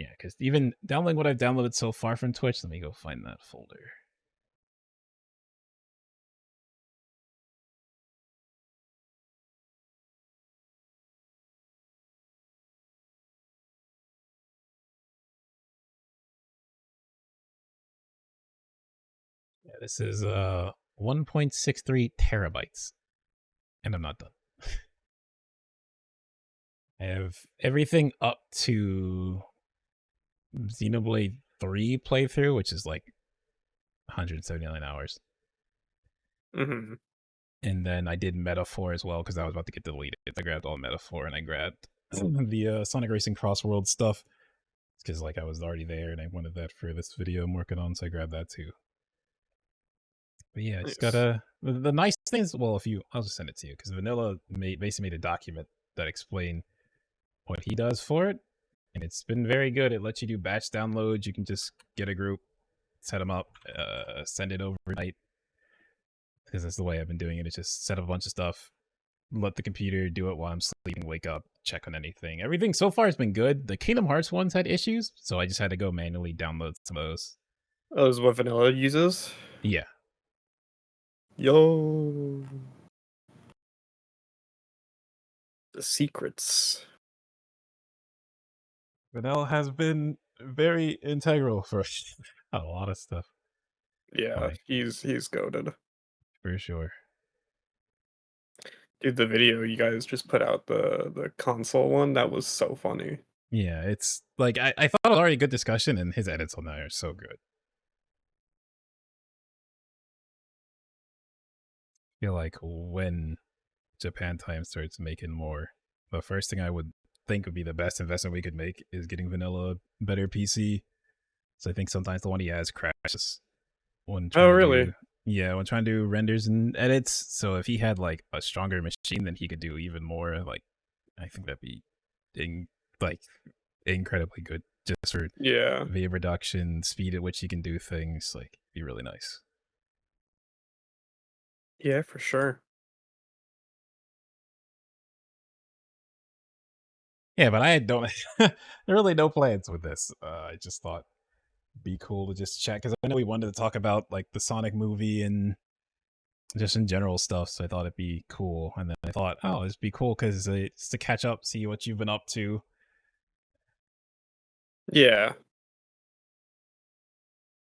Yeah, because even downloading what I've downloaded so far from Twitch, let me go find that folder. Yeah, this is 1.63 terabytes, and I'm not done. I have everything up to Xenoblade 3 playthrough, which is like 179 hours. Mm-hmm. And then I did Metaphor as well because I was about to get deleted. I grabbed all Metaphor and I grabbed the Sonic Racing Cross World stuff because like I was already there and I wanted that for this video I'm working on, so I grabbed that too. But yeah, I just Nice. gotta. The nice thing is, well, I'll just send it to you because Vanilla basically made a document that explained what he does for it, and it's been very good. It lets you do batch downloads. You can just get a group, set them up, send it overnight. Because that's the way I've been doing it. It's just set up a bunch of stuff, let the computer do it while I'm sleeping, wake up, check on anything. Everything so far has been good. The Kingdom Hearts ones had issues, so I just had to go manually download some of those. Oh, is what Vanilla uses? Yeah. Yo. The secrets. Vanilla has been very integral for a lot of stuff. Yeah, Like, he's goated. for sure. Dude, the video you guys just put out, the console one, that was so funny. Yeah, it's like I thought it was already a good discussion, and his edits on that are so good. I feel like when Japan Time starts making more, the first thing I would think would be the best investment we could make is getting Vanilla a better PC. So I think sometimes the one he has crashes when Oh, trying to really? do when trying to do renders and edits. So if he had like a stronger machine, then he could do even more. Like I think that'd be in, like incredibly good just for Yeah. video reduction, speed at which he can do things. Like be really nice. Yeah, for sure. Yeah, but I don't really no plans with this. I just thought it'd be cool to just chat because I know we wanted to talk about like the Sonic movie and just in general stuff. So I thought it'd be cool, and then I thought, oh, it'd be cool because it's to catch up, see what you've been up to. Yeah.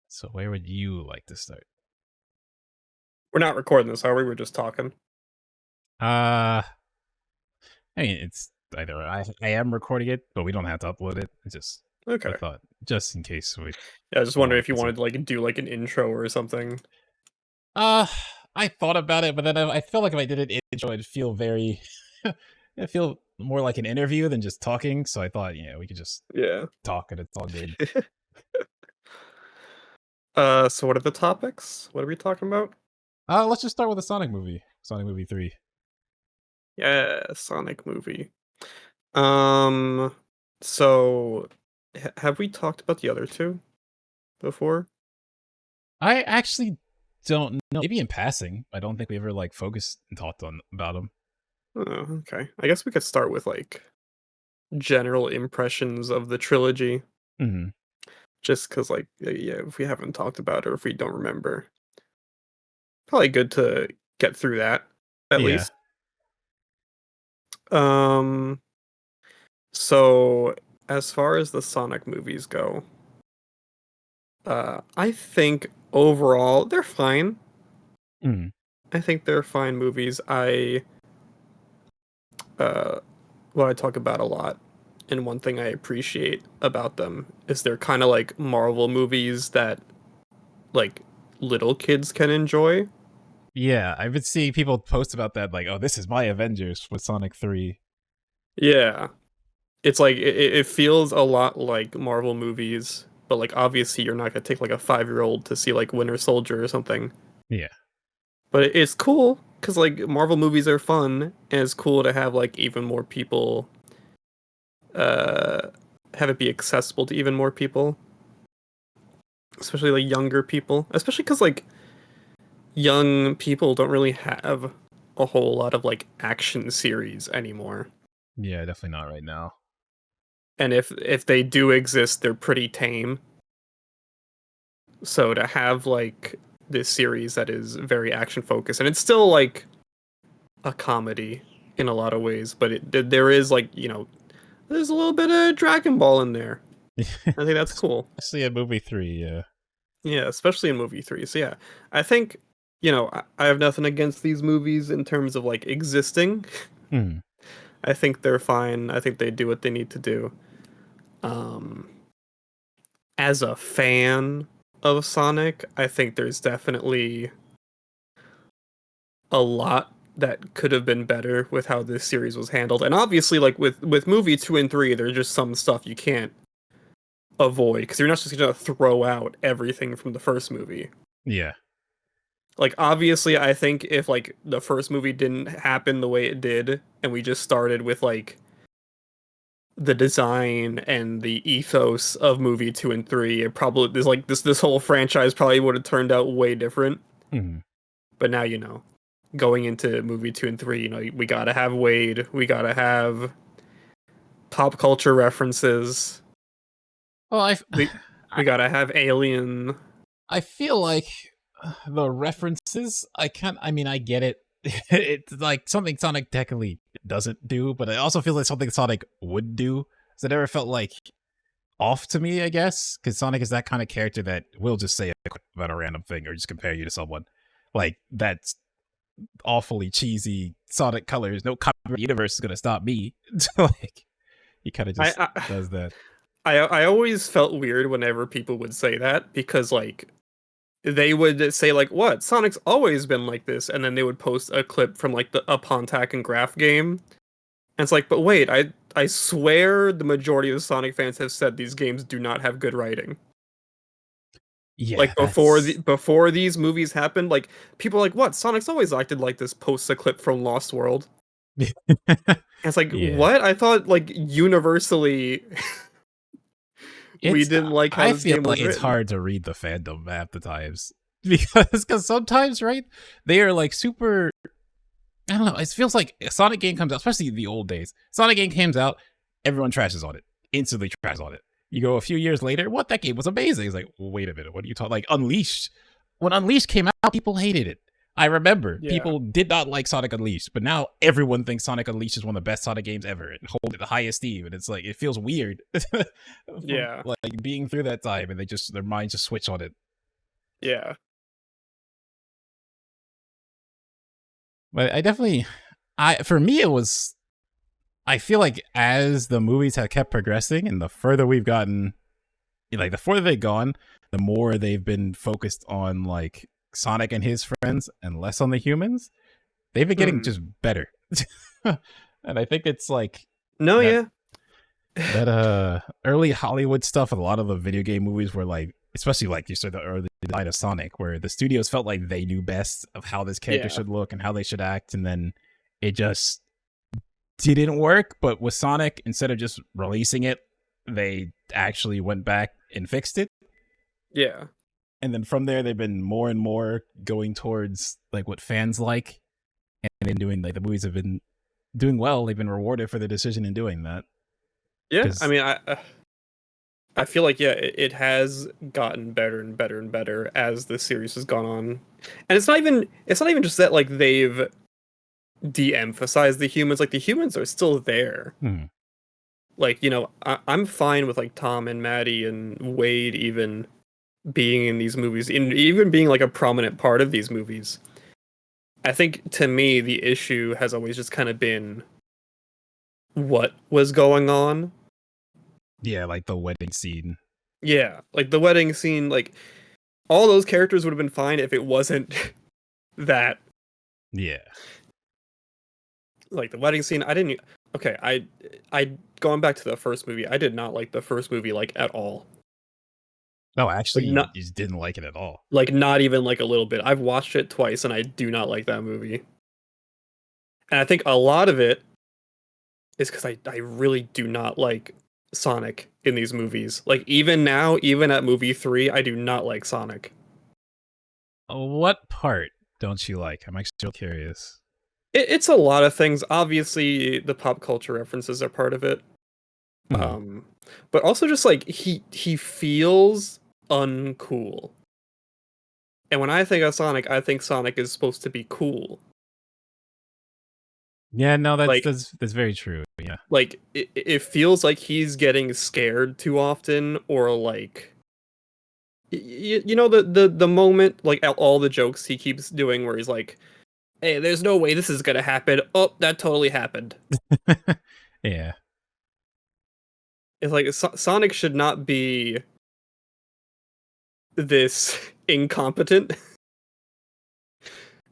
So where would you like to start? We're not recording this, are we? We're just talking. Uh I mean, it's either I am recording it, but we don't have to upload it. It's just I Okay. thought just in case we Yeah, I just wondering want if you to. wanted to like do like an intro or something. Uh, I thought about it, but then I feel like if I did an intro, it'd feel very, it feel more like an interview than just talking. So I thought, yeah, we could just Yeah. talk and it's all good. So what are the topics? What are we talking about? Let's just start with the Sonic movie, Sonic Movie 3. Yeah, Sonic movie. Um, so have we talked about the other two before? I actually don't know. Maybe in passing. I don't think we ever like focused and talked on about them. Oh, okay. I guess we could start with like general impressions of the trilogy, Hmm. just because like yeah, if we haven't talked about it or if we don't remember, probably good to get through that at Yeah. least. Um, so as far as the Sonic movies go, I think overall they're fine. Hmm. I think they're fine movies. Uh, what I talk about a lot, and one thing I appreciate about them is they're kind of like Marvel movies that like little kids can enjoy. Yeah, I've been seeing people post about that, like, "Oh, this is my Avengers with Sonic 3." Yeah, it's like it feels a lot like Marvel movies, but like obviously you're not gonna take like a 5-year-old to see like Winter Soldier or something. Yeah, But it's cool because like Marvel movies are fun, and it's cool to have like even more people uh have it be accessible to even more people, especially like younger people, especially because like young people don't really have a whole lot of like action series anymore. yeah, definitely not right now. and if they do exist, they're pretty tame. So to have like this series that is very action focused, and it's still like a comedy in a lot of ways, but there is like, there's a little bit of Dragon Ball in there. I think that's cool. Especially in movie 3, yeah. Yeah, especially in movie 3. So yeah, I think, I have nothing against these movies in terms of like existing. Mm. I think they're fine. I think they do what they need to do. Um, as a fan of Sonic, I think there's definitely a lot that could have been better with how this series was handled. And obviously, like with movie 2 and 3, there's just some stuff you can't avoid because you're not just gonna throw out everything from the first movie. Yeah. Like obviously, I think if like the first movie didn't happen the way it did, and we just started with like the design and the ethos of movie 2 and 3, it probably there's like this whole franchise probably would have turned out way different. Mm. But now going into movie 2 and 3, we gotta have Wade, we gotta have pop culture references. Well, We gotta have Alien. I feel like the references, I mean, I get it. It's like something Sonic technically doesn't do, but it also feels like something Sonic would do. So it never felt like off to me, I guess, because Sonic is that kind of character that will just say about a random thing or just compare you to someone. Like, that's awfully cheesy Sonic colors. No copyright universe is going to stop me. Like, he kind of just does that. I always felt weird whenever people would say that because like they would say like, what, Sonic's always been like this, and then they would post a clip from like a Pontac and Graph game, and it's like, but wait, I swear the majority of the Sonic fans have said these games do not have good writing. Yeah, like before these movies happened, like people are like, what, Sonic's always acted like this, posts a clip from Lost World. It's like, yeah. what? I thought like universally we didn't like how this game was like it's written. hard to read the fandom half the times because sometimes, right, they are like super, I don't know, it feels like a Sonic game comes out, especially the old days, Sonic game comes out, everyone trashes on it, instantly trashes on it. You go a few years later, what, that game was amazing. It's like, well, wait a minute, what are you talking, like Unleashed, when Unleashed came out, people hated it. I remember people did not like Sonic Unleashed, but now everyone thinks Sonic Unleashed is one of the best Sonic games ever and hold it the highest esteem. And it's like, it feels weird. Yeah. Like being through that time and their minds just switch on it. Yeah. But for me, I feel like as the movies have kept progressing and the further we've gotten, like the further they've gone, the more they've been focused on like Sonic and his friends and less on the humans. They've been getting just better. And I think it's like that early Hollywood stuff, a lot of the video game movies were like, especially like you said, the early design of Sonic, where the studios felt like they knew best of how this character should look and how they should act, and then it just didn't work. But with Sonic, instead of just releasing it, they actually went back and fixed it. Yeah. And then from there, they've been more and more going towards like what fans like, and then doing, like, the movies have been doing well. They've been rewarded for their decision in doing that. Yeah, I mean, I feel like it has gotten better and better and better as the series has gone on, and it's not even just that like they've de-emphasized the humans. Like the humans are still there. Like, I'm fine with like Tom and Maddie and Wade even being in these movies, and even being like a prominent part of these movies. I think to me the issue has always just kind of been what was going on. Yeah, like the wedding scene. Yeah, like the wedding scene, like all those characters would have been fine if it wasn't that. Yeah. Like the wedding scene, I going back to the first movie, I did not like the first movie like at all. No, actually, like, you just didn't like it at all. Like not even like a little bit. I've watched it twice and I do not like that movie. And I think a lot of it is because I really do not like Sonic in these movies. Like even now, even at movie 3, I do not like Sonic. What part don't you like? I'm actually curious. It's a lot of things. Obviously, the pop culture references are part of it. Mhm. Um, but also just like he feels uncool. And when I think of Sonic, I think Sonic is supposed to be cool. Yeah, no, that's Like that's that's very true. Yeah. it feels like he's getting scared too often, or like you know the moment like all the jokes he keeps doing where he's like, "Hey, there's no way this is gonna happen." Oh, that totally happened. Yeah. It's like Sonic should not be this incompetent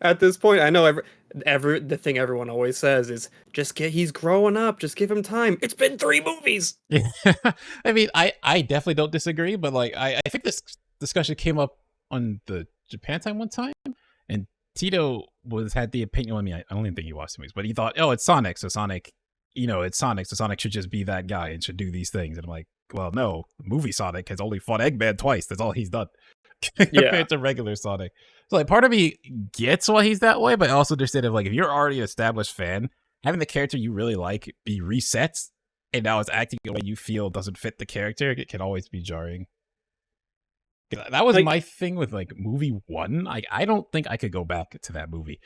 at this point. I know every the thing everyone always says is just get he's growing up, just give him time. It's been 3 movies. Yeah. I mean, I definitely don't disagree, but like I think this discussion came up on the Japan time one time, and Tito was had the opinion. I mean, I don't even think he watched the movies, but he thought, oh, it's Sonic, so Sonic, it's Sonic, so Sonic should just be that guy and should do these things. And I'm like, well, no, movie Sonic has only fought Eggman twice. That's all he's done Yeah. compared to regular Sonic. So like, part of me gets why he's that way, but I also understand if like if you're already an established fan, having the character you really like be reset and now it's acting the way you feel doesn't fit the character, it can always be jarring. That was Like my thing with like movie one. Like I don't think I could go back to that movie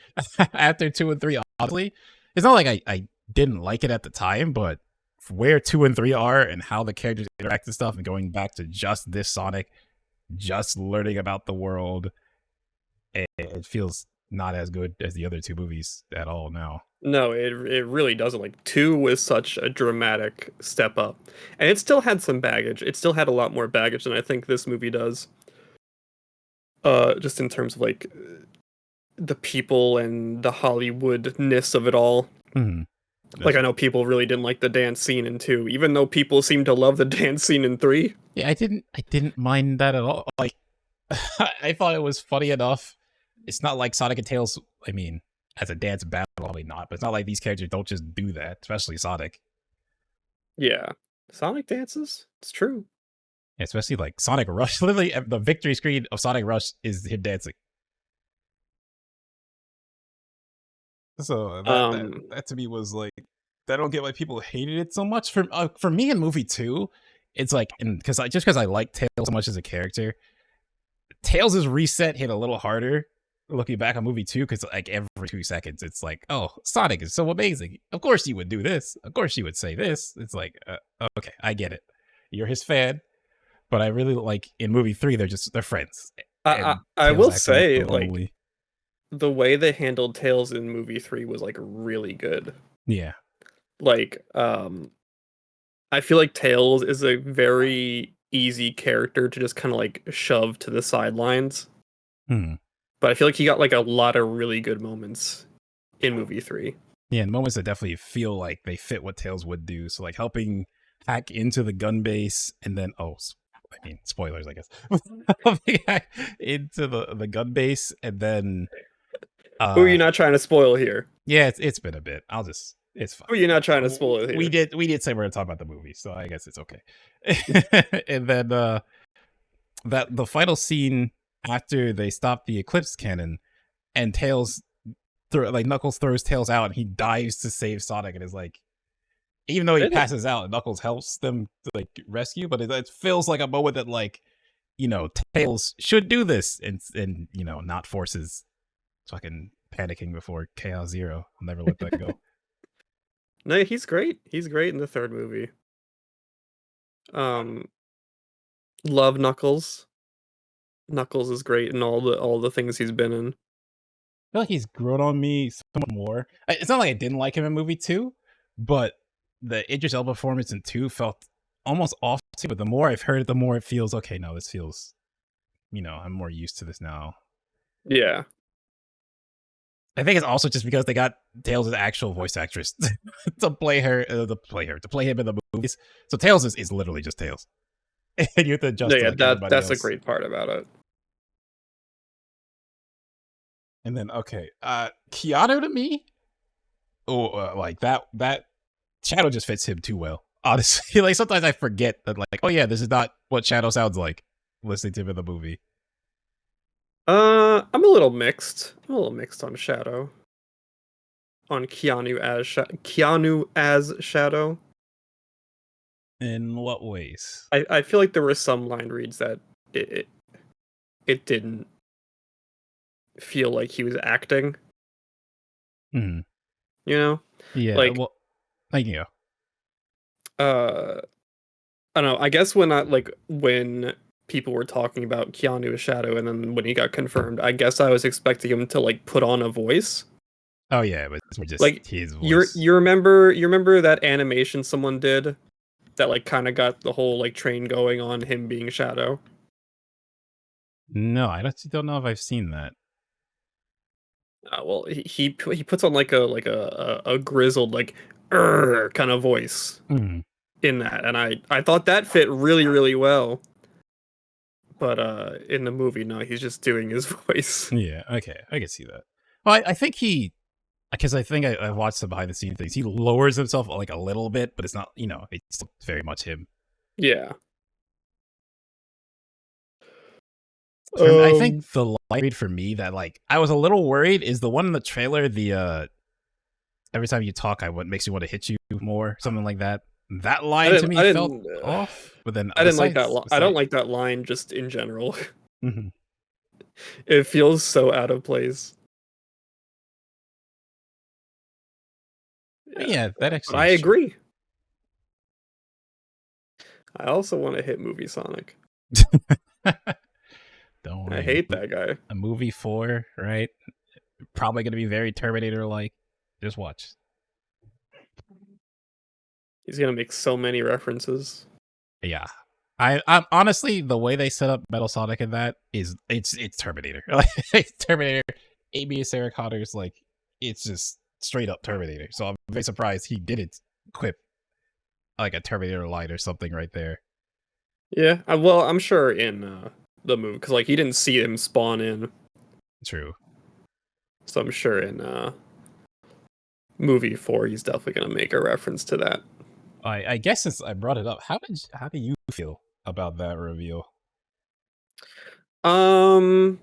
after two and three. Honestly, it's not like I didn't like it at the time, but where two and three are and how the characters interact and stuff, and going back to just this Sonic, just learning about the world, it feels not as good as the other two movies at all now. no, it really doesn't. Like 2 was such a dramatic step up. And it still had some baggage. It still had a lot more baggage than I think this movie does. Just in terms of like the people and the Hollywoodness of it all. Mm-hmm. Like I know people really didn't like the dance scene in 2, even though people seem to love the dance scene in 3. Yeah, I didn't mind that at all. Like I thought it was funny enough. It's not like Sonic and Tails. I mean, as a dance battle, probably not. But it's not like these characters don't just do that, especially Sonic. Yeah. Sonic dances? It's true. Yeah, especially like Sonic Rush. Literally, the victory screen of Sonic Rush is him dancing. So Um that to me was like, I don't get why people hated it so much. For me in movie two, it's like, and because I like Tails so much as a character, Tails' reset hit a little harder looking back on movie two, because like every 2 seconds it's like, oh, Sonic is so amazing, of course you would do this, of course you would say this. It's like, okay, I get it, you're his fan. But I really like in movie three they're friends, I and I Tails will acts a little say like lonely. the way they handled Tails in movie 3 was like really good. Yeah. Like I feel like Tails is a very easy character to just kind of like shove to the sidelines. Hmm. But I feel like he got like a lot of really good moments in movie 3. Yeah, and moments that definitely feel like they fit what Tails would do. So like helping hack into the gun base, and then I mean spoilers, I guess. Helping hack into the gun base, and then Who are you not trying to spoil here? yeah, it's been a bit. It's fine. Who are you not trying to spoil We here? did say we're gonna talk about the movie, so I guess it's okay. And then that the final scene after they stop the Eclipse cannon, and Tails Knuckles throws Tails out, and he dives to save Sonic, and is like, even though he passes out, Knuckles helps them to like rescue, but it feels like a moment that like, Tails should do this, and not forces fucking panicking before Chaos Zero. I'll never let that go. No, he's great. He's great in the third movie. Um, love Knuckles. Knuckles is great in all the things he's been in. I feel like he's grown on me so much more. It's not like I didn't like him in movie two, but the Idris Elba performance in two felt almost off too. But the more I've heard it, the more it feels okay. No, this feels, I'm more used to this now. Yeah. I think it's also just because they got Tails' actual voice actress to play him in the movies. So Tails is literally just Tails, and you have to adjust to Yeah, like everybody that's a else. great part about it. And then Keanu to me, like that Shadow just fits him too well. Honestly, like sometimes I forget that, like, oh yeah, this is not what Shadow sounds like listening to him in the movie. I'm a little mixed. I'm a little mixed on Shadow. On Keanu as Shadow. In what ways? I feel like there were some line reads that it it didn't feel like he was acting, Mhm. you know? Yeah, Like, well, like, you know. uh, I don't know, I guess when people were talking about Keanu as Shadow and then when he got confirmed, I guess I was expecting him to, like, put on a voice. Oh, yeah, but it's just Like, his you voice. you remember that animation someone did that, like, kinda got the whole, like, train going on him being Shadow? No, I don't know if I've seen that. Well, he puts on, like a grizzled, like, kinda voice Mhm. in that, and I thought that fit really, really well, but, in the movie, no, he's just doing his voice. Yeah, okay, I can see that. Well, I think he because I think I watched some behind the scenes things. He lowers himself like a little bit, but it's not, it's still very much him. Yeah. For me, I think Um, the light read for me that like I was a little worried is the one in the trailer. The every time you talk, what makes you want to hit you more, something like that. That I line to didn't me I felt didn't, off. But then I didn't like that I don't besides, like that line just in general. mhm. It feels so out of place. Yeah, Yeah, that but actually I is true. agree. I also wanna hit Movie Sonic. Don't I worry, hate that guy. a movie 4, right? Probably gonna be very Terminator like. Just watch. He's gonna make so many references. Yeah. I'm honestly the way they set up Metal Sonic in that is it's Terminator. Like it's Terminator, Amy Sarah Connor's like it's just straight up Terminator. So I'm very surprised he didn't quip like a Terminator line or something right there. Yeah, well, I'm sure in, the movie, because like, he didn't see him spawn in, True. so I'm sure in, movie 4, he's definitely gonna make a reference to that. I guess since I brought it up, how do you feel about that reveal? Um,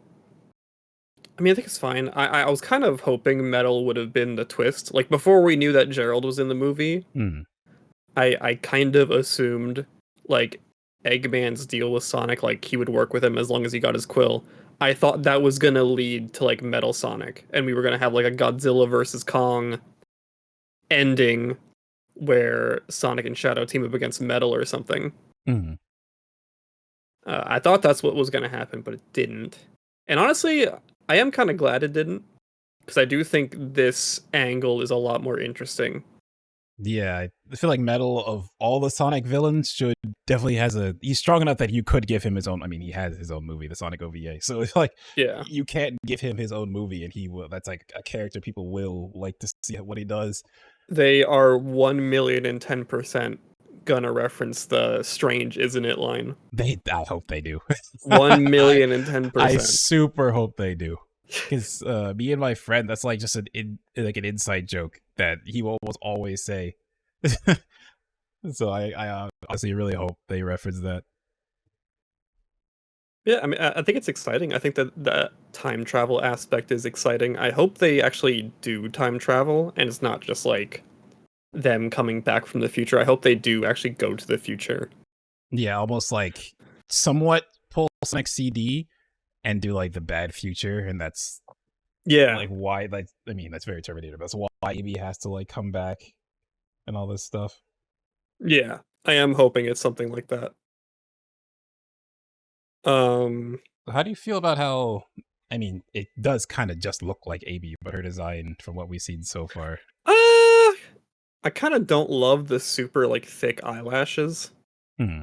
I mean, I think it's fine. I was kind of hoping Metal would have been the twist. Like, before we knew that Gerald was in the movie, Hmm. I kind of assumed, like, Eggman's deal with Sonic, like, he would work with him as long as he got his quill. I thought that was gonna lead to, like, Metal Sonic, and we were gonna have, like, a Godzilla versus Kong ending where Sonic and Shadow team up against Metal or something. Hmm. I thought that's what was going to happen, but it didn't. And honestly, I am kind of glad it didn't, because I do think this angle is a lot more interesting. Yeah, I feel like Metal of all the Sonic villains should definitely has he's strong enough that you could give him his own. I mean, he has his own movie, the Sonic OVA. So it's like Yeah, you can't give him his own movie, and he will. That's like a character people will like to see what he does. they are 1,010% gonna reference the "strange, isn't it?" line. I hope they do. One I million and ten I percent. super hope they do. Because me and my friend, that's like just like an inside joke that he will almost always say. So I honestly really hope they reference that. Yeah, I mean, I think it's exciting. I think that the time travel aspect is exciting. I hope they actually do time travel, and it's not just like them coming back from the future. I hope they do actually go to the future. Yeah, almost like somewhat pull Sonic CD and do like the bad future, and that's Yeah, like why. Like I mean, that's very Terminator. But that's why Amy has to like come back and all this stuff. yeah. I am hoping it's something like that. Um, How do you feel about how? I mean, it does kind of just look like Amy, but her design from what we've seen so far. I kind of don't love the super like thick eyelashes. Hmm.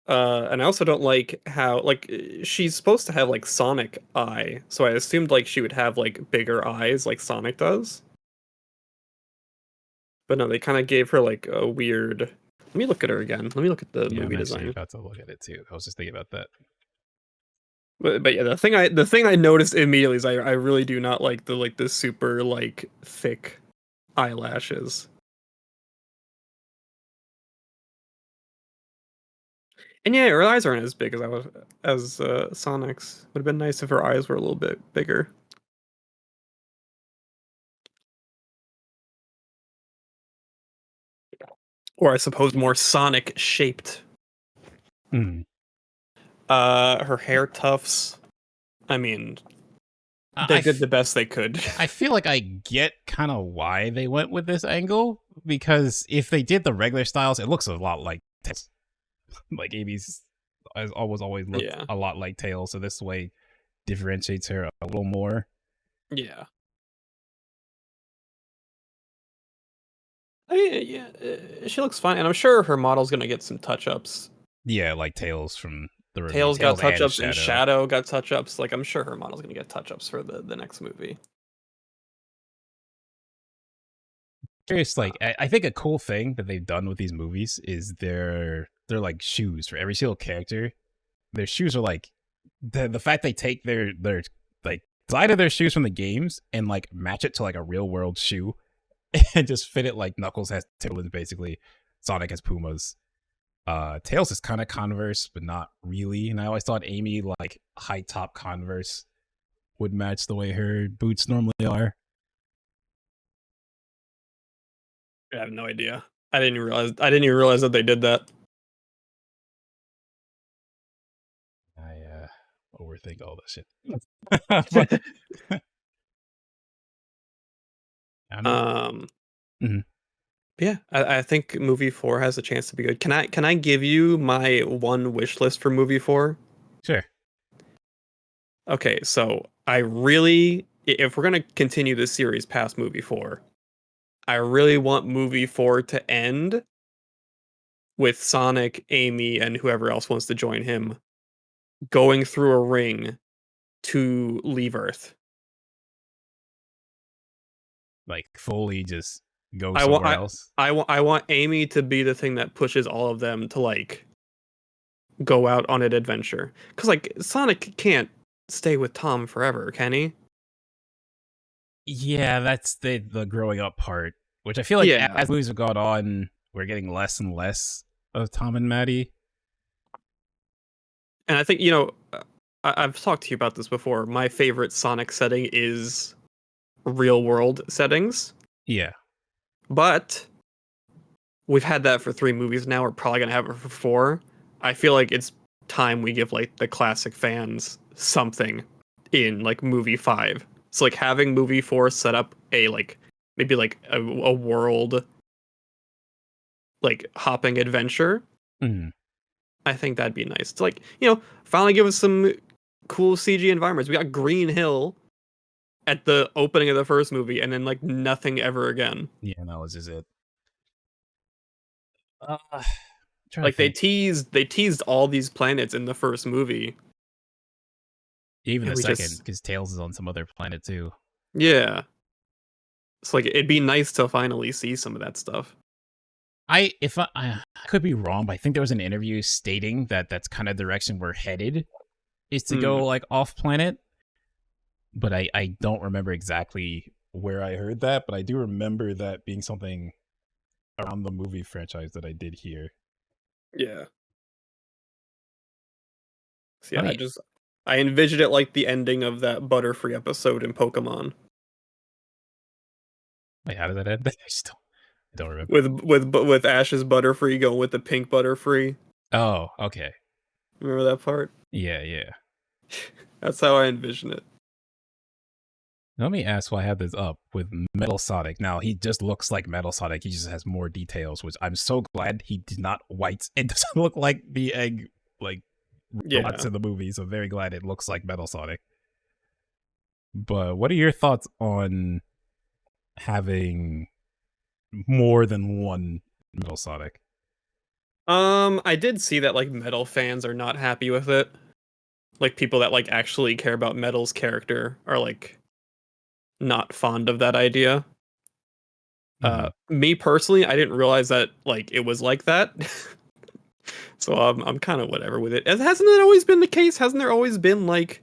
And I also don't like how like she's supposed to have like Sonic eye, so I assumed like she would have like bigger eyes like Sonic does. But no, they kind of gave her like a weird. Let me look at her again. Let me look at the Yeah, I'm movie actually design. about to look at it too. I was just thinking about that. But yeah, the thing I noticed immediately is I really do not like the super like thick eyelashes. And yeah, her eyes aren't as big as I was as Sonic's. Would have been nice if her eyes were a little bit bigger. Or I suppose more Sonic shaped. Mm. Her hair tufts. I mean, they did the best they could. I feel like I get kind of why they went with this angle, because if they did the regular styles, it looks a lot like Tails. Like Amy's has always looked a lot like Tails, so this way differentiates her a little more. Yeah. I mean, yeah, she looks fine, and I'm sure her model's gonna get some touch-ups. Yeah, like Tails from the review. Tails got touch-ups, and Shadow got touch-ups. Like, I'm sure her model's gonna get touch-ups for the next movie. Curious, like I think a cool thing that they've done with these movies is they're like shoes for every single character. Their shoes are like the fact they take their like design of their shoes from the games and like match it to like a real world shoe and just fit it. Like Knuckles has Timberlands, basically. Sonic has Pumas. Tails is kind of Converse, but not really. And I always thought Amy, like high top Converse, would match the way her boots normally are. I have no idea. I didn't even realize that they did that. I overthink all this shit. But, yeah, I think movie 4 has a chance to be good. Can I give you my one wish list for movie 4? Sure. Okay, so I really, if we're gonna continue this series past movie 4, I really want movie 4 to end with Sonic, Amy, and whoever else wants to join him going through a ring to leave Earth. Like fully just go somewhere else. I want Amy to be the thing that pushes all of them to like go out on an adventure. Cause like Sonic can't stay with Tom forever, can he? Yeah, that's the growing up part, which I feel like as movies have gone on, we're getting less and less of Tom and Maddie. And I think, you know, I've talked to you about this before. My favorite Sonic setting is real world settings. Yeah. But we've had that for 3 movies now. We're probably going to have it for 4. I feel like it's time we give like the classic fans something in like movie 5. So like having movie 4 set up a like maybe like a world like hopping adventure. Mm-hmm. I think that'd be nice. To like, you know, finally give us some cool CG environments. We got Green Hill at the opening of the first movie, and then like nothing ever again. Yeah, that was just it. Like they teased all these planets in the first movie. Even the second, because Tails is on some other planet too. Yeah. It's like it'd be nice to finally see some of that stuff. I could be wrong, but I think there was an interview stating that that's kind of the direction we're headed, is to go like off planet. But I don't remember exactly where I heard that, but I do remember that being something around the movie franchise that I did hear. Yeah. So yeah, I envisioned it like the ending of that Butterfree episode in Pokemon. Wait, how did that end? I don't remember. With Ash's Butterfree going with the pink Butterfree. Oh, okay. Remember that part? Yeah. That's how I envision it. Let me ask why I have this up with Metal Sonic. Now, he just looks like Metal Sonic. He just has more details, which I'm so glad he did not white. It doesn't look like the egg, like, robots in the movie, so very glad it looks like Metal Sonic. But what are your thoughts on having more than one Metal Sonic? I did see that like Metal fans are not happy with it. Like people that like actually care about Metal's character are like not fond of that idea. Me personally, I didn't realize that like it was like that. So I'm kind of whatever with it. Hasn't that always been the case? Hasn't there always been like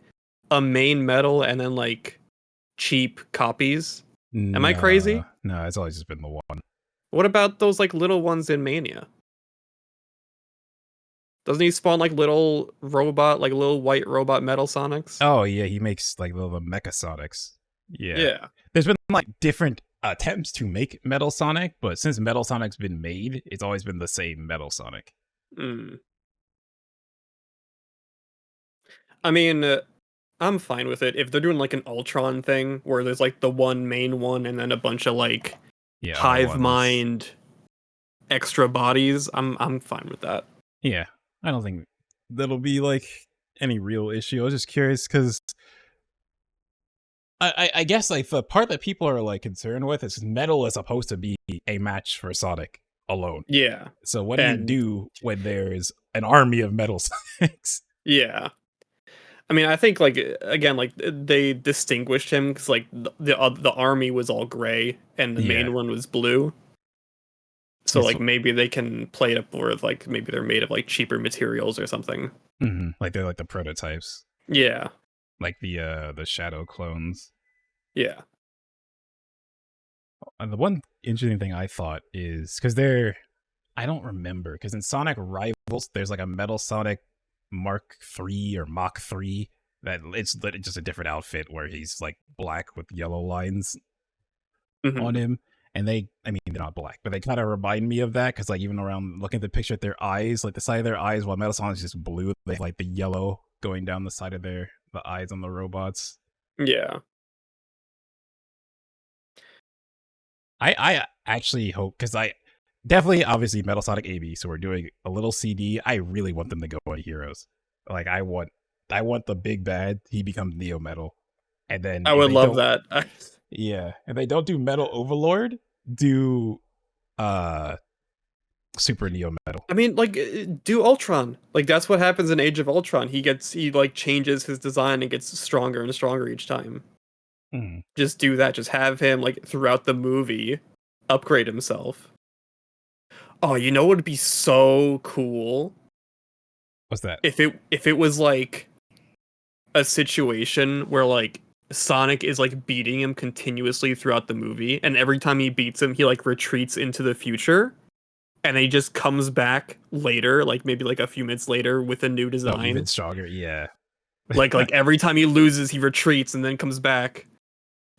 a main Metal and then like cheap copies? Am I crazy? No, it's always just been the one. What about those like little ones in Mania? Doesn't he spawn like little white robot Metal Sonics? Oh yeah, he makes like little Mecha Sonics. Yeah. Yeah. There's been like different attempts to make Metal Sonic, but since Metal Sonic's been made, it's always been the same Metal Sonic. Mm. I mean, I'm fine with it if they're doing like an Ultron thing where there's like the one main one and then a bunch of like Yeah, other hive ones. mind extra bodies. I'm fine with that. Yeah, I don't think that'll be like any real issue. I was just curious because I guess like the part that people are like concerned with is Metal is supposed to be a match for Sonic alone. Yeah. So what do you And do when there's an army of Metal Sonics? yeah. I mean, I think like again, like they distinguished him because like the army was all gray and the Yeah, main one was blue. So it's like maybe they can play it up with like maybe they're made of like cheaper materials or something. like they're like the prototypes, Yeah. like the Shadow clones. Yeah. And the one interesting thing I thought is because I don't remember because in Sonic Rivals there's like a Metal Sonic Mark III or Mach 3 that it's just a different outfit where he's like black with yellow lines on Hmm. him. And I mean, they're not black, but they kind of remind me of that because, like, even around looking at the picture at their eyes, like the side of their eyes, while Metal Sonic's just blue, they have, like the yellow going down the side of the eyes on the robots. Yeah. I actually hope because I definitely obviously Metal Sonic AB, so we're doing a little CD. I really want them to go on Heroes. Like I want the big bad. He becomes Neo Metal, and then I if would they love don't, that. yeah, if they don't do Metal Overlord, do uh Super Neo Metal. I mean, like, do Ultron. Like, that's what happens in Age of Ultron. He like changes his design and gets stronger and stronger each time. Mm, Just do that. Just have him like throughout the movie upgrade himself. Oh, you know what would be so cool what's that? if it was like a situation where like Sonic is like beating him continuously throughout the movie, and every time he beats him, he like retreats into the future, and he just comes back later, like maybe like a few minutes later with a new Oh, even design. stronger. Yeah. Like every time he loses, he retreats and then comes back.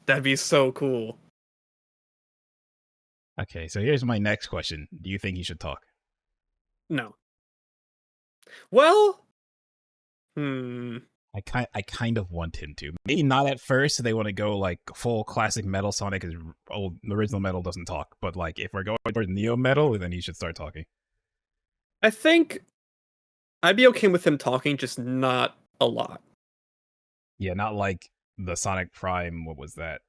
That'd be so cool. Okay, so here's my next question. Do you think he should talk? No. Well, hmm. I kind of want him to. Maybe not at first. They want to go like full classic Metal Sonic because old the original Metal doesn't talk. But like if we're going towards Neo Metal, then he should start talking. I think I'd be okay with him talking, just not a lot. Yeah, not like the Sonic Prime. What was that?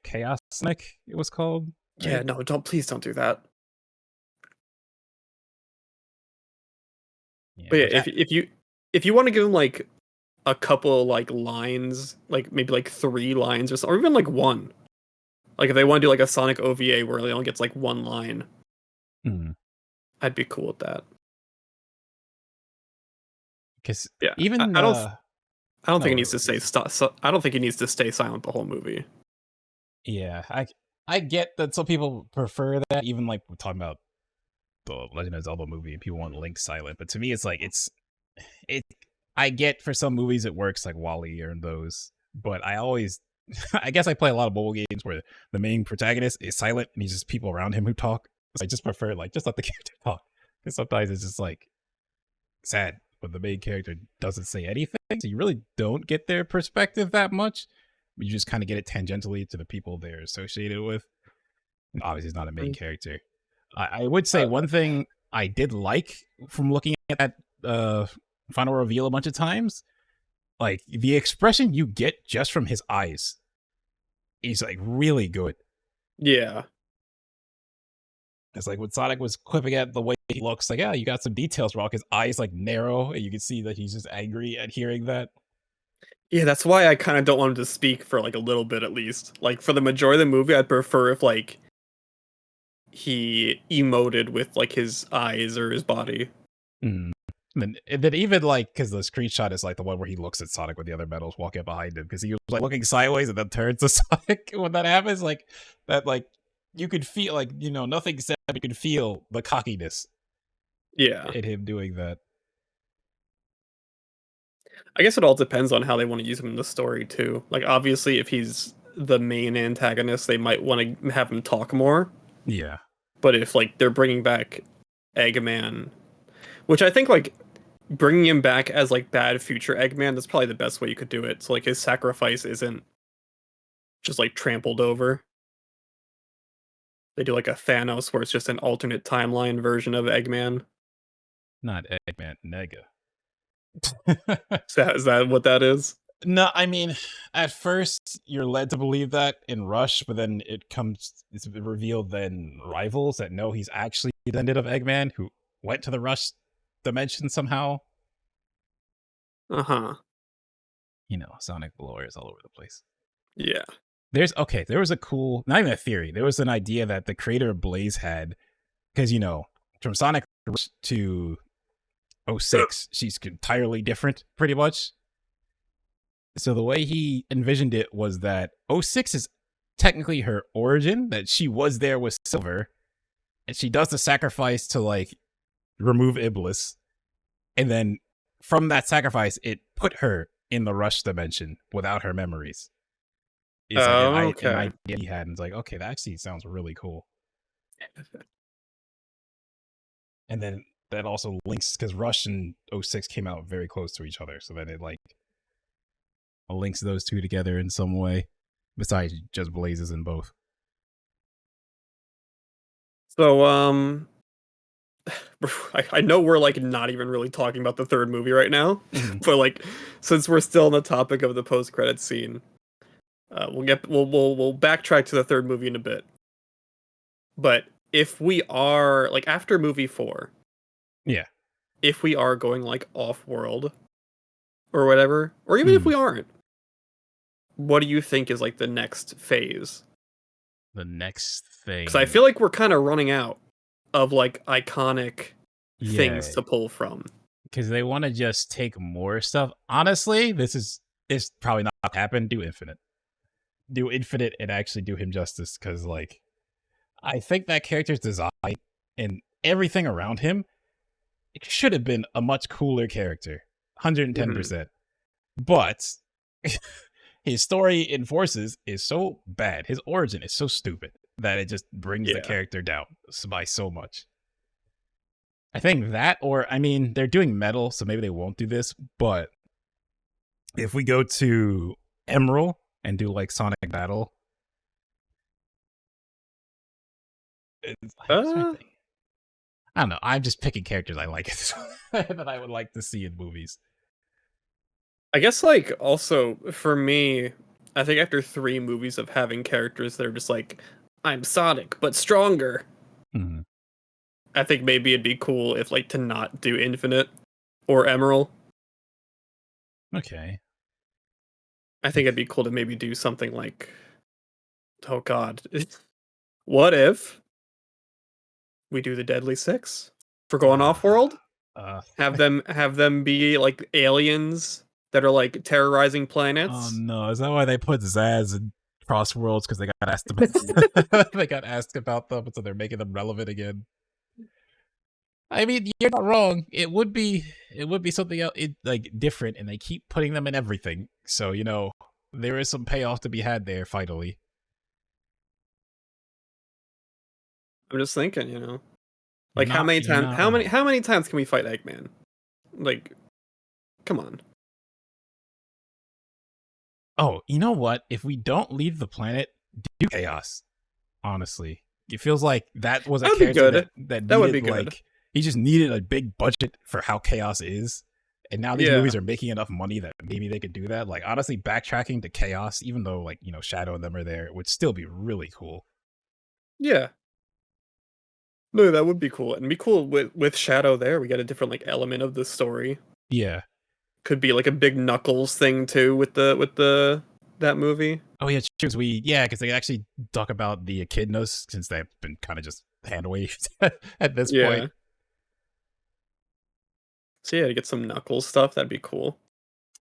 Chaos Sonic. It was called, Yeah, right? no, don't please don't do that. Yeah, But yeah, which I, if you want to give him like a couple like lines, like maybe like 3 lines or so, or even like one. Like if they want to do like a Sonic OVA where they only gets like one line, I'd be cool with that. because Yeah, even I don't no think he needs to worries. I don't think he needs to stay silent the whole movie. Yeah, I get that some people prefer that. Even like we're talking about the Legend of Zelda movie, and people want Link silent. But to me, it's like it. I get for some movies it works, like Wally or those. But I always, I guess I play a lot of mobile games where the main protagonist is silent and he's just people around him who talk. So I just prefer like just let the character talk because sometimes it's just like sad when the main character doesn't say anything. So you really don't get their perspective that much. You just kind of get it tangentially to the people they're associated with. And obviously, it's not a main Mm. character. I would say Uh, one thing I did like from looking at that final reveal a bunch of times, like the expression you get just from his eyes is like really good. yeah. It's like when Sonic was clipping at the way he looks, like, yeah, you got some details wrong. His eyes like narrow, and you can see that he's just angry at hearing that. Yeah, that's why I kind of don't want him to speak for like a little bit at least. Like for the majority of the movie, I'd prefer if like he emoted with like his eyes or his body. Mm. And then even like because the screenshot is like the one where he looks at Sonic with the other metals walking behind him because he was like looking sideways and then turns to Sonic when that happens. Like that, like you could feel like nothing said, but you could feel the cockiness Yeah. in him doing that. I guess it all depends on how they want to use him in the story too. Like obviously if he's the main antagonist, they might want to have him talk more. Yeah. But if like they're bringing back Eggman, which I think like bringing him back as like bad future Eggman, that's probably the best way you could do it. So like his sacrifice isn't just like trampled over. They do like a Thanos where it's just an alternate timeline version of Eggman. Not Eggman, Nega. Is that what that is? No, I mean, at first you're led to believe that in Rush, but then it's revealed then Rivals that no, he's actually the descendant of Eggman who went to the Rush dimension somehow. Uh-huh. You know, Sonic lore is all over the place. Yeah. There was a cool, not even a theory, there was an idea that the creator of Blaze had, because, you know, from Sonic to 06, she's entirely different, pretty much. So the way he envisioned it was that 06 is technically her origin, that she was there with Silver, and she does the sacrifice to, like, remove Iblis, and then from that sacrifice, it put her in the Rush dimension without her memories. It's like an idea he had, and it's like, okay, that actually sounds really cool. And then that also links, because Rush and 06 came out very close to each other, so then it like links those two together in some way, besides just Blazes in both. So I know we're like not even really talking about the third movie right now, but like since we're still on the topic of the post-credits scene, we'll backtrack to the third movie in a bit. But if we are like after movie 4, yeah, if we are going like off-world or whatever, or even if we aren't, what do you think is like the next phase? The next thing, because I feel like we're kind of running out of like iconic things to pull from. Because they want to just take more stuff. Honestly, it's probably not gonna happen. Do Infinite and actually do him justice. Because like, I think that character's design and everything around him, it should have been a much cooler character, 110%. But his story in Forces is so bad. His origin is so stupid that it just brings the character down by so much. I think that, or, I mean, they're doing Metal, so maybe they won't do this, but if we go to Emerald and do, like, Sonic Battle, I don't know, I'm just picking characters I like that I would like to see in movies. I guess, like, also, for me, I think after 3 movies of having characters that are just like, I'm Sonic, but stronger. Mm-hmm. I think maybe it'd be cool if, like, to not do Infinite or Emerald. Okay. I think it'd be cool to maybe do something like, oh god, what if we do the Deadly Six for going off-world? Have them be like aliens that are like terrorizing planets. Oh no, is that why they put Zaz in Crossworlds? Because they got asked about them, so they're making them relevant again. I mean, you're not wrong. It would be something else, like different, and they keep putting them in everything. So, you know, there is some payoff to be had there finally. I'm just thinking, you know, like how many times can we fight Eggman? Like, come on. Oh, you know what? If we don't leave the planet, do Chaos. Honestly, it feels like that was a character that needed, would be good. Like, he just needed a big budget for how Chaos is, and now these movies are making enough money that maybe they could do that. Like, honestly, backtracking to Chaos, even though, like, you know, Shadow and them are there, would still be really cool. Yeah. No, that would be cool. And be cool with Shadow there. We got a different like element of the story. Yeah. Could be like a big Knuckles thing too with that movie. Oh yeah, because because they actually talk about the echidnas since they've been kind of just hand waved at this point. So yeah, to get some Knuckles stuff, that'd be cool.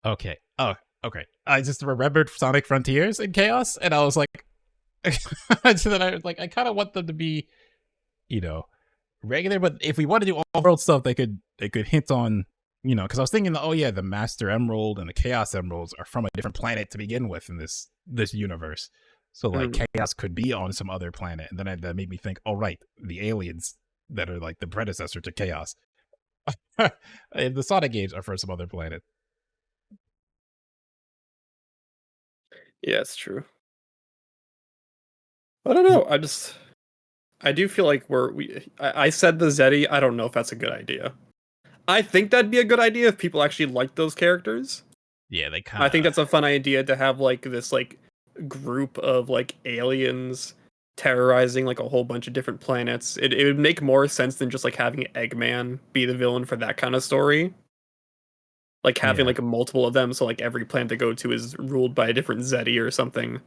Okay. Oh, okay. I just remembered Sonic Frontiers and Chaos, and I was like, so then I was like, I kind of want them to be, you know, regular. But if we want to do all world stuff, they could hint on, you know, because I was thinking, the Master Emerald and the Chaos Emeralds are from a different planet to begin with in this this universe. So like chaos could be on some other planet, and then that made me think, oh right, the aliens that are like the predecessor to chaos. The Sonic games are from some other planet. Yeah, it's true. I don't know. I do feel like I said the Zeddy. I don't know if that's a good idea. I think that'd be a good idea if people actually like those characters. Yeah, they kind I think of. that's a fun idea to have like this like group of like aliens terrorizing like a whole bunch of different planets. It would make more sense than just like having Eggman be the villain for that kind of story. Like having Yeah, like multiple of them, so like every planet they go to is ruled by a different Zeddy or something,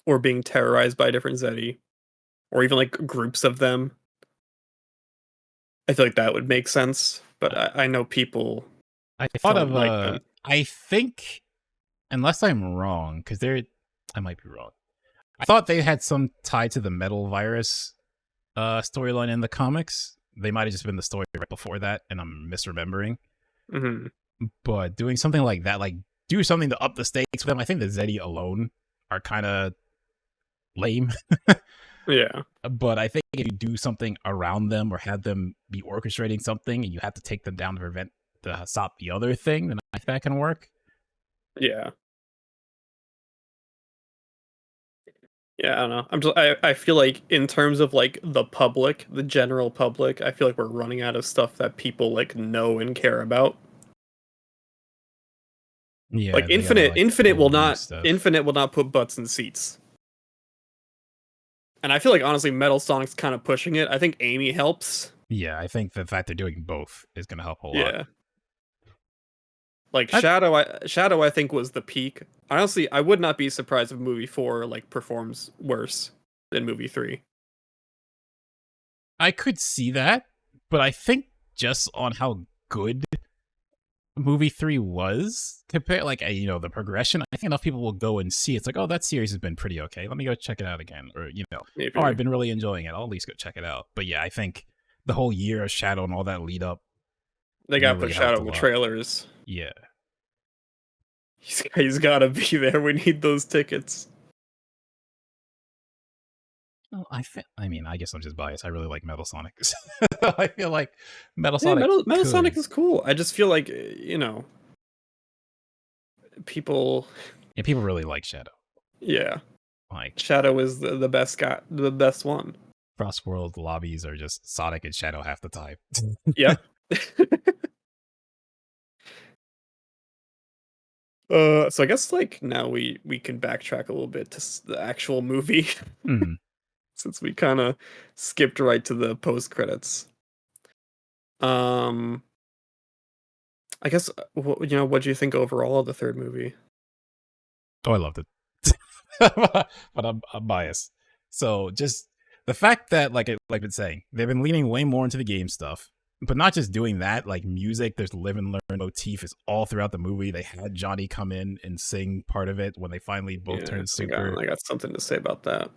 or being terrorized by a different Zeddy, or even like groups of them. I feel like that would make sense, but I know people I thought don't of like them. I think, unless I'm wrong, because I might be wrong. I thought they had some tie to the metal virus storyline in the comics. They might have just been the story right before that, and I'm misremembering. Hmm. But doing something like that, like do something to up the stakes for them. I think the Zeddy alone are kind of lame. Yeah, But I think if you do something around them or have them be orchestrating something, and you have to take them down to prevent to stop the other thing, then I think that can work. yeah, yeah. I don't know. I feel like in terms of like the public, the general public, I feel like we're running out of stuff that people like know and care about. Yeah, Like they gotta like pull new stuff. Infinite will not put butts in seats. And I feel like honestly Metal Sonic's kind of pushing it. I think Amy helps. Yeah, I think the fact they're doing both is gonna help a lot. Yeah. Like I Shadow I think was the peak. Honestly, I would not be surprised if movie 4 like performs worse than movie 3. I could see that, but I think just on how good movie 3 was compared, like the progression, I think enough people will go and see it's like, oh, that series has been pretty okay, let me go check it out again, or oh, Maybe. I've been really enjoying it, I'll at least go check it out. But yeah, I think the whole year of Shadow and all that lead up They got to really put helped Shadow a in the lot. trailers. Yeah. He's got to be there. We need those tickets. Well, I mean, I guess I'm just biased. I really like Metal Sonic. I feel like Metal Yeah, Sonic Metal could. Sonic is cool. I just feel like people. Yeah, people really like Shadow. Yeah, Like Shadow is the best guy, the best one. Cross World lobbies are just Sonic and Shadow half the time. Yep. So I guess like now we can backtrack a little bit to the actual movie Mhm. since we kind of skipped right to the post credits. Um, I guess what do you think overall of the third movie? Oh, I loved it. But I'm biased. So just the fact that like I've been saying, they've been leaning way more into the game stuff. But not just doing that, like music, there's live and learn motif is all throughout the movie. They had Johnny come in and sing part of it when they finally both Yeah, turned super. I got something to say about that.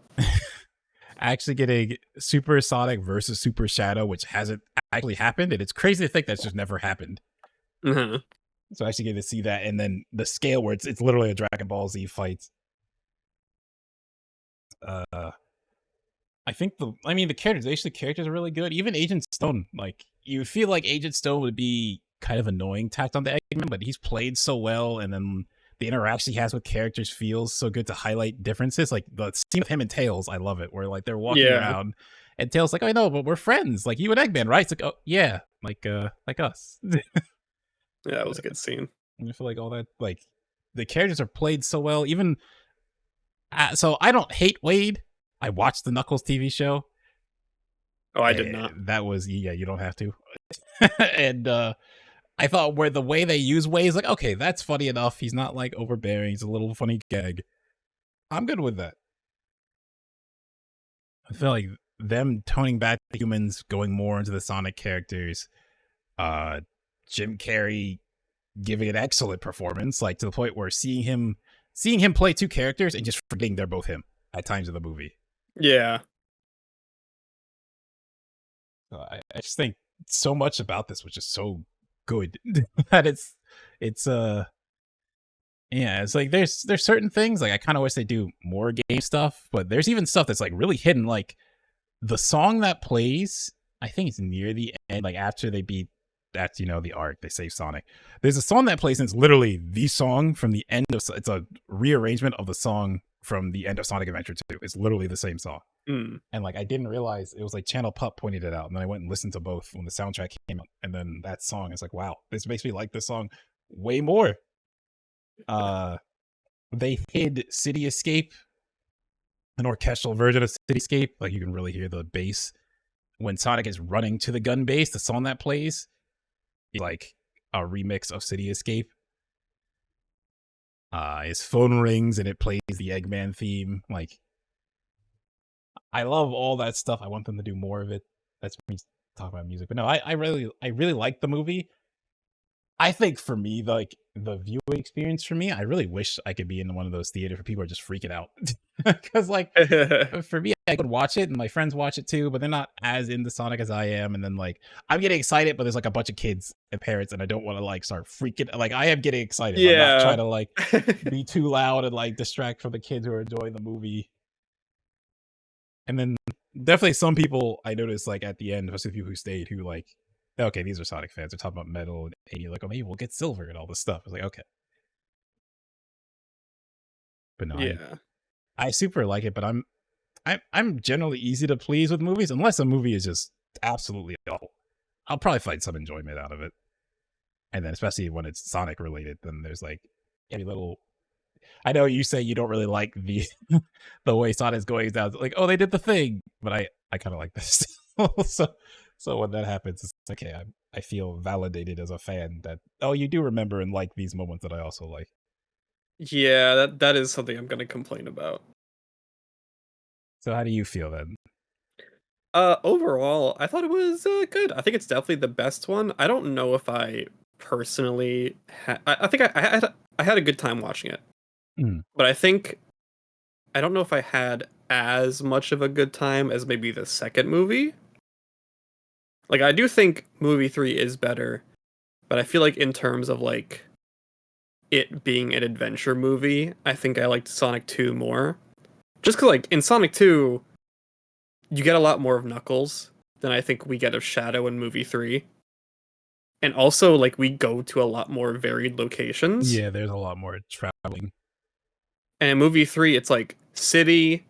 Actually getting Super Sonic versus Super Shadow, which hasn't actually happened. And it's crazy to think that's just never happened. Uh-huh. So I actually get to see that. And then the scale where it's literally a Dragon Ball Z fight. I think the characterization of the characters are really good. Even Agent Stone, like you feel like Agent Stone would be kind of annoying tacked on the Eggman, but he's played so well, and then the interaction he has with characters feels so good to highlight differences. Like the scene with him and Tails, I love it, where like they're walking Yeah, around and Tails like, I know, but we're friends, like you and Eggman, right? It's like, oh yeah, like us. yeah, that was a good scene. I feel like all that, like the characters are played so well. Even so, I don't hate Wade. I watched the Knuckles TV show. Oh, I did not. That was, yeah, you don't have to. And I thought where the way they use Wade is like, okay, that's funny enough. He's not like overbearing. He's a little funny gag. I'm good with that. I feel like them toning back the humans, going more into the Sonic characters. Uh, Jim Carrey giving an excellent performance, like to the point where seeing him play two characters and just forgetting they're both him at times in the movie. Yeah, I just think so much about this, which is so good that it's Yeah, it's like there's certain things like I kind of wish they do more game stuff, but there's even stuff that's like really hidden. Like the song that plays, I think it's near the end, like after they beat that's the arc, they save Sonic. There's a song that plays and it's literally the song from the end of it's a rearrangement of the song from the end of Sonic Adventure 2. It's literally the same song. And like I didn't realize it was like Channel Pup pointed it out, and then I went and listened to both when the soundtrack came out, and then that song is like, wow, this makes me like this song way more. They hid City Escape, an orchestral version of City Escape. Like you can really hear the bass when Sonic is running to the gun base. The song that plays is like a remix of City Escape. His phone rings and it plays the Eggman theme. Like, I love all that stuff. I want them to do more of it. That's me talking about music, but no, I really like the movie. I think for me, like the viewing experience for me, I really wish I could be in one of those theaters where people are just freaking out. Because like for me, I could watch it and my friends watch it too, but they're not as into Sonic as I am. And then like I'm getting excited, but there's like a bunch of kids and parents, and I don't want to like start freaking. Like I am getting excited. Yeah. I'm not trying to like be too loud and like distract from the kids who are enjoying the movie. And then definitely some people I noticed like at the end, especially people who stayed, who like, okay, these are Sonic fans. They're talking about metal and 80, like, oh, maybe we'll get silver and all this stuff. I was like, okay. But no, yeah. I super like it, but I'm generally easy to please with movies, unless a movie is just absolutely awful. I'll probably find some enjoyment out of it. And then especially when it's Sonic related, then there's like every little. I know you say you don't really like the the way Sonic's going down, like, oh, they did the thing, but I kind of like this. So when that happens, it's okay. I feel validated as a fan that, oh, you do remember and like these moments that I also like. Yeah, that is something I'm gonna complain about. So how do you feel then? Overall, I thought it was good. I think it's definitely the best one. I don't know if I personally I think I had a good time watching it. But I don't know if I had as much of a good time as maybe the second movie. Like I do think movie 3 is better, but I feel like in terms of like it being an adventure movie, I think I liked Sonic 2 more. Just cuz like in Sonic 2 you get a lot more of Knuckles than I think we get of Shadow in movie 3. And also like we go to a lot more varied locations. Yeah, there's a lot more traveling. And in movie 3 it's like city,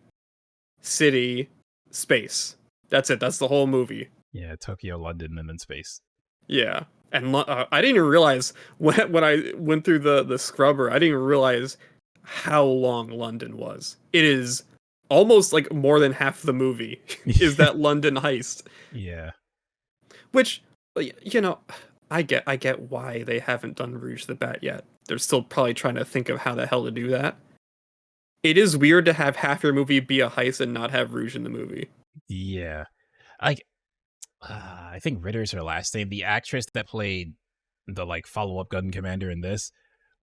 space. That's it. That's the whole movie. Yeah, Tokyo, London, and then space. Yeah. And I didn't even realize when I went through the scrubber, I didn't even realize how long London was. It is almost like more than half the movie is that London heist. Yeah. Which, I get why they haven't done Rouge the Bat yet. They're still probably trying to think of how the hell to do that. It is weird to have half your movie be a heist and not have Rouge in the movie. Yeah. I think Ritter's her last name. The actress that played the like follow-up gun commander in this,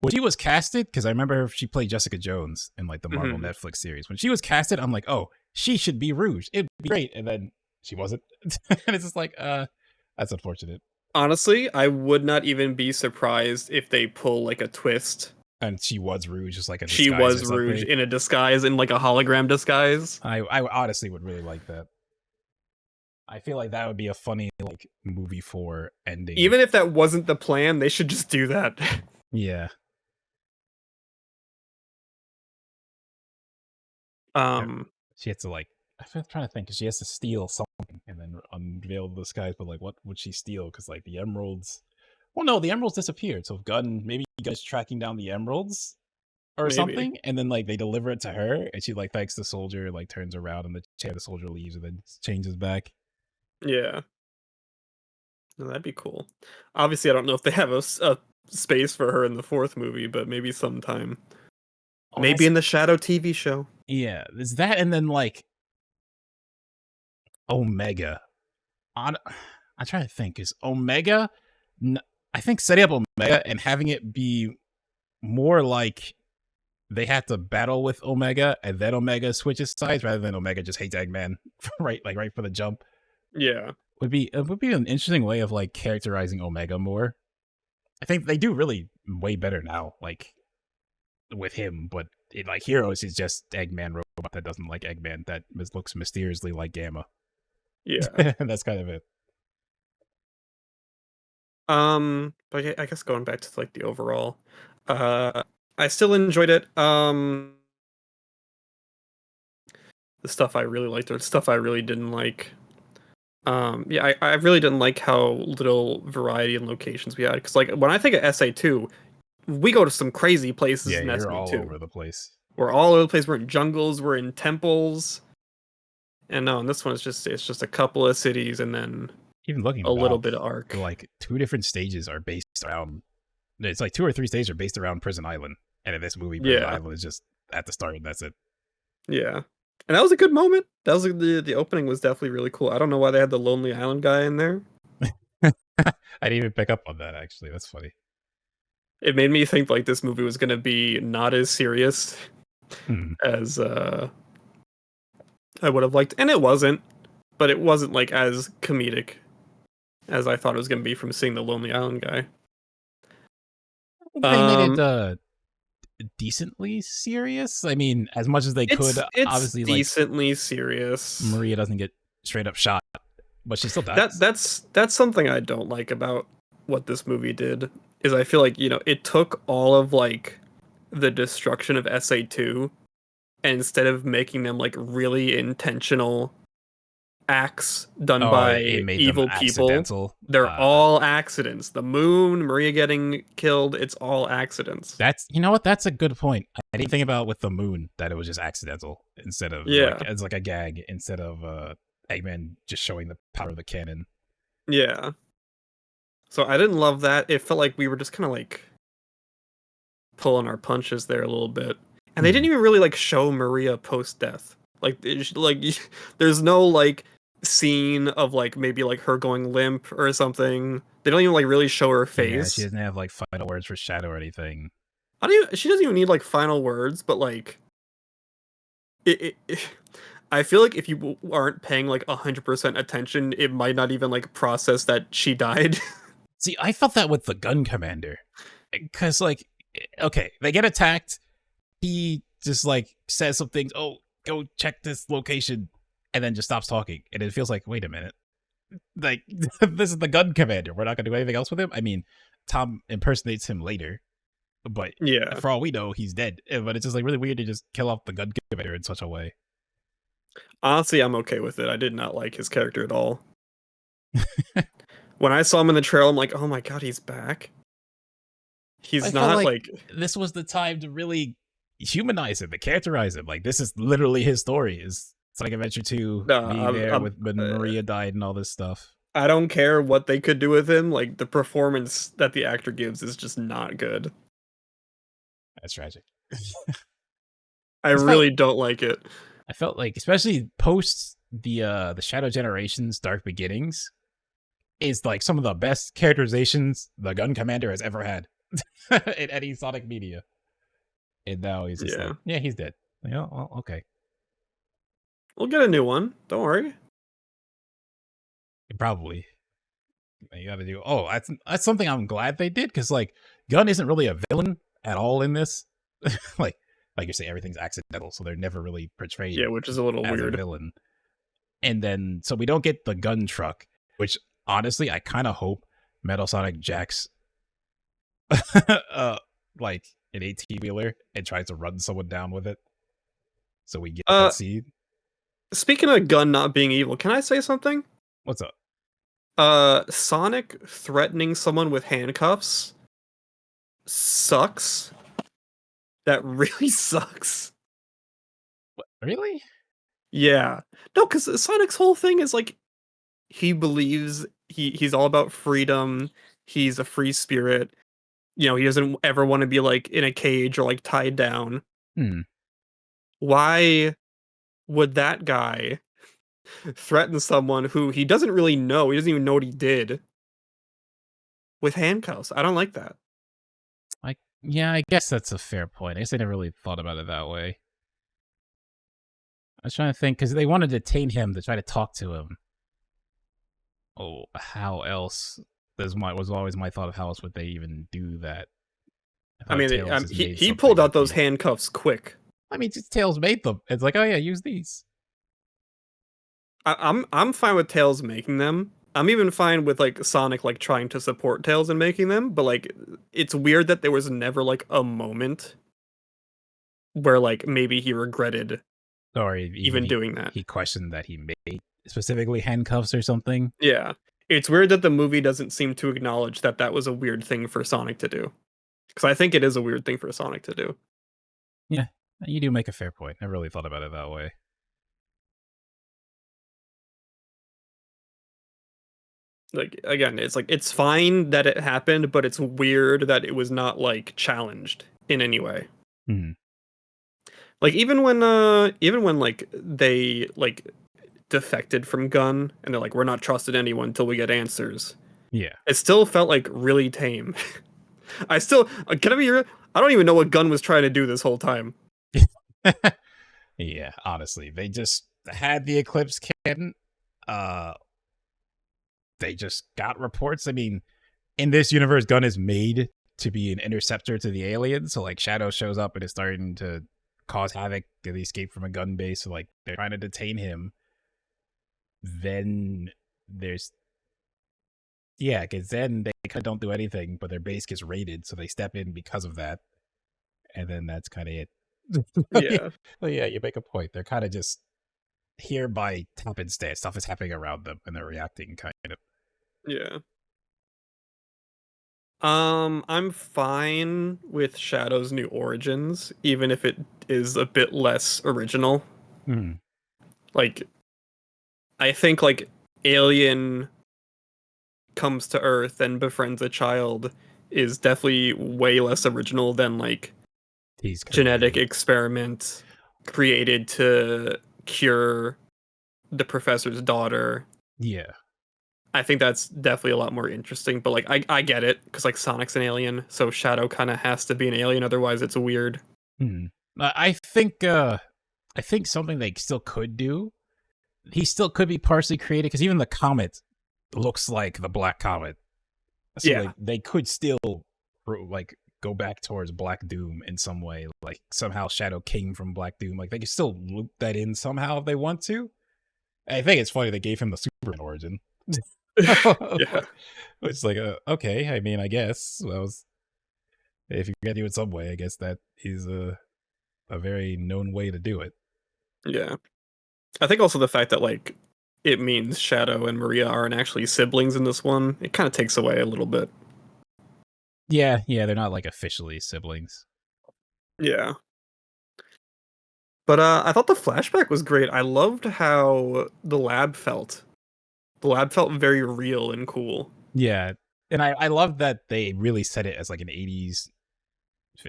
when she was casted, because I remember she played Jessica Jones in like the Marvel Netflix series. When she was casted, I'm like, oh, she should be Rouge. It'd be great. And then she wasn't. And it's just like, that's unfortunate. Honestly, I would not even be surprised if they pull like a twist. And she was Rouge, just like a disguise. She was Rouge in a disguise, in like a hologram disguise. I honestly would really like that. I feel like that would be a funny like movie 4 ending. Even if that wasn't the plan, they should just do that. Yeah. She has to like, I'm trying to think, because she has to steal something and then unveil the disguise, but like what would she steal? Because like the emeralds, well, no, the emeralds disappeared. So maybe you guys tracking down the emeralds or something, and then like they deliver it to her, and she like thanks the soldier, like turns around, and the soldier leaves and then changes back. Yeah. No, that'd be cool. Obviously, I don't know if they have a space for her in the 4th movie, but maybe sometime. Maybe in the Shadow TV show. Yeah, there's that, and then like Omega. I'm trying to think. Is Omega? I think setting up Omega and having it be more like they have to battle with Omega, and then Omega switches sides rather than Omega just hates Eggman right for the jump. Yeah, it would be an interesting way of like characterizing Omega more. I think they do really way better now. Like with him, but in like Heroes, he's just Eggman robot that doesn't like Eggman, that looks mysteriously like Gamma. Yeah. That's kind of it. But I guess going back to like the overall, uh, I still enjoyed it. The stuff I really liked or the stuff I really didn't like. Yeah, I really didn't like how little variety and locations we had. Because like when I think of SA2, we go to some crazy places Yeah, in you're all SA2. over the place. We're all over the place. We're in jungles. We're in temples. And no, in this one it's just a couple of cities and then Even looking a little back, bit of arc. like 2 different stages are based around. It's like 2 or 3 stages are based around Prison Island, and in this movie, Prison Yeah, Island is just at the start, and that's it. yeah. And that was a good moment. That was the opening was definitely really cool. I don't know why they had the Lonely Island guy in there. I didn't even pick up on that. Actually, that's funny. It made me think like this movie was gonna be not as serious Hmm. as I would have liked, and it wasn't. But it wasn't like as comedic as I thought it was gonna be from seeing the Lonely Island guy. They made it Um, decently serious. I mean, as much as they could. it's Obviously, like decently serious. Maria doesn't get straight up shot, but she still That dies. that's something I don't like about what this movie did is I feel like, it took all of like the destruction of SA2 and instead of making them like really intentional acts done Oh, it by made them evil people, accidental. they're all accidents. The moon, Maria getting killed, it's all accidents. That's you know what? That's a good point. I didn't think about with the moon that it was just accidental instead of like Yeah. as like a gag instead of Eggman just showing the power of the cannon. Yeah. So I didn't love that. It felt like we were just kind of like pulling our punches there a little bit. And they didn't even really like show Maria post death. Like there's no like scene of like maybe like her going limp or something. They don't even like really show her Yeah, she face. doesn't have like final words for Shadow or anything. She doesn't even need like final words, but like it I feel like if you aren't paying like 100% attention, it might not even like process that she died. See, I felt that with the gun commander. Because, like, okay, they get attacked. He just, like, says some things. Oh, go check this location. And then just stops talking. And it feels like, wait a minute. Like, this is the gun commander. We're not going to do anything else with him. I mean, Tom impersonates him later. But Yeah. for all we know, he's dead. But it's just, like, really weird to just kill off the gun commander in such a way. Honestly, I'm okay with it. I did not like his character at all. When I saw him in the trailer, I'm like, oh my god, he's back. I He's felt not like like this was the time to really humanize him, to characterize him. Like, this is literally his story. Is Sonic Adventure 2 no, being there with when Maria died and all this stuff. I don't care what they could do with him. Like the performance that the actor gives is just not good. That's tragic. I really don't like it. I felt like, especially post the Shadow Generations Dark Beginnings, is like some of the best characterizations the Gun Commander has ever had in any Sonic media. And now he's just like, yeah, he's dead. Like, oh, well, okay. We'll get a new one. Don't worry. Probably. You gotta do. Oh, that's something I'm glad they did, because like Gun isn't really a villain at all in this. like you're saying, everything's accidental, so they're never really portrayed. Yeah, which is a little as weird. A villain. And then so we don't get the gun truck, which honestly I kind of hope Metal Sonic jacks like an 18-wheeler and tries to run someone down with it. So we get that scene. Speaking of Gun not being evil, can I say something? What's up? Sonic threatening someone with handcuffs sucks. That really sucks. What, really? Yeah. No, because Sonic's whole thing is like he believes he's all about freedom. He's a free spirit. He doesn't ever want to be like in a cage or like tied down. Why would that guy threaten someone who he doesn't really know? He doesn't even know what he did with handcuffs. I don't like that. Yeah, I guess that's a fair point. I guess I never really thought about it that way. I was trying to think, because they wanted to detain him to try to talk to him. Oh, how else? Was always my thought of how else would they even do that? I I thought mean, Tails has made he something pulled out that those they. handcuffs quick. I mean, just Tails made them. It's like, oh yeah, use these. I'm fine with Tails making them. I'm even fine with like Sonic like trying to support Tails and making them, but like it's weird that there was never like a moment where like maybe he regretted Or even even doing that. he questioned that he made specifically handcuffs or something. Yeah. It's weird that the movie doesn't seem to acknowledge that that was a weird thing for Sonic to do. Because I think it is a weird thing for Sonic to do. Yeah, you do make a fair point. I really thought about it that way. Like again, it's like it's fine that it happened, but it's weird that it was not like challenged in any way. Hmm. Like even when like they like defected from Gun and they're like we're not trusted anyone until we get answers. Yeah. It still felt like really tame. I still can I be real? I don't even know what Gun was trying to do this whole time. Yeah, honestly, they just had the Eclipse cannon. Uh, they just got reports. I mean, in this universe, Gun is made to be an interceptor to the aliens. So like Shadow shows up and is starting to cause havoc. They escape from a gun base. So like they're trying to detain him. Then there's because then they kind of don't do anything, but their base gets raided, so they step in because of that, and then that's kind of it. Yeah. Well, yeah, you make a point. They're kind of just here by happenstance. Stuff is happening around them, and they're reacting kind of. Yeah. I'm fine with Shadow's new origins, even if it is a bit less original. Hmm. Like, I think like Alien comes to Earth and befriends a child is definitely way less original than like He's genetic created. experiment created to cure the professor's daughter. Yeah. I think that's definitely a lot more interesting, but like I get it because like Sonic's an alien, so Shadow kind of has to be an alien, otherwise it's weird. Hmm. I think something they still could do. He still could be partially created because even the comet looks like the Black Comet. So Yeah, they could still like go back towards Black Doom in some way. Like somehow Shadow came from Black Doom. Like they could still loop that in somehow if they want to. I think it's funny they gave him the Superman origin. yeah, It's like, okay. I mean, I guess. Well, if you can do it some way, I guess that is a very known way to do it. yeah. I think also the fact that like it means Shadow and Maria aren't actually siblings in this one, it kind of takes away a little bit. Yeah, they're not like officially siblings. Yeah. But I thought the flashback was great. I loved how the lab felt. The lab felt very real and cool. Yeah, and I love that they really set it as like an 80s.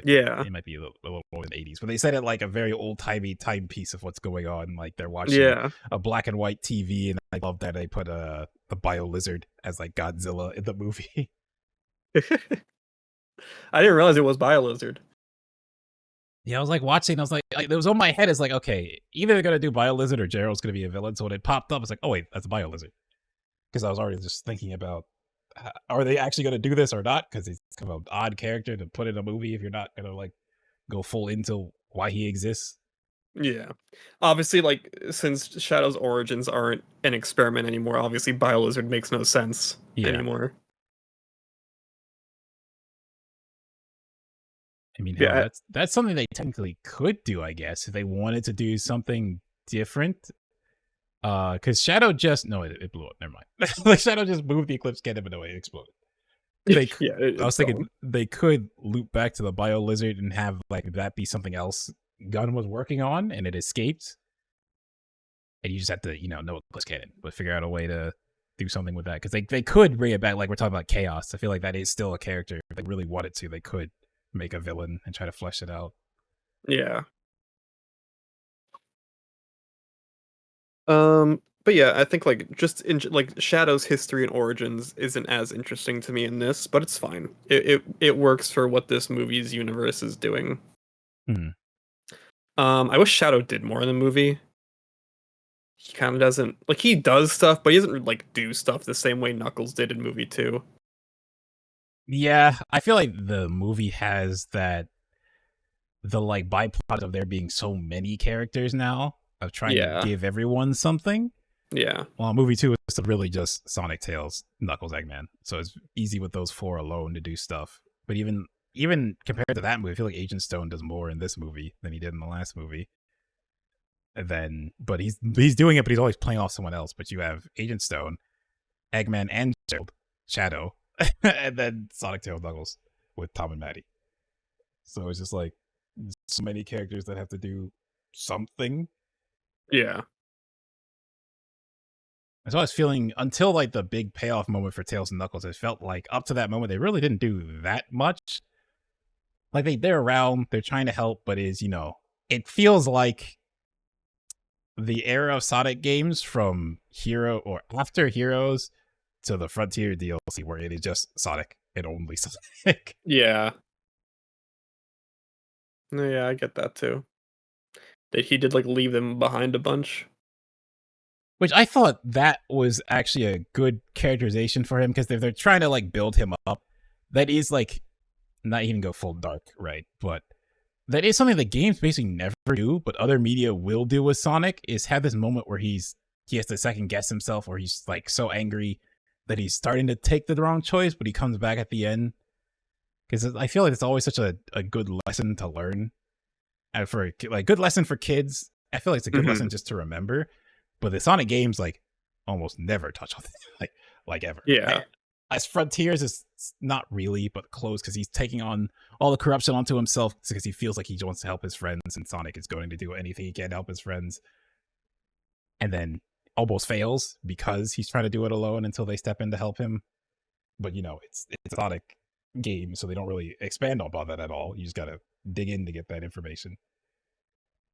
Yeah. It might be a little more than 80s, but they set it like a very old timey timepiece of what's going on. Like they're watching Yeah. a black and white TV, and I love that they put the Bio Lizard as like Godzilla in the movie. I didn't realize it was BioLizard. Yeah, I was like watching. I was like, it was on my head. It's like, okay, either they're gonna do Bio Lizard or Gerald's gonna be a villain. So when it popped up, it's like, oh wait, that's Bio Lizard. Because I was already just thinking about, are they actually gonna do this or not? Because it's kind of an odd character to put in a movie if you're not gonna like go full into why he exists. Yeah. Obviously, like, since Shadow's origins aren't an experiment anymore, obviously BioLizard makes no sense Yeah, anymore. I mean, hell, Yeah. that's something they technically could do, I guess, if they wanted to do something different. Because Shadow just it blew up. Never mind. Like Shadow just moved the Eclipse cannon and away, it exploded. They, Yeah, I was it's thinking gone. they could loop back to the Bio Lizard and have like that be something else Gunn was working on, and it escaped, and you just have to know Eclipse cannon, but figure out a way to do something with that because they could bring it back. Like we're talking about Chaos, I feel like that is still a character. If they really wanted to, they could make a villain and try to flesh it out. Yeah. But yeah, I think like just in like Shadow's history and origins isn't as interesting to me in this, but it's fine. It works for what this movie's universe is doing. Hmm. I wish Shadow did more in the movie. He kind of doesn't like he does stuff, but he doesn't like do stuff the same way Knuckles did in movie 2. Yeah, I feel like the movie has that the like byproduct of there being so many characters now of trying to Yeah, give everyone something. yeah, Well, movie two is really just Sonic, Tails, Knuckles, Eggman, so it's easy with those four alone to do stuff. But even compared to that movie, I feel like Agent Stone does more in this movie than he did in the last movie. And then, but he's doing it, but he's always playing off someone else. But you have Agent Stone, Eggman, and Shadow, and then Sonic, Tails, Knuckles with Tom and Maddie. So it's just like so many characters that have to do something. yeah, And so I was feeling until like the big payoff moment for Tails and Knuckles, it felt like up to that moment they really didn't do that much. Like they're around, they're trying to help, but it feels like the era of Sonic games from Hero or after Heroes to the Frontier DLC where it is just Sonic and only Sonic. yeah. No, yeah, I get that too. That he did like leave them behind a bunch. Which I thought that was actually a good characterization for him because if they're trying to like build him up, that is like not even go full dark, right? But that is something that games basically never do, but other media will do with Sonic is have this moment where he has to second guess himself or he's like so angry that he's starting to take the wrong choice, but he comes back at the end. Because I feel like it's always such a good lesson to learn. And for like good lesson for kids, I feel like it's a good Hmm. lesson just to remember. But the Sonic games like almost never touch on it, like ever. Yeah, As Frontiers is not really, but close because he's taking on all the corruption onto himself because he feels like he wants to help his friends, and Sonic is going to do anything he can to help his friends, and then almost fails because he's trying to do it alone until they step in to help him. But it's a Sonic game, so they don't really expand on that at all. You just gotta dig in to get that information.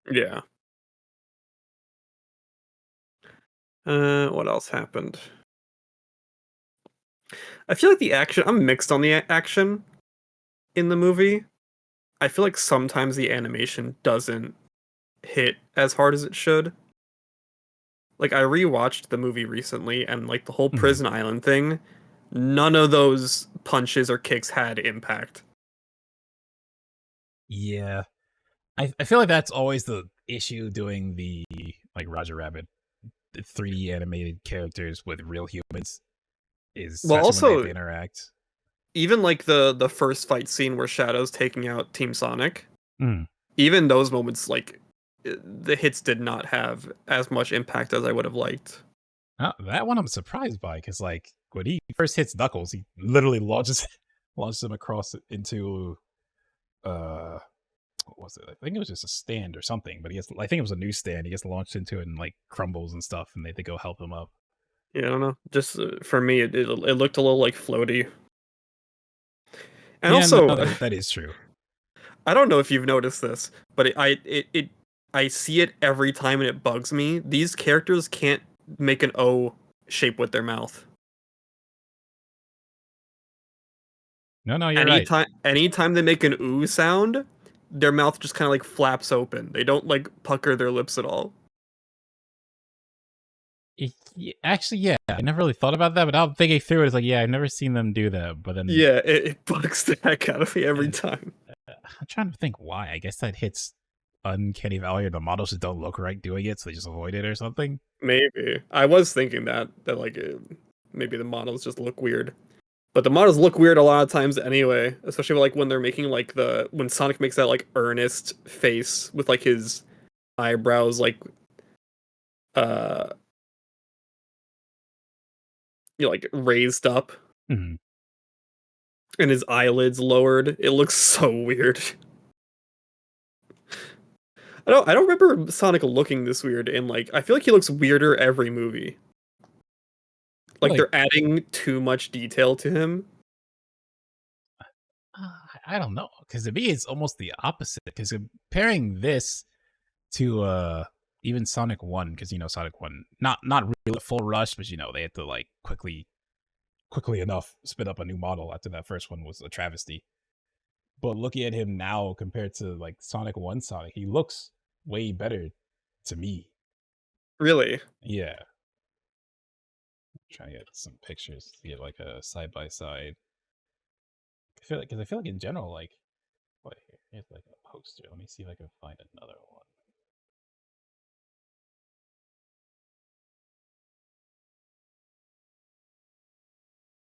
yeah. What else happened? I feel like the action. I'm mixed on the action in the movie. I feel like sometimes the animation doesn't hit as hard as it should. Like I rewatched the movie recently, and like the whole Mhm. prison island thing, none of those punches or kicks had impact. Yeah, I feel like that's always the issue doing the like Roger Rabbit 3D animated characters with real humans is Well, especially when they have also to interact. even like the first fight scene where Shadow's taking out Team Sonic, Mm. even those moments like the hits did not have as much impact as I would have liked. That one I'm surprised by because like when he first hits Knuckles, he literally launches launches him across into uh what was it? I think it was just a stand or something, but I think it was a new stand. He gets launched into it and like crumbles and stuff, and they have to go help him up. Yeah, I don't know. Just for me, it looked a little like floaty. And Yeah, no, also, that is true. I don't know if you've noticed this, but I see it every time and it bugs me. These characters can't make an O shape with their mouth. No, you're right. Anytime they make an ooh sound, their mouth just kind of like flaps open. They don't like pucker their lips at all. Actually, yeah, I never really thought about that, but I'm thinking through it. It's like, yeah, I've never seen them do that. But then Yeah, it bugs the heck out of me every uh, time. I'm trying to think why. I guess that hits Uncanny Valley, or the models just don't look right doing it, so they just avoid it or something. Maybe I was thinking that like maybe the models just look weird. But the models look weird a lot of times anyway, especially like when they're making like the when Sonic makes that like earnest face with like his eyebrows like uh like raised up Mhm. and his eyelids lowered. It looks so weird. I don't remember Sonic looking this weird in like I feel like he looks weirder every movie. Like Like, they're adding too much detail to him. I don't know, because to me it's almost the opposite. Because comparing this to even Sonic One, because Sonic One, not really a full rush, but they had to like quickly enough spin up a new model after that first one was a travesty. But looking at him now compared to like Sonic One Sonic, he looks way better to me. Really. Yeah, trying to get some pictures to get like a side by side. because I feel like in general, like, wait, here's like a poster. Let me see if I can find another one.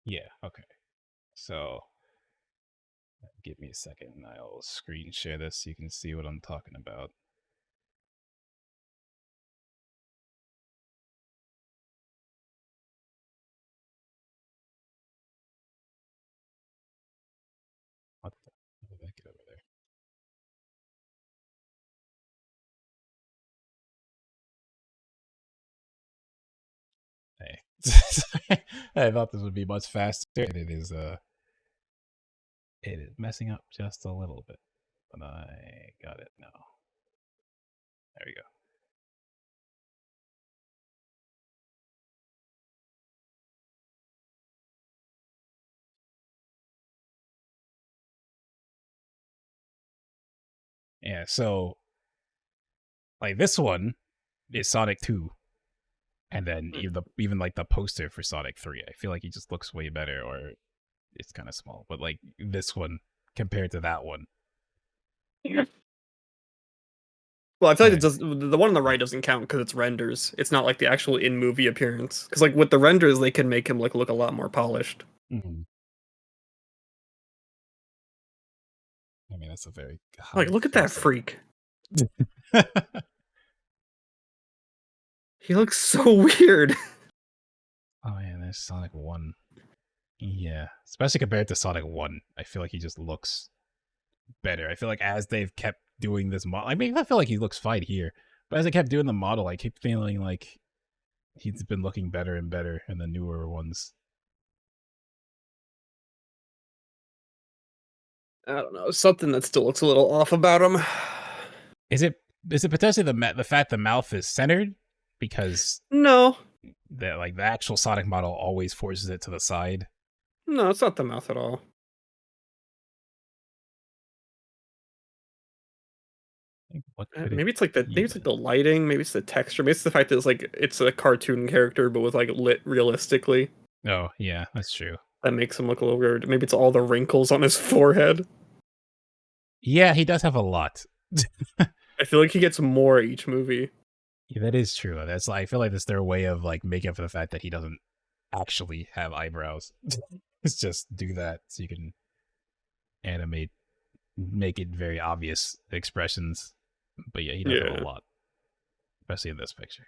Yeah, okay. So give me a second. I'll screen share this so you can see what I'm talking about. What the? How did that get over there? Hey, I thought this would be much faster, and it is messing up just a little bit, but I got it now. There we go. Yeah, so like this one is Sonic 2, and then even like the poster for Sonic 3, I feel like he just looks way better, or it's kind of small, but like this one compared to that one. Well, I feel like Right. the one on the right doesn't count because it's renders. It's not like the actual in movie appearance. Because like with the renders, they can make him like look a lot more polished. Mhm. I mean, that's a very Like, high look at that face. freak. He looks so weird. Oh man, there's Sonic 1. Yeah, especially compared to Sonic 1, I feel like he just looks better. I feel like as they've kept doing this model, I mean, I feel like he looks fine here, but as they kept doing the model, I keep feeling like he's been looking better and better in the newer ones. I don't know, something that still looks a little off about him. Is it potentially the fact the mouth is centered, because No, the actual Sonic model always forces it to the side? no, it's not the mouth at all. What could it Maybe it's like be the lighting, maybe it's the texture, maybe it's the fact that it's a cartoon character but with like lit realistically. Oh yeah, that's true. That makes him look a little weird. Maybe it's all the wrinkles on his forehead. Yeah, he does have a lot. I feel like he gets more each movie. Yeah, that is true. I feel like that's their way of like making up for the fact that he doesn't actually have eyebrows. It's just do that so you can animate, make it very obvious expressions. But yeah, he does have a Yeah. lot, especially in this picture.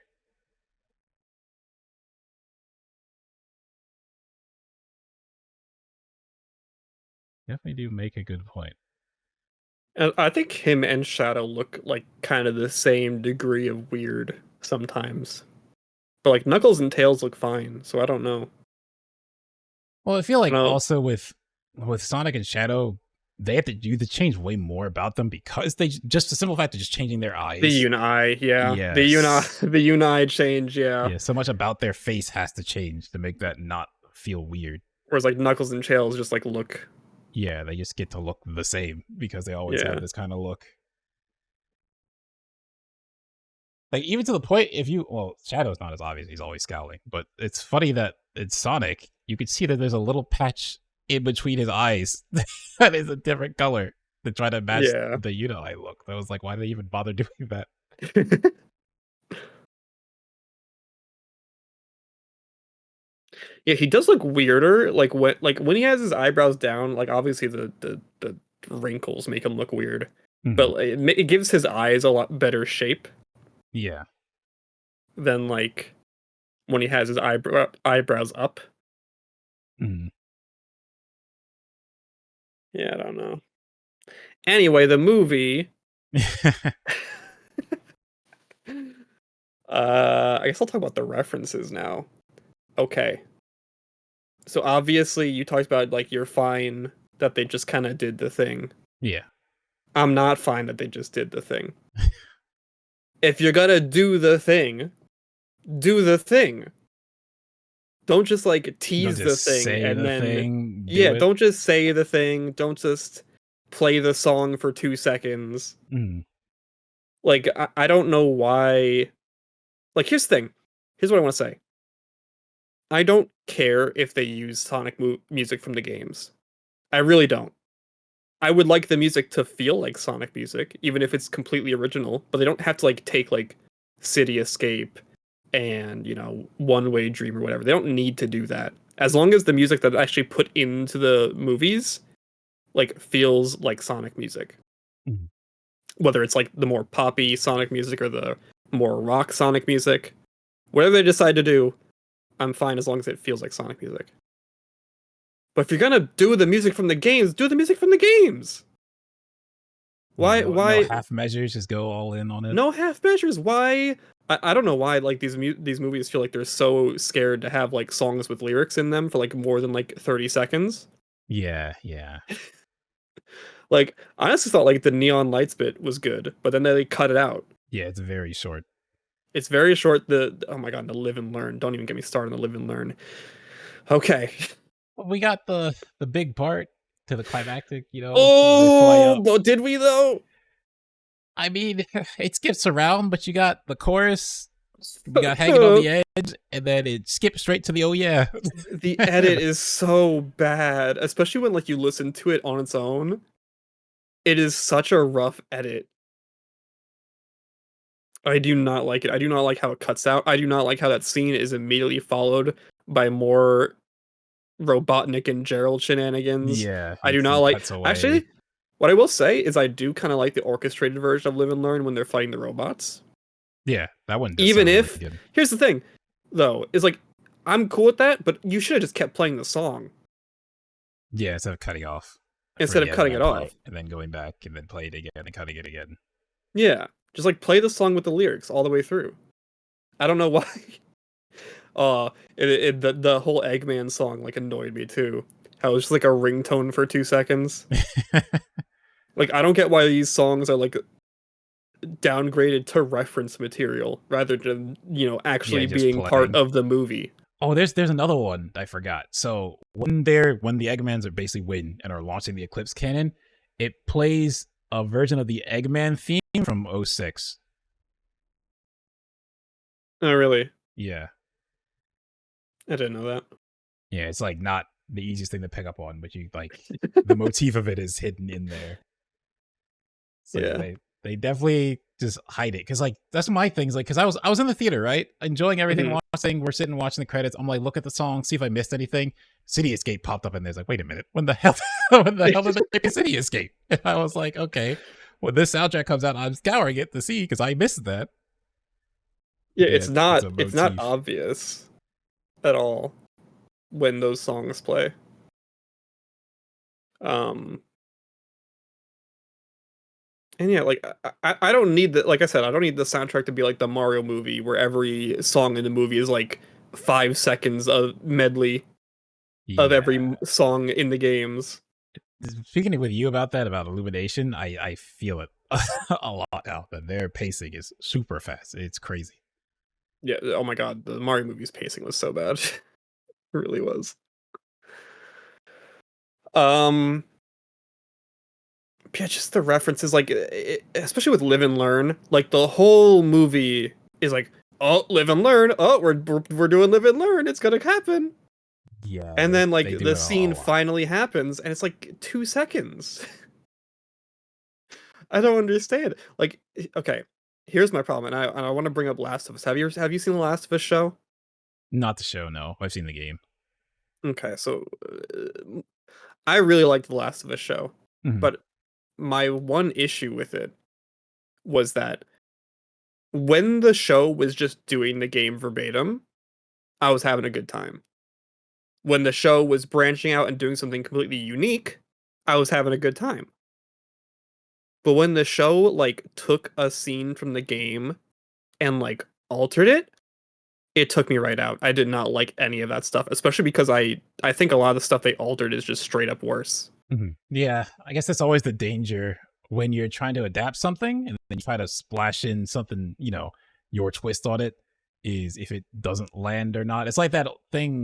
Definitely do make a good point. And I think him and Shadow look like kind of the same degree of weird sometimes. But like Knuckles and Tails look fine, so I don't know. Well, I feel I like know also with Sonic and Shadow, they have to do the change way more about them, because they just the simple fact of just changing their the eyes. Unai, yeah. Yes. The Unai change, yeah. Yeah, so much about their face has to change to make that not feel weird. Whereas like Knuckles and Tails just like look, Yeah, they just get to look the same because they always have yeah. this kind of look. Like even to the point, if you Shadow's not as obvious; he's always scowling. But it's funny that it's Sonic. You can see that there's a little patch in between his eyes that is a different color to try to match Yeah. the Unai look. That was like, why did they even bother doing that? Yeah, he does look weirder. Like when he has his eyebrows down, like obviously the wrinkles make him look weird, but Mm-hmm. like, it gives his eyes a lot better shape Yeah. than like when he has his eyebrows up. Mm-hmm. Yeah, I don't know. Anyway, the movie. I guess I'll talk about the references now. Okay. So obviously you talked about like you're fine that they just kind of did the thing. Yeah. I'm not fine that they just did the thing. If you're gonna do the thing, do the thing. Don't just like Don't tease the just thing say and the then thing. Do yeah, it. don't just say the thing. Don't just play the song for 2 seconds. Mm. Like I don't know why. Like here's the thing. Here's what I want to say. I don't care if they use Sonic music from the games. I really don't. I would like the music to feel like Sonic music, even if it's completely original, but they don't have to like take like City Escape and, One Way Dream or whatever. They don't need to do that. As long as the music that I actually put into the movies like feels like Sonic music. Mhm. Whether it's like the more poppy Sonic music or the more rock Sonic music. Whatever they decide to do, I'm fine as long as it feels like Sonic music. But if you're gonna do the music from the games, do the music from the games. Yeah, Why? no Why? half measures. Just go all in on it. No half measures. Why? I don't know why like these movies feel like they're so scared to have like songs with lyrics in them for like more than like 30 seconds. Yeah, yeah, Like I honestly thought like the neon lights bit was good, but then they cut it out. yeah. It's very short. It's very short. Oh my god, the live and learn. Don't even get me started on the live and learn. Okay. But we got the big part to the climactic. They fly Oh, up. but did we though? I mean, it skips around, but you got the chorus. You got hanging on the edge, and then it skips straight to the oh yeah. The edit is so bad, especially when like you listen to it on its own. It is such a rough edit. I do not like it. I do not like how it cuts out. I do not like how that scene is immediately followed by more Robotnik and Gerald shenanigans. Yeah, I do not he like. cuts away. Actually, what I will say is I do kind of like the orchestrated version of Live and Learn when they're fighting the robots. Yeah, that one does Even sound really if good. here's the thing, though, is like I'm cool with that, but you should have just kept playing the song Yeah, instead of cutting off for instead the of cutting it Eggman part, off. and then going back and then play it again and cutting it again. Yeah, just like play the song with the lyrics all the way through. I don't know why. The whole Eggman song like annoyed me too. How it was just like a ringtone for 2 seconds. Like I don't get why these songs are like downgraded to reference material rather than Yeah, actually just being part playing. of the movie. Oh, there's another one I forgot. So when the Eggmans are basically win and are launching the Eclipse cannon, it plays a version of the Eggman theme from '06. Oh really? Yeah. I didn't know that. Yeah, it's like not the easiest thing to pick up on, but you like the motif of it is hidden in there. So yeah, Yeah. they definitely just hide it because like that's my things like because I was in the theater right enjoying everything Mhm. watching we're sitting watching the credits I'm like look at the song see if I missed anything. City Escape popped up and there's like wait a minute when the hell when the hell did they make City Escape? And I was like okay when this soundtrack comes out I'm scouring it to see because I missed that. Yeah, Yeah, it's a it's not motif. obvious at all when those songs play. Um and yeah, like I don't need the like I said, I don't need the soundtrack to be like the Mario movie where every song in the movie is like 5 seconds of medley of every Yeah, song in the games. speaking with you about that about Illumination I feel it a lot now that their pacing is super fast it's crazy. Yeah, oh my god, the Mario movie's pacing was so bad. It really was. Um yeah, just the references like especially with Live and Learn, like the whole movie is like, "Oh, live and learn. Oh, we're doing Live and Learn. It's going to happen." Yeah, And then they like do the it a scene lot. finally happens and it's like 2 seconds. I don't understand. Like okay, here's my problem and I want to bring up Last of Us. Have you seen the Last of Us show? Not the show, no. I've seen the game. Okay, so I really liked the Last of Us show, Mhm. but my one issue with it was that when the show was just doing the game verbatim, I was having a good time. When the show was branching out and doing something completely unique, I was having a good time. But when the show like took a scene from the game and like altered it, it took me right out. I did not like any of that stuff, especially because I think a lot of the stuff they altered is just straight up worse. Mhm. Yeah, I guess that's always the danger when you're trying to adapt something and then you try to splash in something, your twist on it is if it doesn't land or not. It's like that thing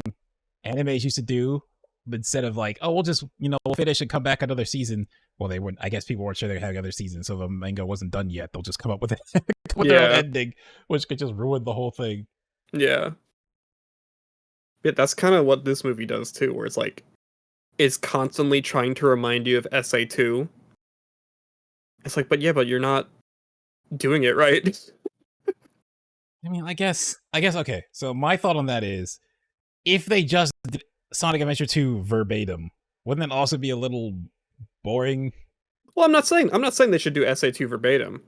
animes used to do but instead of like, oh, we'll just, we'll finish and come back another season. Well, they wouldn't. I guess people weren't sure they were having another season, so the manga wasn't done yet. They'll just come up with it with their own Yeah, ending, which could just ruin the whole thing. yeah. Yeah, that's kind of what this movie does too, where it's like is constantly trying to remind you of SA2. It's like, but you're not doing it right. I mean, I guess okay. So my thought on that is, if they just did Sonic Adventure 2 verbatim, wouldn't that also be a little boring? Well, I'm not saying they should do SA2 verbatim.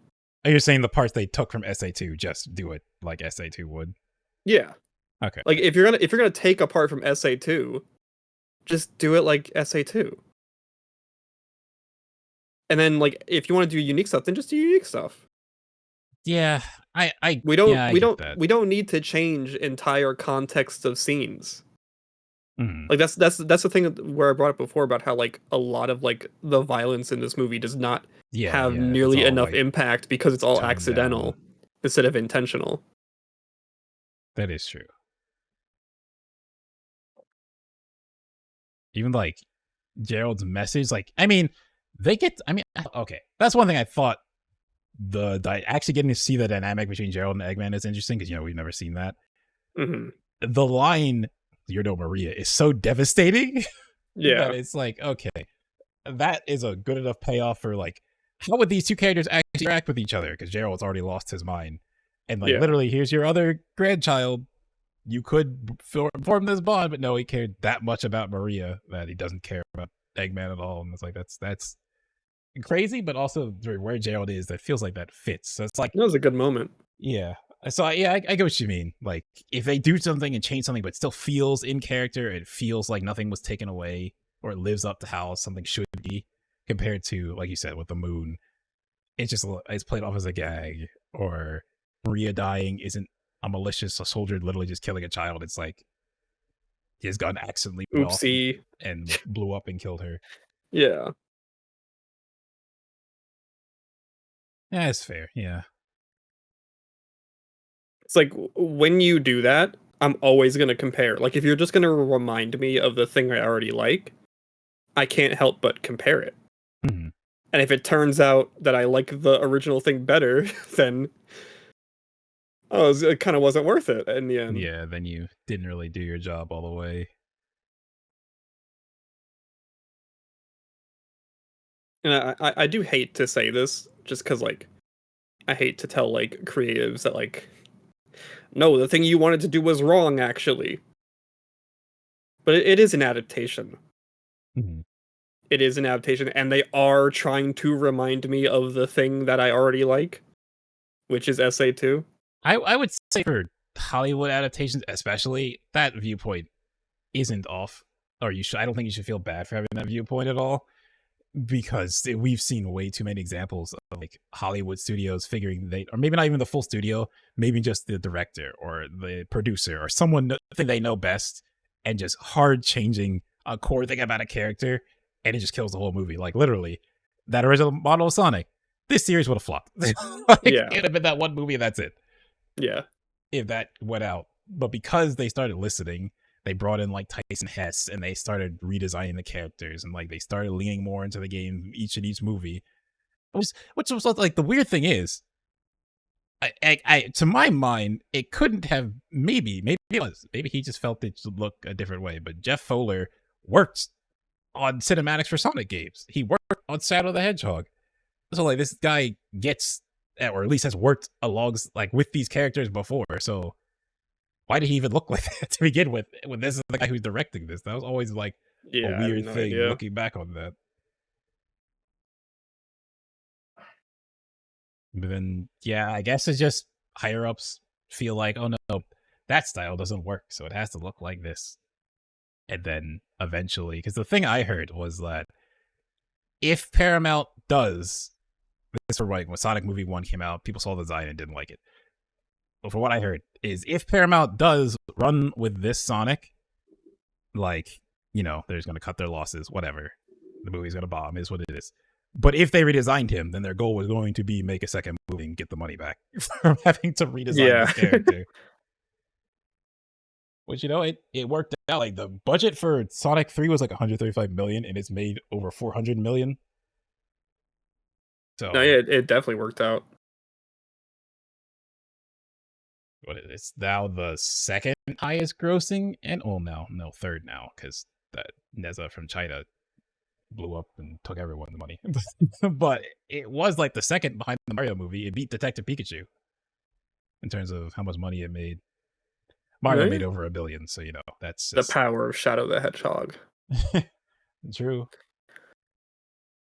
Are you saying the parts they took from SA2 just do it like SA2 would? Yeah. Okay. Like if you're gonna take a part from SA2, just do it like SA2. And then like if you want to do unique stuff, then just do unique stuff. Yeah, We don't I we get don't that. we don't need to change entire context of scenes. Mhm. Like that's the thing where I brought up before about how like a lot of like the violence in this movie does not have Yeah, it's nearly all enough like impact because it's all toned accidental down. instead of intentional. That is true. Even like Gerald's message, like, I mean, okay, that's one thing I thought. Actually getting to see the dynamic between Gerald and Eggman is interesting because we've never seen that. Mm-hmm. The line "You're no Maria" is so devastating Yeah. that it's like, okay, that is a good enough payoff for like, how would these two characters actually interact with each other? Because Gerald's already lost his mind, and like Yeah. literally, here's your other grandchild. You could form this bond, but no, he cared that much about Maria that he doesn't care about Eggman at all. And it's like that's crazy, but also where Gerald is, that feels like that fits. So it's like, That was a good moment. yeah. So yeah, I get what you mean. Like if they do something and change something, but it still feels in character, it feels like nothing was taken away, or it lives up to how something should be, compared to, like you said, with the moon. It's played off as a gag, or Maria dying isn't a soldier literally just killing a child. It's like his gun accidentally went off Oopsie. and blew up and killed her. Yeah. Yeah, it's fair. Yeah. It's like when you do that, I'm always going to compare. Like if you're just going to remind me of the thing I already like, I can't help but compare it. Mm-hmm. And if it turns out that I like the original thing better, then it kind of wasn't worth it in the end. Yeah, then you didn't really do your job all the way. And I do hate to say this just because like I hate to tell like creatives that like no, the thing you wanted to do was wrong actually. But it is an adaptation. Mm-hmm. It is an adaptation, and they are trying to remind me of the thing that I already like, which is SA2. I would say for Hollywood adaptations, especially, that viewpoint isn't off. Or I don't think you should feel bad for having that viewpoint at all, because we've seen way too many examples of like Hollywood studios figuring or maybe not even the full studio, maybe just the director or the producer or someone think they know best, and just hard changing a core thing about a character, and it just kills the whole movie. Like literally, that original model of Sonic, this series would have flopped. Like, Yeah. it would have been that one movie, and that's it. Yeah. If that went out. But because they started listening, they brought in like Tyson Hess, and they started redesigning the characters, and like they started leaning more into the game each movie. Which was like, the weird thing is, I to my mind, it couldn't have, maybe he just felt it should look a different way. But Jeff Fowler worked on cinematics for Sonic games. He worked on Shadow the Hedgehog. So like this guy gets, or at least has worked along like with these characters before. So why did he even look like that to begin with? When this is the guy who's directing this, that was always like Yeah. a I have weird no thing idea. looking back on that. But then, yeah, I guess it's just higher ups feel like, oh no, that style doesn't work, so it has to look like this. And then eventually, because the thing I heard was that if Paramount does this, for like when Sonic Movie 1 came out, people saw the design and didn't like it. But for what I heard is, if Paramount does run with this Sonic, like, they're just going to cut their losses, whatever. The movie's going to bomb, is what it is. But if they redesigned him, then their goal was going to be make a second movie and get the money back from having to redesign this character. Which, it worked out. Like, the budget for Sonic 3 was like 135 million, and it's made over 400 million. So No, yeah, it definitely worked out. It's now the second highest grossing, and no, third now, because that Neza from China blew up and took everyone's money. But it was like the second behind the Mario movie. It beat Detective Pikachu in terms of how much money it made. Mario made over $1 billion, so that's The just power of Shadow the Hedgehog. true.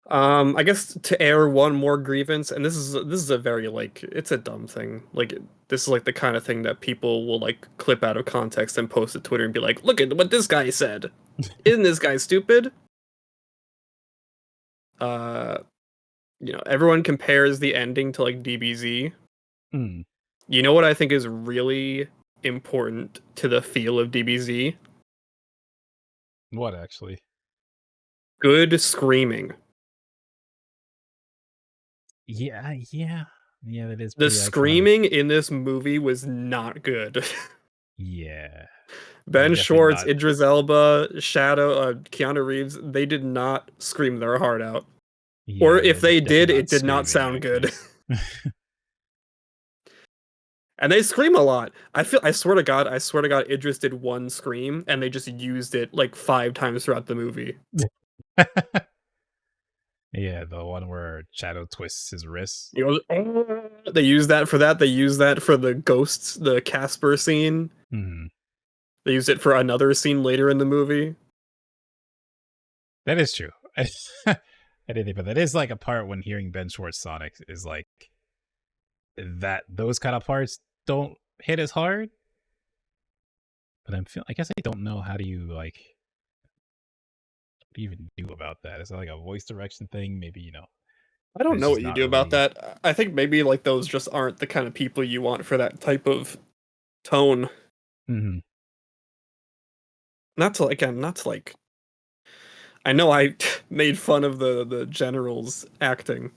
I guess to air one more grievance, and this is a very like it's a dumb thing. Like this is like the kind of thing that people will like clip out of context and post to Twitter and be like, "Look at what this guy said. Isn't this guy stupid?" Everyone compares the ending to like DBZ. Mm. You know what I think is really important to the feel of DBZ? What actually? Good screaming. Yeah, that is The pretty screaming iconic. in this movie was not good. Yeah. Ben Definitely Schwartz, not. Idris Elba, Shadow, Keanu Reeves, they did not scream their heart out. Or Yeah, if they're they definitely did, not it did not screaming sound good. actors. And they scream a lot. I swear to God, Idris did one scream and they just used it like 5 times throughout the movie. Yeah, the one where Shadow twists his wrist. He goes, "Oh." They use that for that. They use that for the ghosts, the Casper scene. Mm-hmm. They used it for another scene later in the movie. That is true. I didn't think, but that is like a part when hearing Ben Schwartz Sonic is like that. Those kind of parts don't hit as hard. But I guess I don't know how do you like. What do you even do about that? Is it like a voice direction thing? Maybe I don't it's know just what you not do about really. that. I think maybe like those just aren't the kind of people you want for that type of tone. Mm-hmm. Not to like. I know I made fun of the general's acting,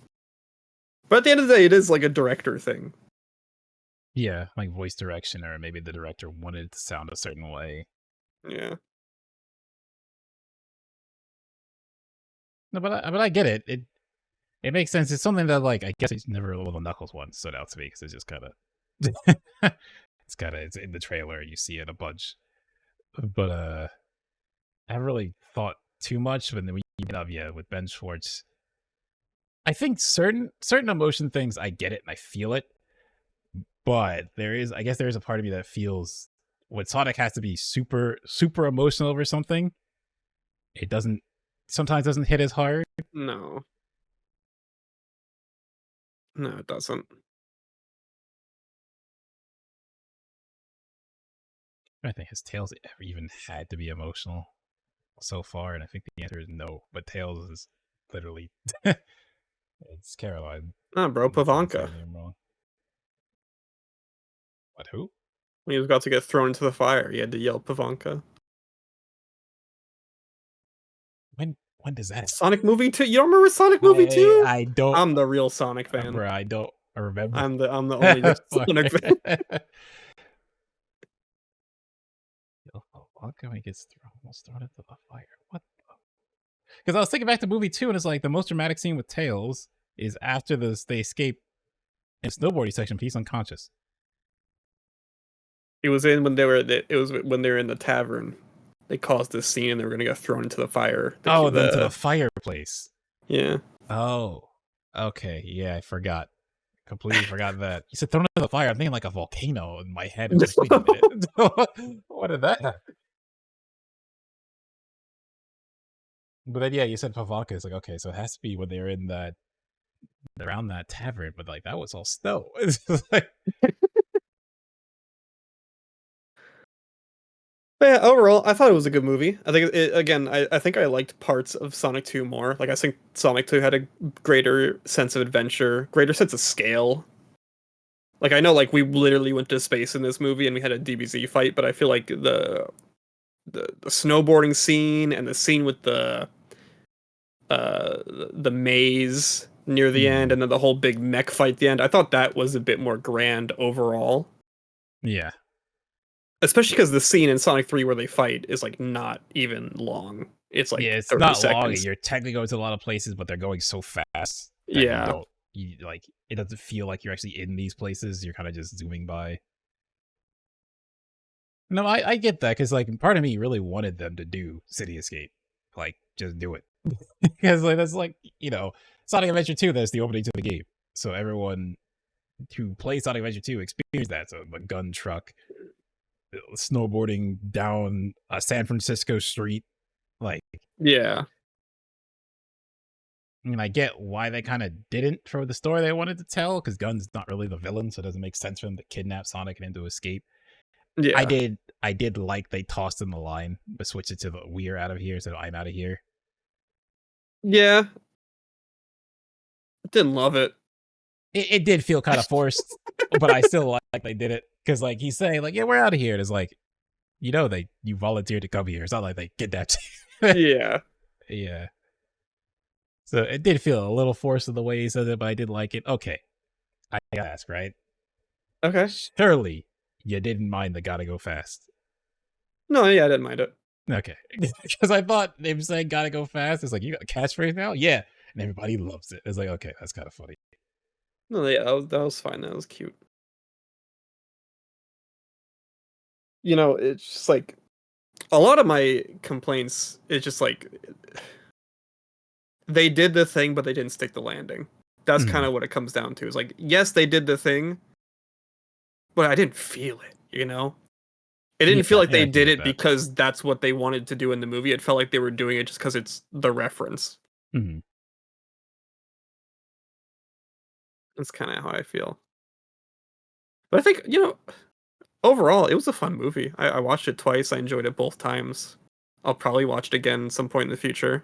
but at the end of the day, it is like a director thing. Yeah, like voice direction, or maybe the director wanted it to sound a certain way. Yeah. No, but I get it. It makes sense. It's something that like I guess it's never a little Knuckles one stood out to me because it's just kind of it's in the trailer. You see it a bunch, but I haven't really thought too much when we with Ben Schwartz. I think certain emotion things I get it and I feel it, but I guess there is a part of me that feels when Sonic has to be super emotional over something, it sometimes doesn't hit as hard. No. No, it doesn't. I think his Tails ever even had to be emotional so far, and I think the answer is no. But Tails is literally it's Caroline. Nah, bro, If I'm saying Pavanka. her name wrong. What? Who? When he was about to get thrown into the fire, he had to yell Pavanka. When does that? Sonic movie 2. You don't remember Sonic movie 2? I don't. I'm the real Sonic fan. Bro, I don't remember. I'm the only real Sonic fan. Wonka he gets almost thrown into the fire. What? Because I was thinking back to movie 2, and it's like the most dramatic scene with Tails is after they escape in snowboarding section. He's unconscious. It was when they were in the tavern. They caused this scene and they were gonna get thrown into the fire. Into the fireplace. Yeah. Oh, okay. Yeah, I forgot. Completely forgot that. You said thrown into the fire. I'm thinking like a volcano in my head. I'm like, wait a minute. What did that happen? But then, yeah, you said Pavanka. It's like, okay, so it has to be when they're around that tavern, but like that was all snow. It's like, But yeah, overall, I thought it was a good movie. I think I think I liked parts of Sonic 2 more. Like I think Sonic 2 had a greater sense of adventure, greater sense of scale. Like I know like we literally went to space in this movie and we had a DBZ fight, but I feel like the snowboarding scene and the scene with the maze near the end and then the whole big mech fight at the end, I thought that was a bit more grand overall. yeah. Especially because the scene in Sonic 3 where they fight is like not even long. It's like It's 30 not seconds. long. You're technically going to a lot of places, but they're going so fast that Yeah. it doesn't feel like you're actually in these places. You're kind of just zooming by. No, I get that because like part of me really wanted them to do City Escape, like just do it because like that's like Sonic Adventure 2. That's the opening to the game, so everyone who plays Sonic Adventure 2 experienced that. So the gun truck, snowboarding down a San Francisco street, like Yeah. I mean, I get why they kind of didn't for the story they wanted to tell because Gun's not really the villain, so it doesn't make sense for them to kidnap Sonic and him to escape. Yeah. I did like they tossed in the line, but switched it to the "we're out of here" instead of "I'm out of here." Yeah. Didn't love it. It did feel kind of forced, but I still like they did it because like he's saying like, "Yeah, we're out of here." And it's like, you volunteered to come here. It's not like they kidnapped you. Yeah. Yeah. So it did feel a little forced in the way he says it, but I did like it. Okay, I gotta ask, right? Okay. Surely you didn't mind the "gotta go fast." No, yeah, I didn't mind it. Okay, because I thought they were saying "gotta go fast." It's like, you got a catchphrase now, yeah, and everybody loves it. It's like, okay, that's kind of funny. No, yeah, that was fine. That was cute. It's just like a lot of my complaints. It's just like they did the thing, but they didn't stick the landing. That's kind of what it comes down to. It's like, yes, they did the thing, but I didn't feel it. It didn't feel like Yeah, they I did get it that. because that's what they wanted to do in the movie. It felt like they were doing it just because it's the reference. Mhm. That's kind of how I feel. But I think, overall, it was a fun movie. I watched it twice. I enjoyed it both times. I'll probably watch it again some point in the future.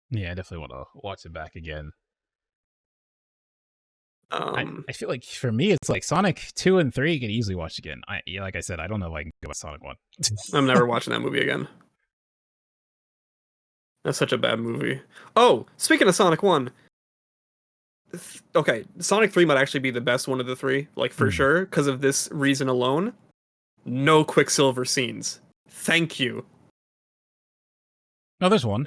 Yeah, I definitely want to watch it back again. Um, I feel like for me, it's like Sonic 2 and 3 can easily watch again. Like I said, I don't know if I can go with Sonic 1. I'm never watching that movie again. That's such a bad movie. Oh, speaking of Sonic 1, okay, Sonic 3 might actually be the best one of the three, like for sure, because of this reason alone. No Quicksilver scenes. Thank you. No, there's one.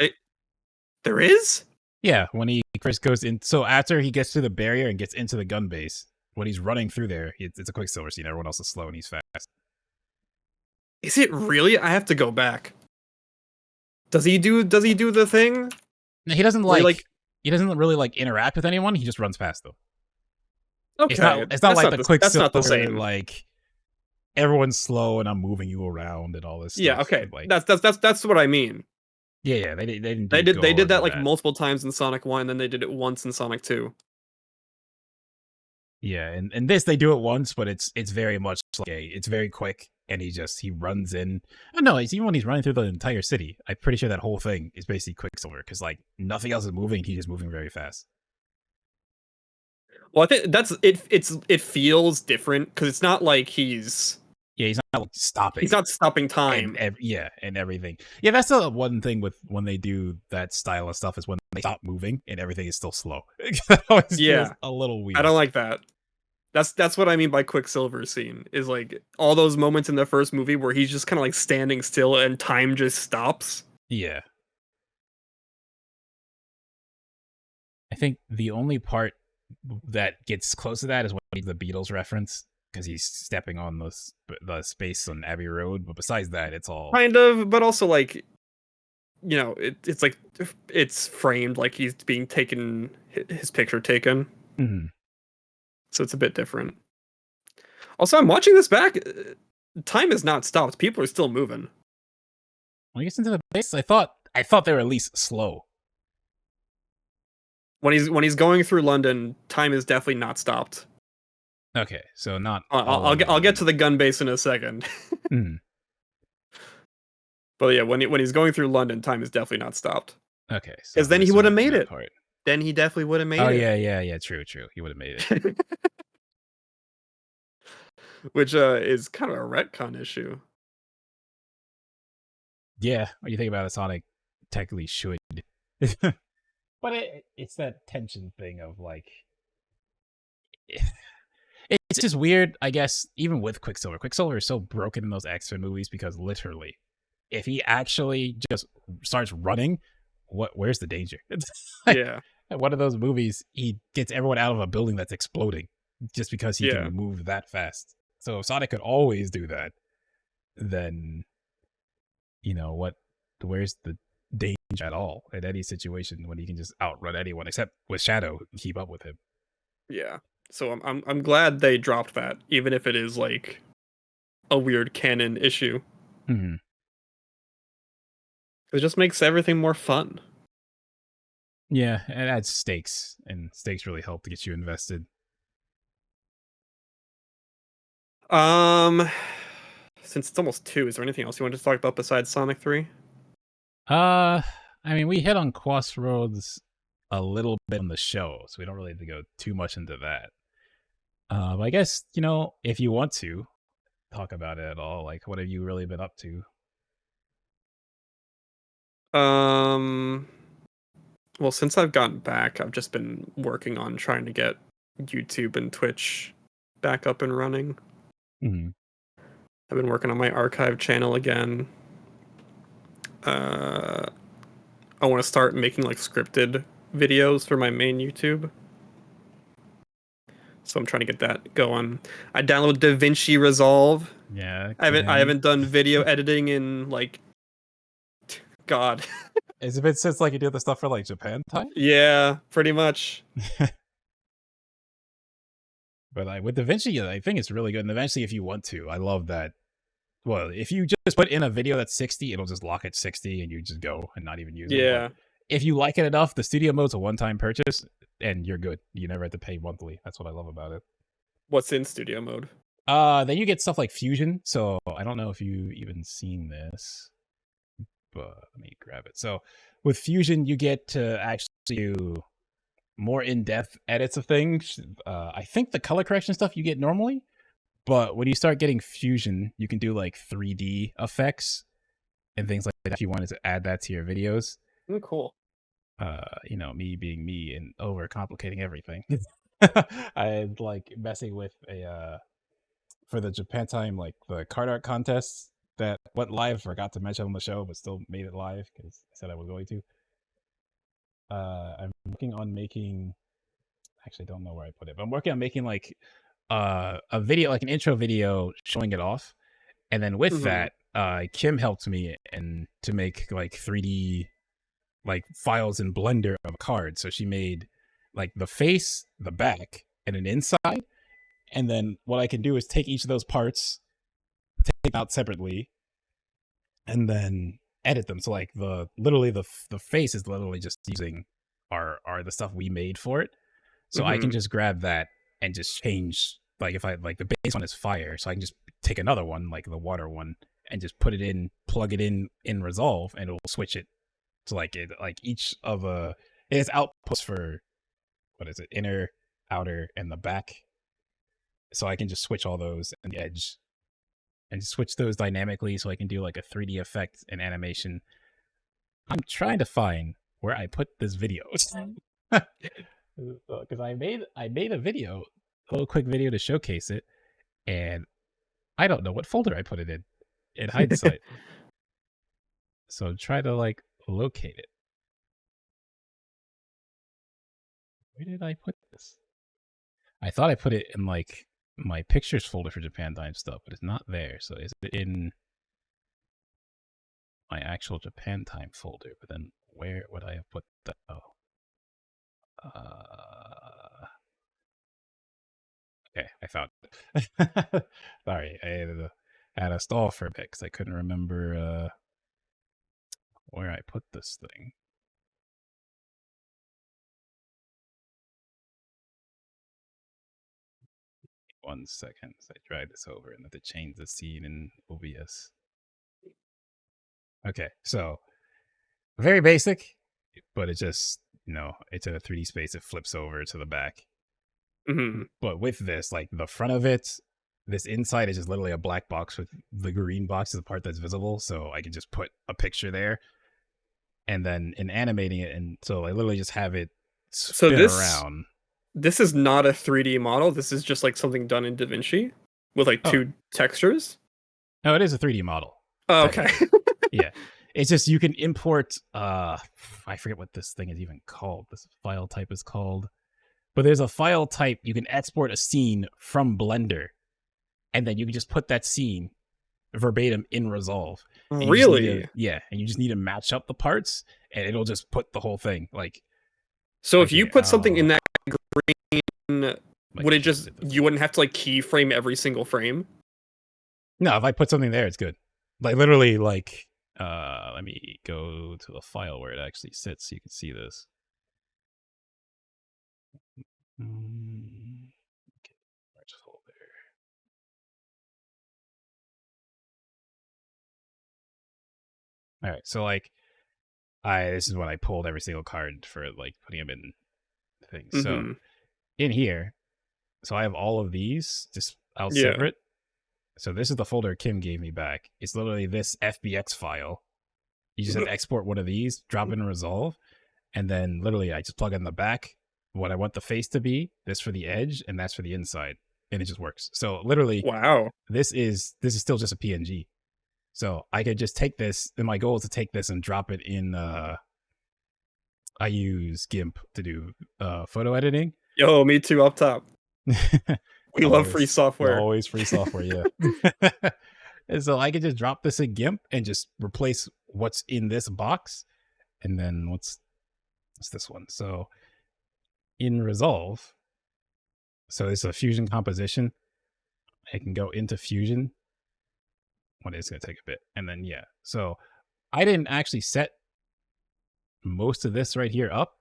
There is? Yeah, when Chris goes in. So after he gets through the barrier and gets into the gun base, when he's running through there, it's a Quicksilver scene. Everyone else is slow and he's fast. Is it really? I have to go back. Does he do the thing? He doesn't Where he doesn't really like interact with anyone. He just runs past them. okay. It's not like the Quicksilver, that's not the same. like everyone's slow and I'm moving you around and all this Yeah, stuff. okay. Like, that's what I mean. yeah, they didn't. They did that like that. multiple times in Sonic 1, and then they did it once in Sonic 2. Yeah, and this they do it once, but it's very much like it's very quick, and he runs in. I don't know, even when he's running through the entire city, I'm pretty sure that whole thing is basically Quicksilver because like nothing else is moving. He's just moving very fast. Well, I think that's it. It feels different because it's not like he's not like stopping. He's not stopping time. And everything. Yeah, that's the one thing with when they do that style of stuff is when they stop moving and everything is still slow. That always feels a little weird. I don't like that. That's what I mean by Quicksilver scene, is like all those moments in the first movie where he's just kind of like standing still and time just stops. Yeah. I think the only part that gets close to that is when the Beatles reference, because he's stepping on the space on Abbey Road. But besides that, it's all kind of, but also like, it's like it's framed like he's being taken, his picture taken. Mm-hmm. So it's a bit different. Also, I'm watching this back. Time has not stopped. People are still moving. When he gets into the base, I thought they were at least slow. When he's going through London, time is definitely not stopped. Okay, so not. I'll get to the gun base in a second. Mm. But yeah, when he's going through London, time is definitely not stopped. Okay, because then he would have made it. Part. Then he definitely would have made it. Oh yeah. True. He would have made it. Which is kind of a retcon issue. Yeah, when you think about it, Sonic technically should. But it's that tension thing of like, it's just weird, I guess. Even with Quicksilver is so broken in those X-Men movies because literally, if he actually just starts running, where's the danger? Like, yeah, one of those movies, he gets everyone out of a building that's exploding just because he can move that fast. So Sonic could always do that. then where's the danger at all in any situation when he can just outrun anyone except with Shadow and keep up with him. Yeah. So I'm glad they dropped that, even if it is like a weird canon issue. Mm-hmm. It just makes everything more fun. Yeah, it adds stakes, and stakes really help to get you invested. Since it's almost 2, is there anything else you wanted to talk about besides Sonic 3? I mean, we hit on Crossroads a little bit on the show, so we don't really have to go too much into that. But I guess, if you want to talk about it at all, like, what have you really been up to? Well, since I've gotten back, I've just been working on trying to get YouTube and Twitch back up and running. Mm-hmm. I've been working on my archive channel again. I want to start making like scripted videos for my main YouTube. So I'm trying to get that going. I downloaded DaVinci Resolve. Yeah, I haven't done video editing in like God. Has it been since like you did the stuff for like Japan time? Yeah, pretty much. But with DaVinci, I think it's really good. And eventually, if you want to, I love that. Well, if you just put in a video that's 60, it'll just lock at 60 and you just go and not even use it. Yeah. But if you like it enough, the studio mode's a one-time purchase and you're good. You never have to pay monthly. That's what I love about it. What's in studio mode? Then you get stuff like Fusion. So I don't know if you've even seen this, but let me grab it. So with Fusion, you get to actually do more in-depth edits of things. I think the color correction stuff you get normally, but when you start getting Fusion, you can do like 3D effects and things like that if you wanted to add that to your videos. Cool. Me being me and overcomplicating everything. I like messing with for the Japan time, like the card art contests that went live, forgot to mention on the show, but still made it live because I said I was going to. I'm working on making, actually don't know where I put it, but I'm working on making like a video, like an intro video showing it off. And then with that, Kim helped me and to make like 3D like files in Blender of a card. So she made like the face, the back, and an inside. And then what I can do is take each of those parts, take them out separately, and then edit them. So like the face is literally just using the stuff we made for it. So I can just grab that and just change, like if I like the base one is fire, so I can just take another one, like the water one, and just put it in, plug it in Resolve, and it will switch it to like each of it has outputs for what is it, inner, outer, and the back. So I can just switch all those and the edge and switch those dynamically so I can do like a 3D effect and animation. I'm trying to find where I put this video. Because I made a video, a little quick video to showcase it, and I don't know what folder I put it in hindsight. So try to like locate it. Where did I put this? I thought I put it in like my pictures folder for Japan time stuff, but it's not there. So is it in my actual Japan time folder? But then where would I have put that? Oh. Okay, I found it. Sorry, I had a stall for a bit because I couldn't remember where I put this thing. One second, I drag this over and have to change the scene in OBS. Okay, so very basic, but it just, it's in a 3D space. It flips over to the back. But with this, like the front of it, this inside is just literally a black box with the green box is the part that's visible. So I can just put a picture there. And then in animating it, and so I literally just have it spin around. This is not a 3D model. This is just like something done in DaVinci with like two textures. No, it is a 3D model. Oh, okay. Yeah. It's just you can import I forget what this thing is even called. This file type is called. But there's a file type you can export a scene from Blender. And then you can just put that scene verbatim in Resolve. And Really? you just need to match up the parts, and it'll just put the whole thing like. So if you here, put something in that green, like would it here, just you wouldn't have to like keyframe every single frame? No, if I put something there, it's good. Like literally, like let me go to the file where it actually sits so you can see this. Okay, just hold there. All right, so like, this is what I pulled every single card for like putting them in things. So in here, so I have all of these just out separate. So this is the folder Kim gave me back. It's literally this FBX file. You just have to export one of these, drop it in Resolve, and then literally I just plug in the back what I want the face to be, this for the edge, and that's for the inside, and it just works. So literally, wow, this is still just a PNG. So I could just take this, and my goal is to take this and drop it in. I use GIMP to do photo editing. Yo, me too. Up top, we love free software. Always free software, yeah. And so I could just drop this in GIMP and just replace what's in this box, and then what's this one? So in Resolve, so it's a Fusion composition. I can go into Fusion. Well, it's going to take a bit. And then, yeah. So I didn't actually set most of this right here up.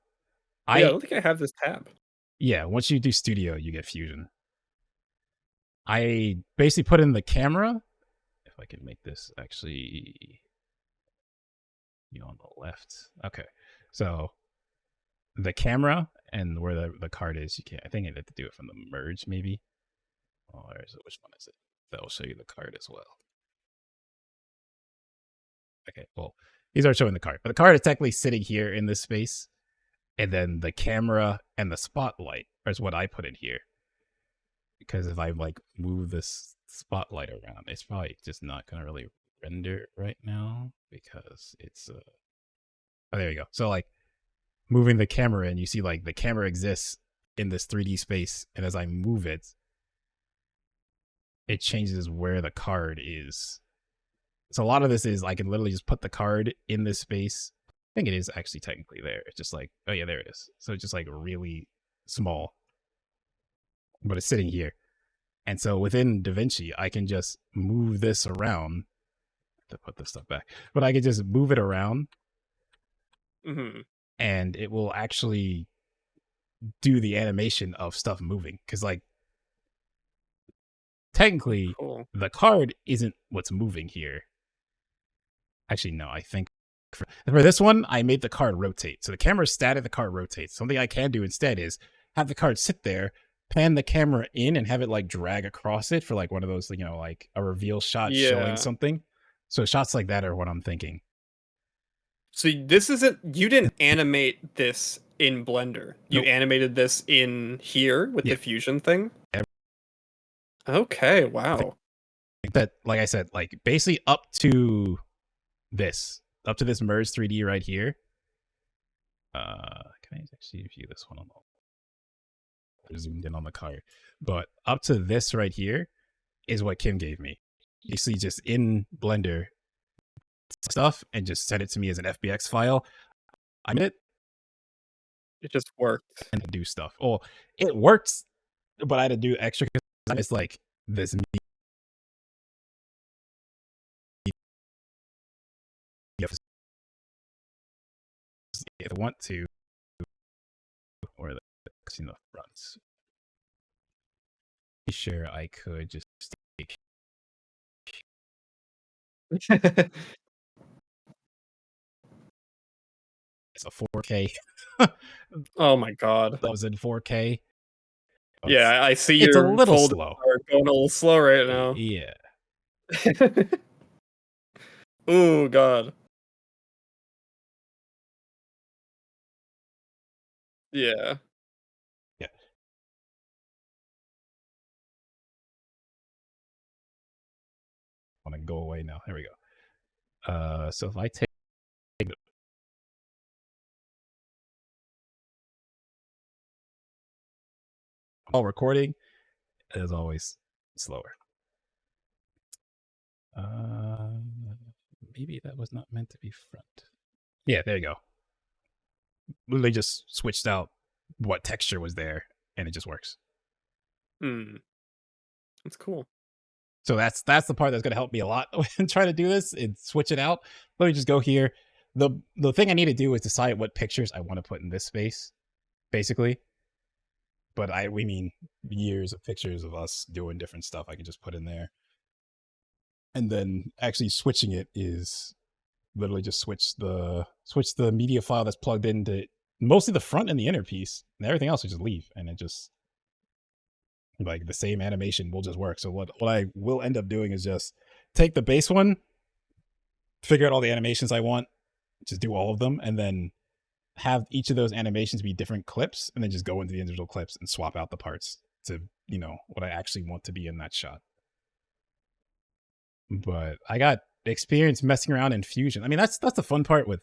I don't think I have this tab. Yeah, once you do Studio, you get Fusion. I basically put in the camera. If I can make this actually on the left. Okay. So the camera and where the card is, you can't. I think I have to do it from the merge, maybe. Oh, where is it? Which one is it? That will show you the card as well. Okay, well, these are showing the card, but the card is technically sitting here in this space, and then the camera and the spotlight is what I put in here. Because if I like move this spotlight around, it's probably just not going to really render right now because it's oh, there you go. So like moving the camera in, you see like the camera exists in this 3D space, and as I move it, it changes where the card is. So a lot of this is I can literally just put the card in this space. I think it is actually technically there. It's just like, oh yeah, there it is. So it's just like really small, but it's sitting here. And so within DaVinci, I can just move this around to put this stuff back, but I can just move it around and it will actually do the animation of stuff moving. Cause like technically the card isn't what's moving here. Actually, no, I think for this one, I made the card rotate. So the camera's static, the card rotates. Something I can do instead is have the card sit there, pan the camera in, and have it like drag across it for like one of those, like a reveal shot showing something. So shots like that are what I'm thinking. So this isn't, you didn't animate this in Blender. You animated this in here with the Fusion thing? Okay, wow. That, like I said, like basically up to this merge 3D right here. Can I actually view this one on the zoomed in on the card? But up to this right here is what Kim gave me. Basically just in Blender stuff and just send it to me as an FBX file. I made it. It just worked. And do stuff. Oh, it works, but I had to do extra because it's like this. If I want to, or the fronts. Sure, I could just take. It's a 4K. Oh my god. That was in 4K. Yeah, I see it's your a little slow. Going a little slow right now. Yeah. Oh god. Yeah. Yeah. I want to go away now. There we go. So if I take all recording, as always, slower. Maybe that was not meant to be front. Yeah, there you go. Literally just switched out what texture was there, and it just works. That's cool. So that's the part that's going to help me a lot when trying to do this and switch it out. Let me just go here. The thing I need to do is decide what pictures I want to put in this space, basically. But we mean years of pictures of us doing different stuff I can just put in there. And then actually switching it is literally just switch the media file that's plugged into mostly the front and the inner piece, and everything else will just leave, and it just like the same animation will just work. So what I will end up doing is just take the base one, figure out all the animations I want, just do all of them, and then have each of those animations be different clips, and then just go into the individual clips and swap out the parts to, you know, what I actually want to be in that shot. But I got experience messing around in Fusion. I mean, that's the fun part with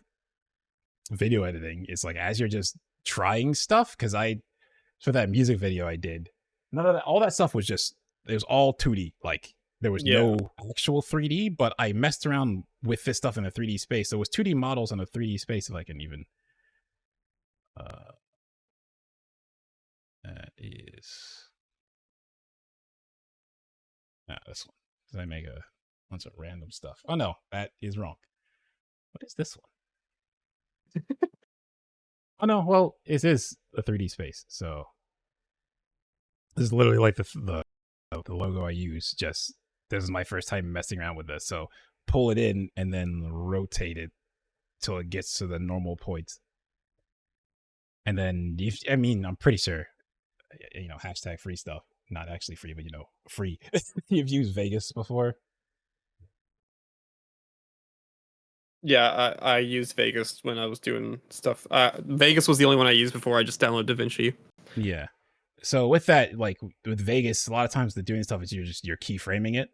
video editing, is like as you're just trying stuff, because for that music video I did, none of that, all that stuff was just, it was all 2D. Like there was no actual 3D, but I messed around with this stuff in a 3D space. So it was 2D models in a 3D space, if I can even that is this one, because I make a bunch of random stuff. Oh no, that is wrong. What is this one? Oh no, well, it is a 3D space, so this is literally like the logo I use. Just this is my first time messing around with this, so pull it in and then rotate it till it gets to the normal point. And then, I mean, I'm pretty sure, you know, hashtag free stuff. Not actually free, but, you know, free. You've used Vegas before? Yeah, I used Vegas when I was doing stuff. Vegas was the only one I used before I just downloaded DaVinci. Yeah. So with that, like with Vegas, a lot of times the doing stuff is you're keyframing it.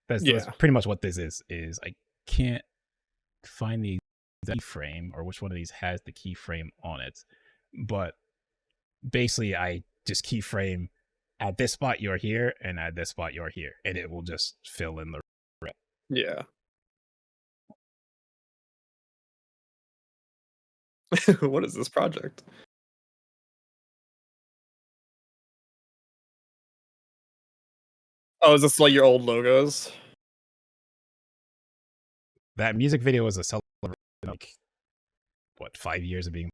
That's pretty much what this is I can't find the keyframe or which one of these has the keyframe on it. But basically I just keyframe at this spot you're here, and at this spot you're here, and it will just fill in the red. Yeah. What is this project? Oh, is this like your old logos? That music video was a celebration, like, what, 5 years of being.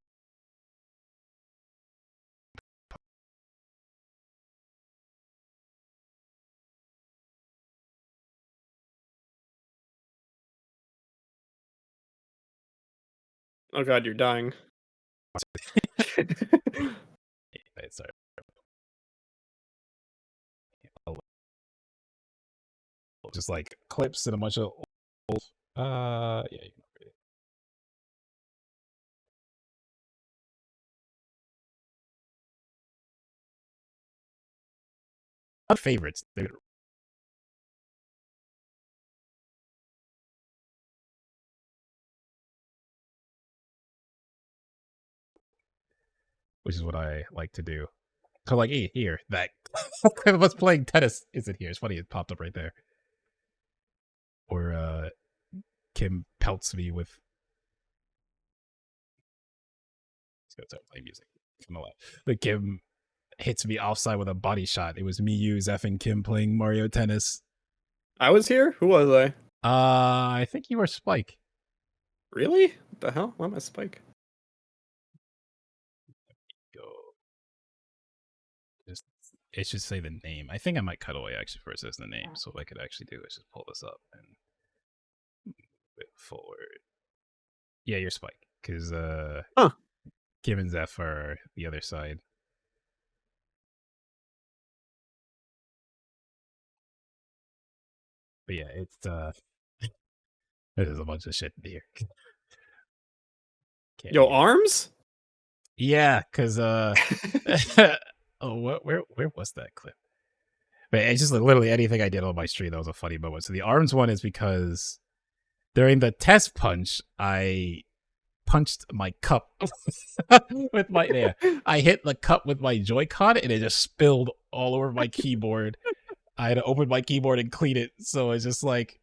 Oh god, you're dying. Sorry. Just like clips and a bunch of old, yeah, you can read it. Favorites. Which is what I like to do. So like, hey, here, that clip of us playing tennis isn't here. It's funny, it popped up right there. Or Kim pelts me with. Let's go start playing music. But Kim hits me offside with a body shot. It was me, you, Zeph, and Kim playing Mario Tennis. I was here? Who was I? I think you were Spike. Really? What the hell? Why am I Spike? Go. It should say the name. I think I might cut away actually for it says the name. So what I could actually do is just pull this up and move it forward. Yeah, you're Spike. Because Kim and Zeph are the other side. But yeah, it's there's a bunch of shit here. Yo, arms? Yeah, because oh, where was that clip? But it's just like literally anything I did on my stream that was a funny moment. So the arms one is because during the test punch, I punched my cup with my I hit the cup with my Joy-Con and it just spilled all over my keyboard. I had to open my keyboard and clean it. So it's just like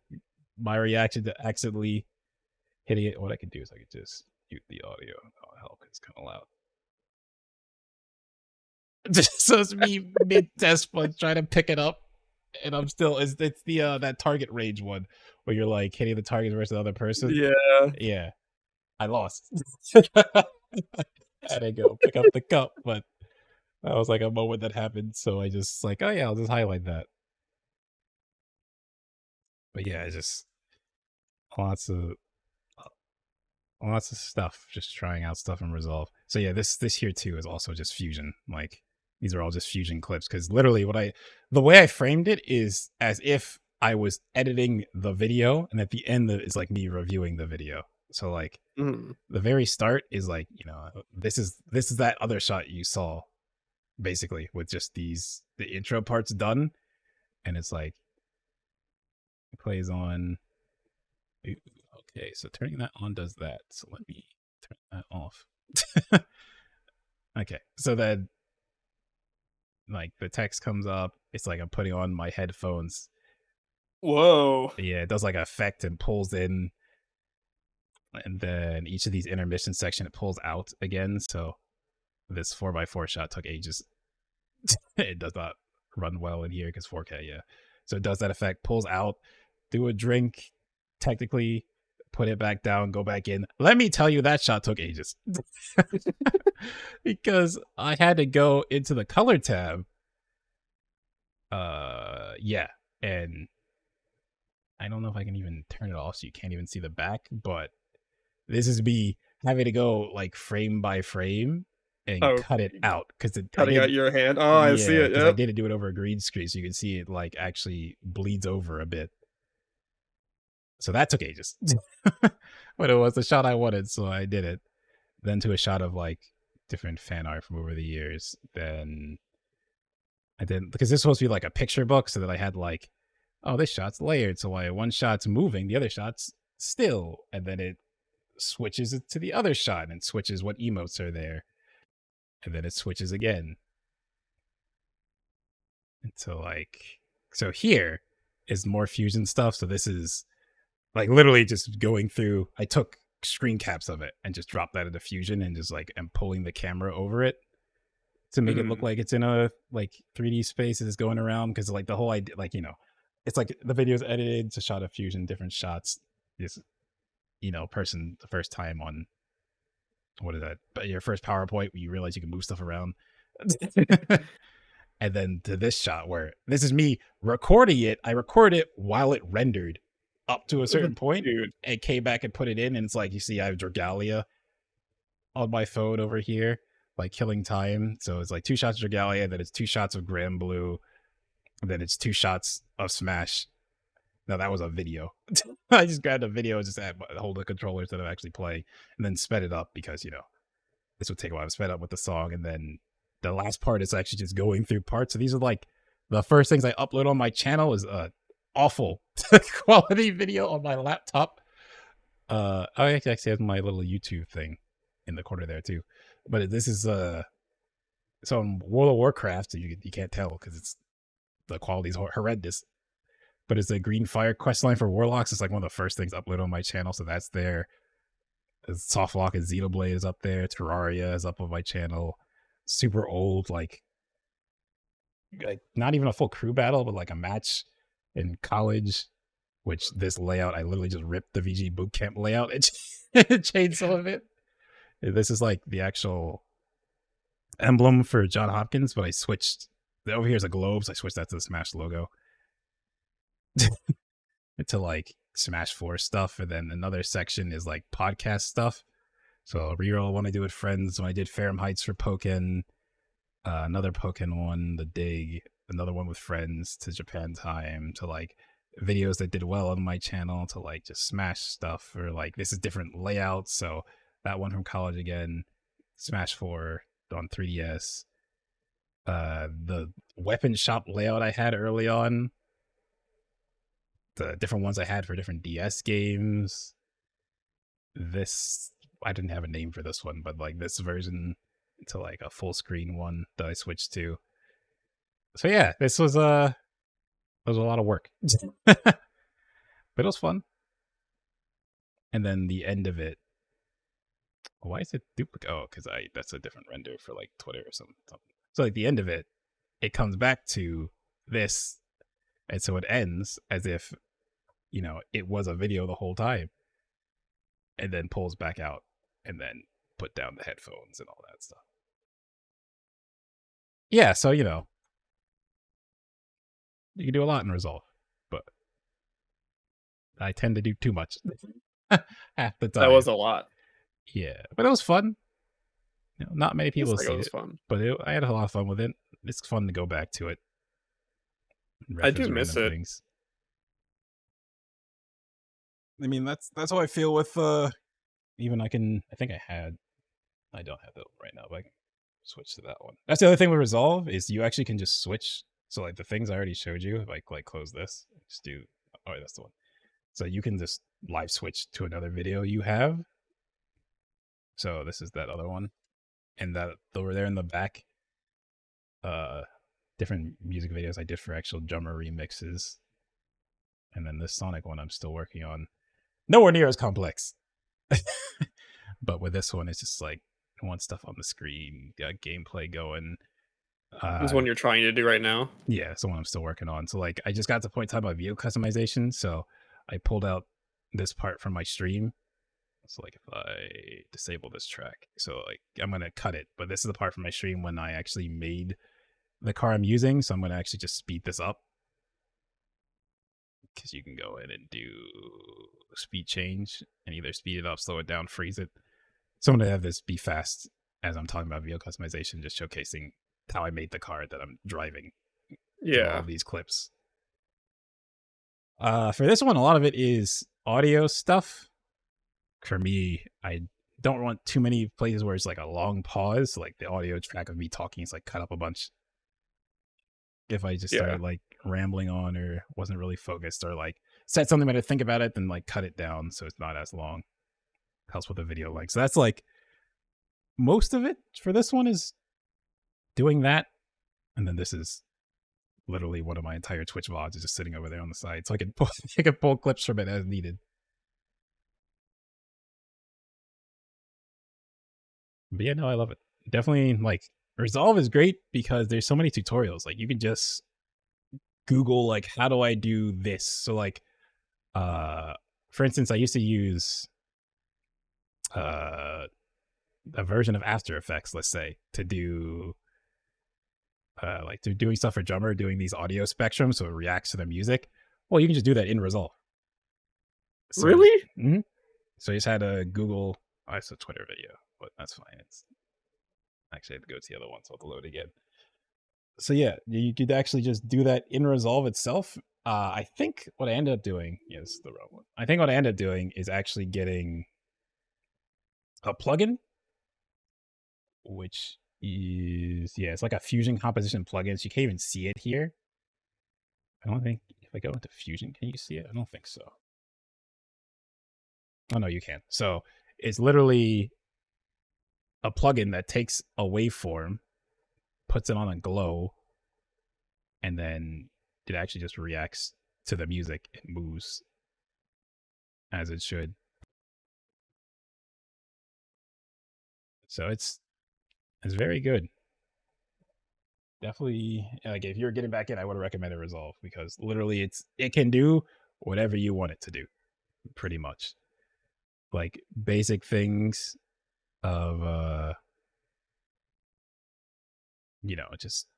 my reaction to accidentally hitting it. What I could do is I could just mute the audio. Oh hell, it's kind of loud. So it's me mid test punch trying to pick it up, and I'm still it's the that target range one where you're like hitting the target versus the other person. Yeah. Yeah, I lost. I didn't go pick up the cup, but that was like a moment that happened. So I just like, oh yeah, I'll just highlight that. But yeah, it's just lots of stuff, just trying out stuff in Resolve. So yeah, this here too is also just Fusion. Like these are all just Fusion clips because literally the way I framed it is as if I was editing the video, and at the end is like me reviewing the video. So like the very start is like, you know, this is that other shot you saw, basically, with just the intro parts done, and it's like it plays on. Okay, so turning that on does that. So let me turn that off. Okay, so then like the text comes up. It's like I'm putting on my headphones. Whoa. Yeah, it does like an effect and pulls in. And then each of these intermission section, it pulls out again. So this 4x4 shot took ages. It does not run well in here because 4K, yeah. So it does that effect, pulls out, do a drink, technically put it back down, go back in. Let me tell you, that shot took ages. Because I had to go into the color tab. Yeah. And I don't know if I can even turn it off so you can't even see the back, but this is me having to go like frame by frame and cut it out because cutting out your hand. Oh, I see it. Because I didn't do it over a green screen, so you can see it like actually bleeds over a bit. So that took ages. But it was the shot I wanted, so I did it. Then to a shot of like different fan art from over the years. Then I did, because this was supposed to be like a picture book, so that I had like, oh, this shot's layered, so why one shot's moving, the other shot's still, and then it switches it to the other shot and switches what emotes are there, and then it switches again. And so like, so here is more Fusion stuff. So this is like literally just going through. I took screen caps of it and just dropped that into Fusion and just like am pulling the camera over it to make it look like it's in a like 3D space and it's going around, because like the whole idea, like, you know, it's like the video's edited, it's a shot of Fusion, different shots. This, you know, person the first time on, what is that? But your first PowerPoint where you realize you can move stuff around. And then to this shot where this is me recording it. I recorded it while it rendered up to a certain point, and came back and put it in, and it's like, you see I have Dragalia on my phone over here, like killing time. So it's like 2 shots of Dragalia, then it's 2 shots of Grand Blue, and then it's 2 shots of Smash. No, that was a video. I just grabbed a video and just hold the controller instead of actually playing, and then sped it up because, you know, this would take a while to sped up with the song. And then the last part is actually just going through parts. So these are like the first things I upload on my channel is awful quality video on my laptop. I actually have my little YouTube thing in the corner there too. But this is so in World of Warcraft, so you can't tell because it's the quality is horrendous. But it's a Green Fire questline for Warlocks. It's like one of the first things uploaded on my channel, so that's there. Softlock and Xenoblade is up there. Terraria is up on my channel. Super old, like not even a full crew battle, but like a match in college, which this layout, I literally just ripped the VG bootcamp layout and changed some of it. This is like the actual emblem for John Hopkins, but I switched. Over here is a globe, so I switched that to the Smash logo. To like Smash 4 stuff, and then another section is like podcast stuff. So reroll one I do with friends, when I did Farum Heights for Pokken, another Pokken one, The Dig, another one with friends, to Japan Time, to like videos that did well on my channel, to like just Smash stuff, or like this is different layouts. So that one from college again, Smash 4 on 3DS, the weapon shop layout I had early on, the different ones I had for different DS games. This, I didn't have a name for this one, but like this version to like a full screen one that I switched to. So yeah, this was a lot of work. But it was fun. And then the end of it, why is it duplicate? Oh, because that's a different render for like Twitter or something. So like the end of it, it comes back to this, and so it ends as if, you know, it was a video the whole time, and then pulls back out, and then put down the headphones and all that stuff. Yeah, so you know, you can do a lot in Resolve, but I tend to do too much half the time. That was a lot. Yeah, but it was fun. You know, not many people see it, fun. but I had a lot of fun with it. It's fun to go back to it. I do miss it. Things. I mean, that's how I feel with even I think I don't have that right now, but I can switch to that one. That's the other thing with Resolve is you actually can just switch. So like the things I already showed you, if I like close this, just do, oh, that's the one. So you can just live switch to another video you have. So this is that other one. And that over there in the back, different music videos I did for actual drummer remixes. And then this Sonic one I'm still working on. Nowhere near as complex. But with this one, it's just like I want stuff on the screen, got gameplay going. This one you're trying to do right now? Yeah, it's the one I'm still working on. So like I just got to the point talking about video customization. So I pulled out this part from my stream. So like if I disable this track, so like I'm gonna cut it, but this is the part from my stream when I actually made the car I'm using. So I'm gonna actually just speed this up, because you can go in and do speed change and either speed it up, slow it down, freeze it. So I'm gonna have this be fast as I'm talking about video customization, just showcasing how I made the car that I'm driving. Yeah. All these clips. For this one, a lot of it is audio stuff. For me, I don't want too many places where it's like a long pause, like the audio track of me talking is like cut up a bunch. If I just started like rambling on or wasn't really focused or like said something but I think about it, then like cut it down so it's not as long. Helps with the video length. So that's like most of it for this one is doing that. And then this is literally one of my entire Twitch VODs is just sitting over there on the side. So I can pull clips from it as needed. But yeah, no, I love it. Definitely, like, Resolve is great because there's so many tutorials. Like, you can just Google, like, how do I do this? So, like, for instance, I used to use a version of After Effects, let's say, to do, like, to doing stuff for drummer, doing these audio spectrums so it reacts to the music. Well, you can just do that in Resolve. So, really? Mm-hmm. So I just had to Google, oh, it's a Twitter video, but that's fine. It's actually I had to go to the other one, so I'll have to load again. So yeah, you could actually just do that in Resolve itself. I think what I ended up doing, yeah, this is the wrong one. I think what I ended up doing is actually getting a plugin, which is, yeah, it's like a Fusion composition plugin. So you can't even see it here. I don't think, if I go into Fusion, can you see it? I don't think so. Oh no, you can. So it's literally a plugin that takes a waveform, puts it on a glow, and then it actually just reacts to the music. It moves as it should. So it's very good. Definitely, like if you're getting back in, I would recommend it Resolve because literally it can do whatever you want it to do, pretty much. Like basic things of you know, just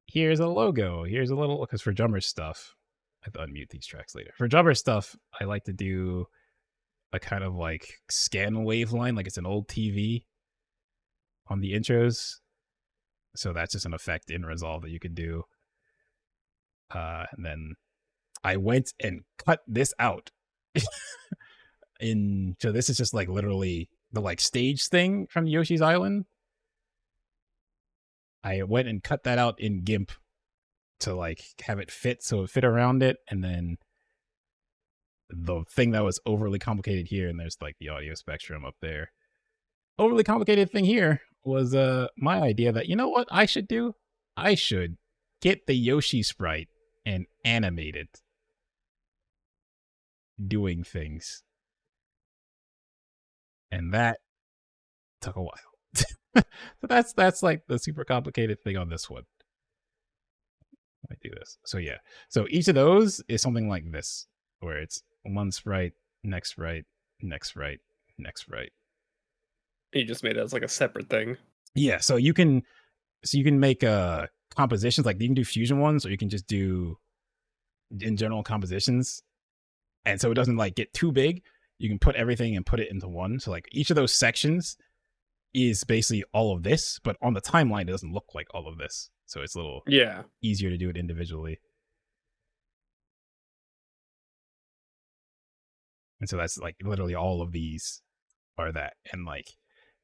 here's a logo, here's a little, because for drummer stuff, I have to unmute these tracks later. For drummer stuff, I like to do a kind of like scan wave line, like it's an old TV on the intros. So that's just an effect in Resolve that you could do. And then I went and cut this out. So this is just like literally the like stage thing from Yoshi's Island. I went and cut that out in GIMP to like have it fit so it fit around it, and then the thing that was overly complicated here, and there's like the audio spectrum up there. Overly complicated thing here was my idea that, you know what I should do? I should get the Yoshi sprite and animate it. doing things. And that took a while. So that's like the super complicated thing on this one. I do this. So yeah. So each of those is something like this, where it's one sprite, next right, next right, next right. You just made it as like a separate thing. Yeah. So you can make compositions, like you can do fusion ones, or you can just do in general compositions. And so it doesn't like get too big. You can put everything and put it into one. So like each of those sections is basically all of this, but on the timeline it doesn't look like all of this. So it's a little easier to do it individually. And so that's like literally all of these are that. And like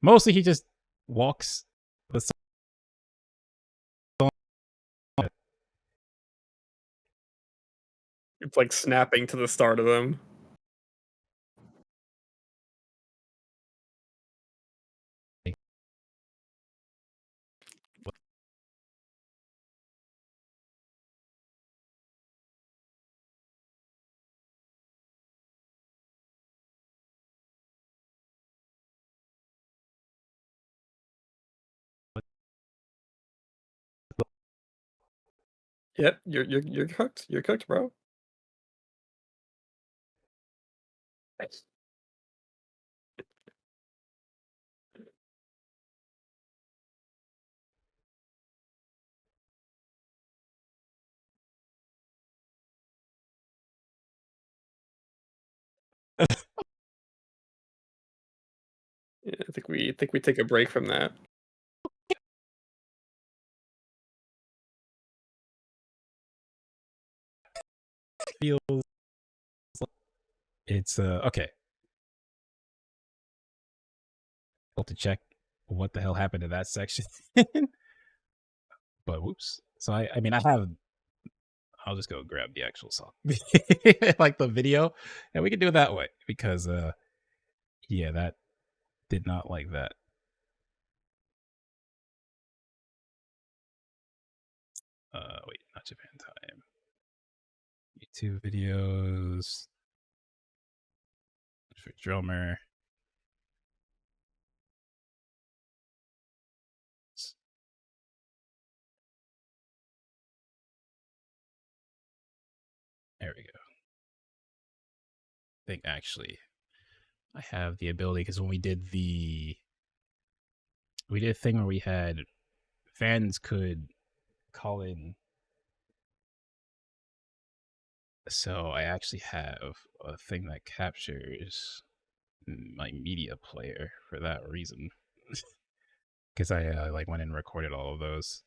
mostly he just walks the song. It's like snapping to the start of them. Yep, you're cooked. You're cooked, bro. Nice. Yeah, I think we take a break from that. Feels it's okay. To check what the hell happened to that section. But whoops. So I mean I have, I'll just go grab the actual song. Like the video, and we can do it that way because yeah, that did not like that. Wait, not Japan time. YouTube videos for drummer. There we go. I think actually I have the ability, because when we did a thing where we had fans could call in. So I actually have a thing that captures my media player for that reason. Because I like went and recorded all of those.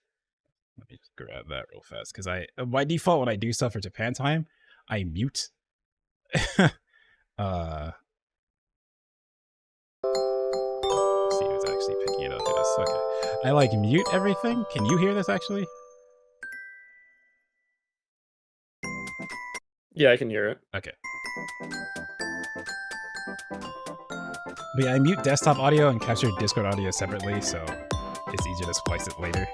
Let me just grab that real fast. Because by default, when I do stuff for Japan time, I mute. See who's actually picking it up. It is okay. I like mute everything. Can you hear this actually? Yeah, I can hear it. Okay. But yeah, I mute desktop audio and capture Discord audio separately, so it's easier to splice it later.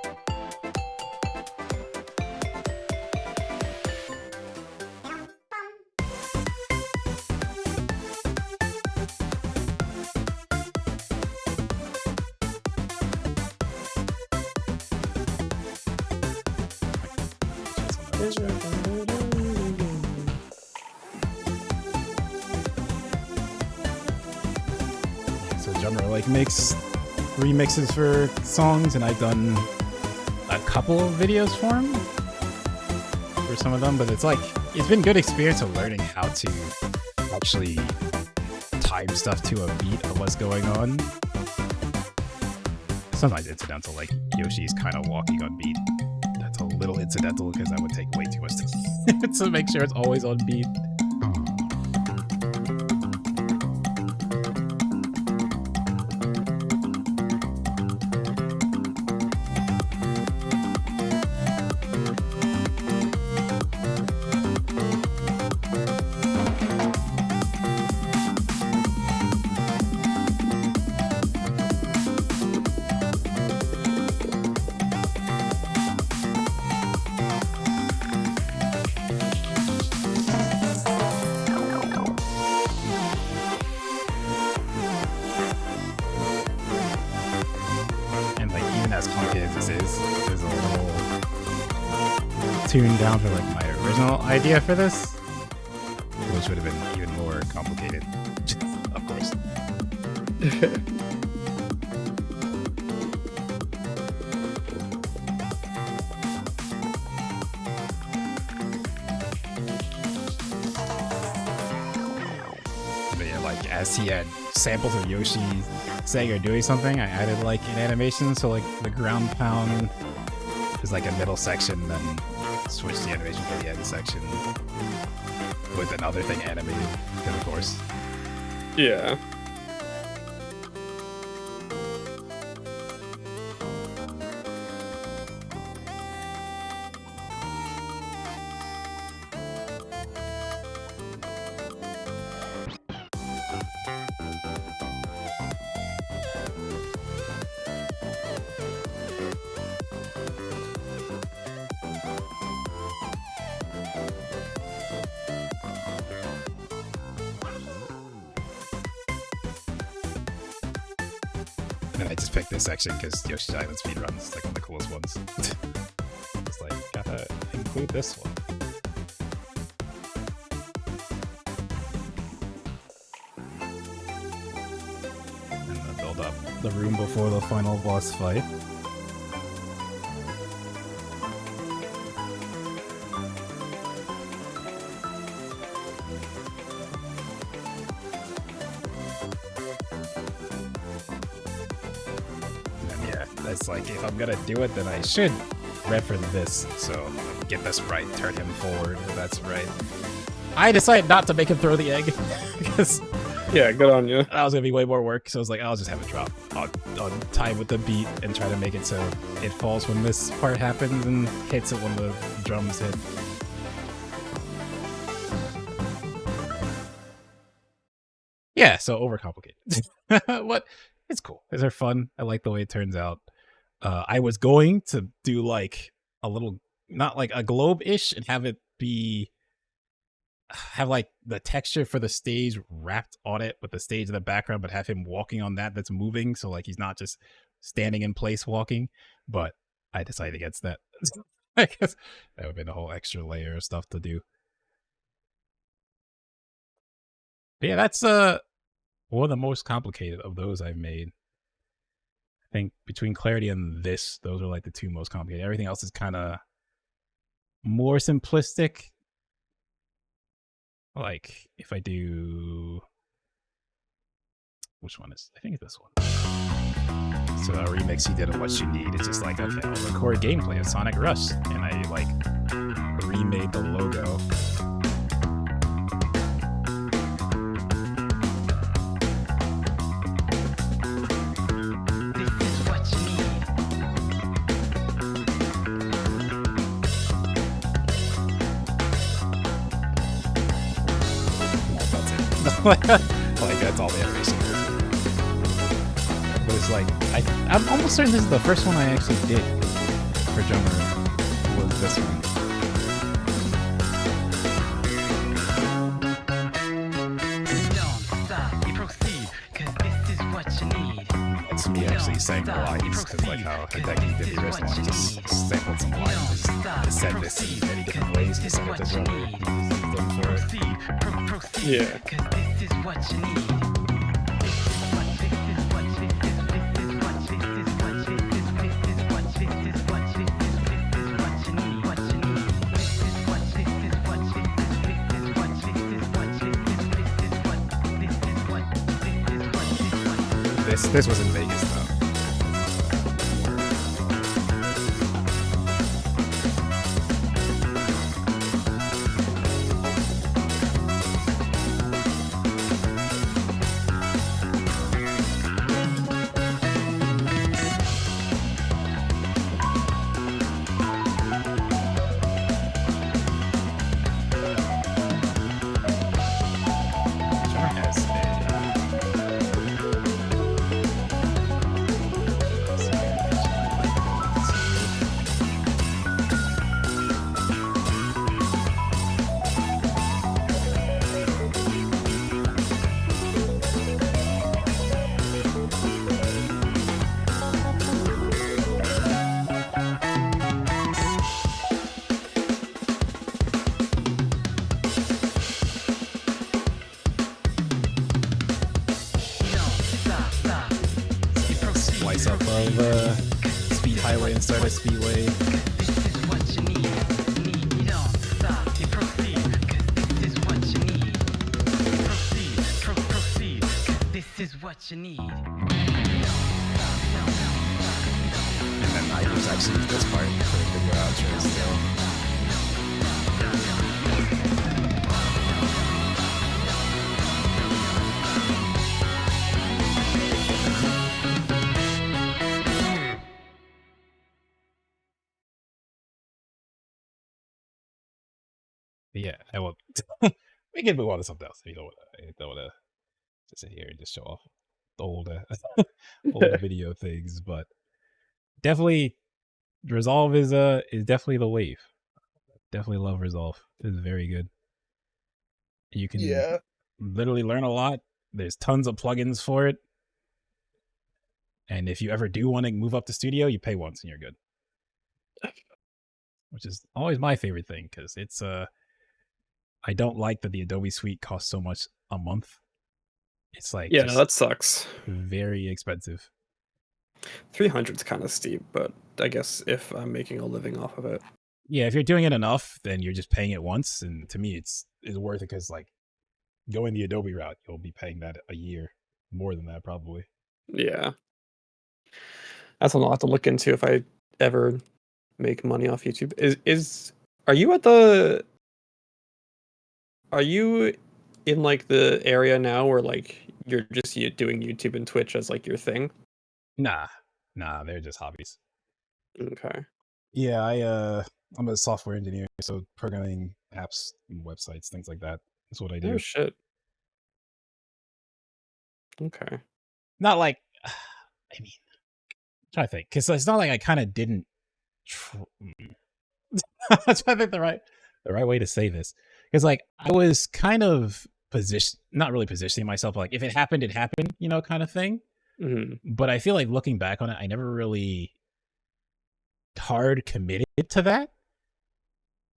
So Drumr like makes remixes for songs, and I've done a couple of videos for him for some of them, but it's been good experience of learning how to actually time stuff to a beat of what's going on. Sometimes incidental, like Yoshi's kind of walking on beat. That's a little incidental because that would take way too much to make sure it's always on beat. as complicated as this is a little tuned down for like my original idea for this, which would have been even more complicated, of course. But yeah, like as he had samples of Yoshi saying or doing something, I added like an animation, so like the ground pound is like a middle section, then switch the animation for the end section with another thing animated, because of course. Yeah. And I just picked this section because Yoshi's Island speedrun is like one of the coolest ones. It's like, gotta include this one. And then build up the room before the final boss fight. It's like, if I'm gonna do it, then I should reference this. So get this right, turn him forward. That's right. I decided not to make him throw the egg because Yeah, good on you. that was gonna be way more work. So I was like, I'll just have it drop on time with the beat and try to make it so it falls when this part happens and hits it when the drums hit. Yeah, so overcomplicated. What? It's cool. These are fun. I like the way it turns out. I was going to do like a little, not like a globe-ish, and have like the texture for the stage wrapped on it with the stage in the background, but have him walking on that's moving, so like he's not just standing in place walking. But I decided against that. I guess that would have been a whole extra layer of stuff to do. But yeah, that's one of the most complicated of those I've made. I think between Clarity and this, those are like the two most complicated. Everything else is kind of more simplistic. Like if I do, which one is? I think it's this one. So a remix he did of What You Need. It's just like, okay, I'll record gameplay of Sonic Rush, and I like remade the logo. Like that's all the animation. But it's like I'm almost certain this is the first one I actually did for drummer was this one. That's me actually saying the lines, because like how Hideki did the original one, just sampled some lines, just said this in many different ways to send it to drummer. He just used them for it. Yeah. This was in Vegas though. speed highway and start a speedway. This is what you need. Don't stop, you proceed, 'cause this is what you need. Proceed, 'cause this is what you need. And then I use actually this part for the video outro still. Yeah, I will. We can move on to something else. You don't want to just sit here and just show off the old video things, but definitely Resolve is definitely the wave. Definitely love Resolve. It's very good. You can literally learn a lot. There's tons of plugins for it, and if you ever do want to move up to studio, you pay once and you're good. Which is always my favorite thing because it's I don't like that the Adobe Suite costs so much a month. It's like no, that sucks. Very expensive. 300's kind of steep, but I guess if I'm making a living off of it. Yeah, if you're doing it enough, then you're just paying it once, and to me, it's worth it because like going the Adobe route, you'll be paying that a year, more than that probably. Yeah, that's something I'll have to look into if I ever make money off YouTube. Are you in like the area now where like you're just doing YouTube and Twitch as like your thing? Nah, they're just hobbies. Okay. Yeah, I'm a software engineer, so programming apps and websites, things like that. That's what I do. Oh shit. Okay. Not like, I mean, I'm trying to think, because it's not like I kind of didn't. I'm trying to think the right way to say this, because like I was kind of not really positioning myself like if it happened, it happened, kind of thing. Mm-hmm. But I feel like looking back on it, I never really hard committed to that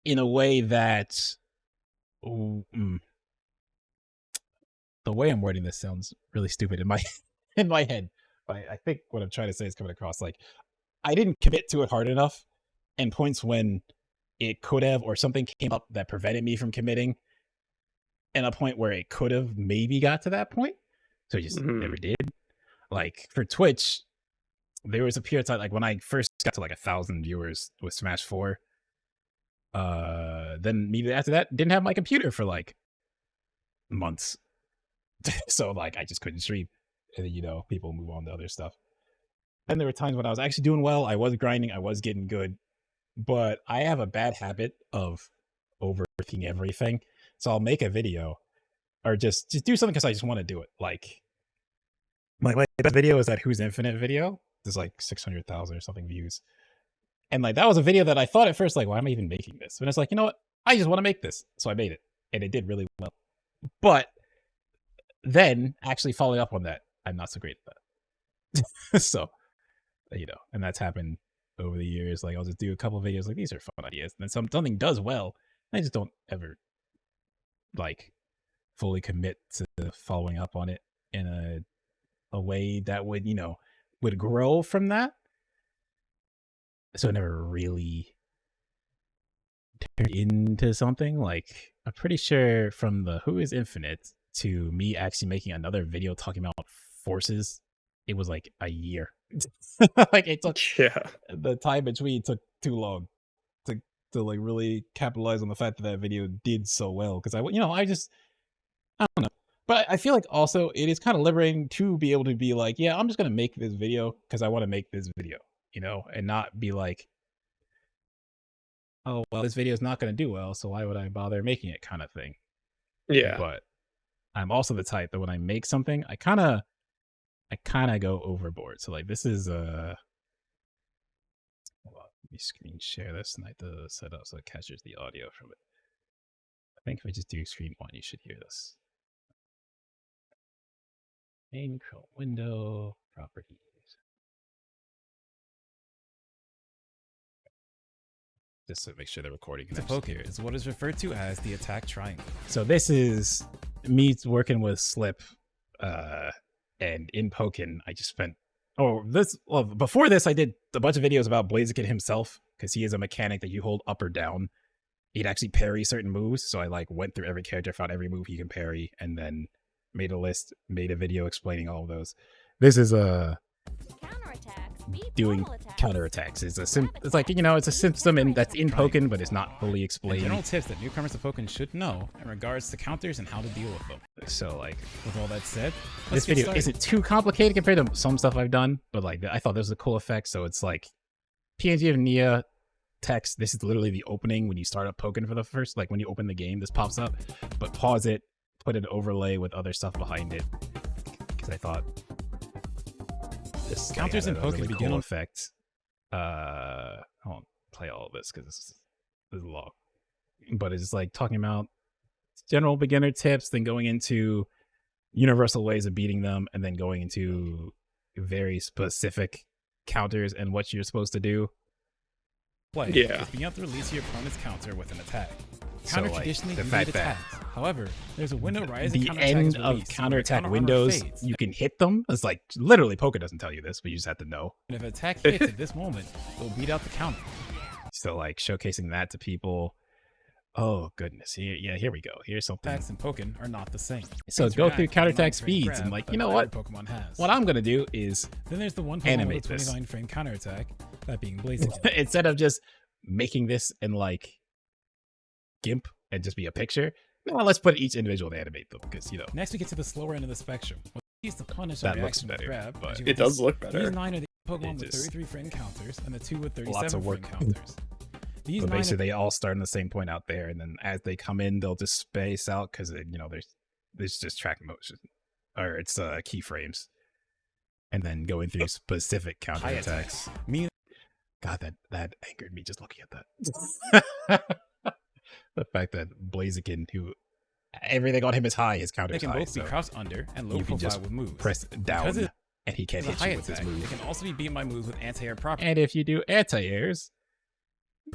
in a way that the way I'm wording this sounds really stupid in my head. But I think what I'm trying to say is coming across like I didn't commit to it hard enough, and points when it could have or something came up that prevented me from committing, and a point where it could have maybe got to that point, so it just never did. Like for Twitch, there was a period of time like when I first got to like 1,000 viewers with Smash 4. Then immediately after that, didn't have my computer for like months. So like I just couldn't stream. And then, people move on to other stuff. And there were times when I was actually doing well, I was grinding, I was getting good. But I have a bad habit of overthinking everything. So I'll make a video or just do something because I just want to do it. Like my best video is that Who's Infinite video. There's like 600,000 or something views. And like that was a video that I thought at first, like, why am I even making this? And it's like, you know what? I just want to make this. So I made it. And it did really well. But then actually following up on that, I'm not so great at that. So, and that's happened over the years. Like I'll just do a couple of videos like these are fun ideas. And then something does well. I just don't ever like fully commit to following up on it in a way that would, would grow from that. So it never really turned into something. Like I'm pretty sure from the Who is Infinite to me actually making another video talking about forces, it was like a year. Like it took the time between took too long to like really capitalize on the fact that video did so well, because I don't know. But I feel like also it is kind of liberating to be able to be like, yeah, I'm just gonna make this video because I want to make this video, and not be like, oh well, this video is not gonna do well, so why would I bother making it, kind of thing. Yeah. But I'm also the type that when I make something, I kind of go overboard. So like this is hold on, let me screen share this and I have to set up so it captures the audio from it. I think if I just do screen one, you should hear this. Main Chrome window properties. Just to make sure the recording is. The poke here is what is referred to as the attack triangle. So this is me working with Slip, and in Pokin, I just spent before this, I did a bunch of videos about Blaziken himself because he is a mechanic that you hold up or down. He'd actually parry certain moves, so I like went through every character, found every move he can parry, and then made a list, made a video explaining all of those. This is doing counterattacks. It's like, you know, it's a system and that's in Pokken, but it's not fully explained. General tips that newcomers to Pokken should know in regards to counters and how to deal with them. So like, With all that said, this video isn't too complicated compared to some stuff I've done, but like I thought this was a cool effect. So it's like PNG of Nia text. This is literally the opening when you start up Pokken for the first, like when you open the game, this pops up, but pause it, put an overlay with other stuff behind it, because I thought this counters in Pokken really begin cool on effect. I won't play all of this because this is long, but it's like talking about general beginner tips, then going into universal ways of beating them, and then going into very specific counters and what you're supposed to do. play. Yeah. Being able to release your opponent's counter with an attack. So, Counter like, traditionally the do fact need that attacks. However, there's a window rising the counterattack is end of released, where the counterattack counter armor windows, fades. you can hit them. It's like literally Pokken doesn't tell you this, but you just have to know. And if an attack hits at this moment, it'll beat out the counter. So like showcasing that to people. Oh goodness, here we go. Here's something. Attacks in Pokken are not the same. So Thanks go for through that. counterattack 29 frame speeds grab and like, that you know not what? every Pokemon has. What I'm gonna do is Then there's the one Pokemon animate with a this. 29 frame counterattack, that being Blaziken. instead of just making this in like GIMP and just be a picture, well, let's put each individual to animate them because you know Next, we get to the slower end of the spectrum. What used to punish That a looks reaction with better, grab, but as you It can does see, look better. These 9 are the Pokemon It with just- 33 frame counters, and the 2 with Lots 37 of frame work. counters. These but 9 basically they all start in the same point out there, and then as they come in, they'll just space out because you know there's just track motion or it's keyframes, and then going through specific high counterattacks. attacks. Meaning God, that angered me just looking at that. The fact that Blaziken, who everything on him is high, his counter they is can high, both be so crouched under and low you can profile just with moves. press down Because it and he can't is a hit high you with his attack, move. It can also be beaten by moves with anti-air properties. And if you do anti-airs,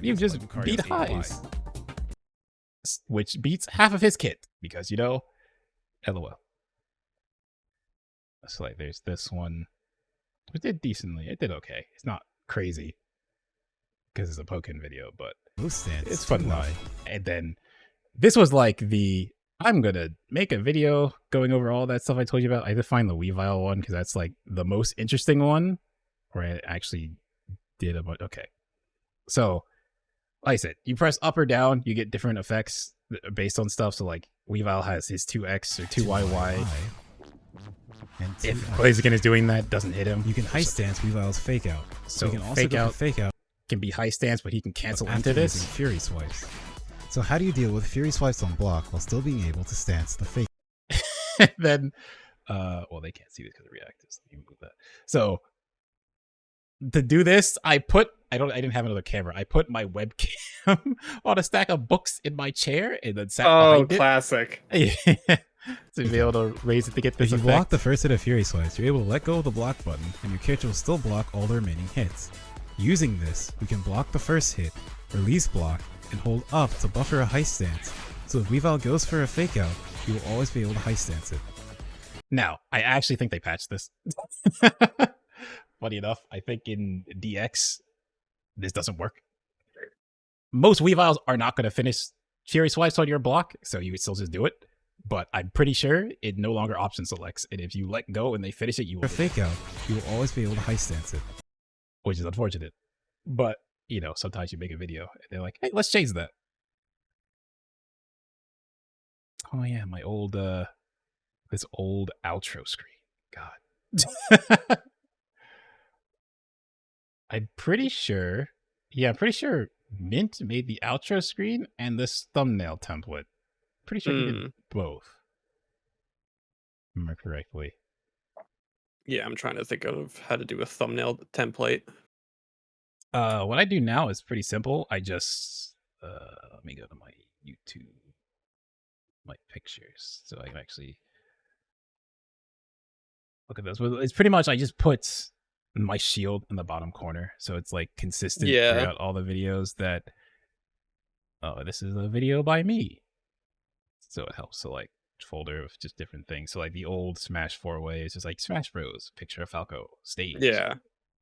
you It's just like Lucario's beat AOI. highs, which beats half of his kit because you know, LOL. So like, there's this one. It did decently. It did okay. It's not crazy because it's a Pokken video, but Move stance. it's fun enough. And then this was like I'm gonna make a video going over all that stuff I told you about. I had to find the Weavile one because that's like the most interesting one, where I actually did a bunch. Okay, so like I said, you press up or down, you get different effects based on stuff. So like Weavile has his 2x or 2YY. And If Blaziken is doing that, doesn't hit him. you can high stance Weavile's fake out. So you can also fake go out for fake out can be high stance, but he can cancel after into using this. Fury swipes. So how do you deal with Fury swipes on block while still being able to stance the fake? Then well, they can't see this because of reactive, so you move that. So to do this, I didn't have another camera. I put my webcam on a stack of books in my chair and then sat Oh, behind classic. it to be able to raise it to get this If you effect. block the first hit of Fury swipes, you're able to let go of the block button, and your character will still block all the remaining hits. Using this, you can block the first hit, release block, and hold up to buffer a high stance. So if Weavile goes for a fake out, you will always be able to high stance it. Now, I actually think they patched this. Funny enough, I think in DX, this doesn't work. Most Weaviles are not going to finish Fury Swipes on your block, so you would still just do it. But I'm pretty sure it no longer option selects, and if you let go and they finish it, you will For fake out, you will always be able to high stance it. which is unfortunate. But, you know, sometimes you make a video, and they're like, hey, let's change that. Oh yeah, my old, this old outro screen. God. I'm pretty sure Mint made the outro screen and this thumbnail template. Pretty sure he did both. Remember correctly. Yeah, I'm trying to think of how to do a thumbnail template. What I do now is pretty simple. I just let me go to my YouTube, my pictures, so I can actually look at this. Well, it's pretty much I just put my shield in the bottom corner, so it's like consistent throughout all the videos that this is a video by me, so it helps. So like folder of just different things. So like the old Smash 4-way is just like Smash Bros, picture of Falco, stage, Yeah.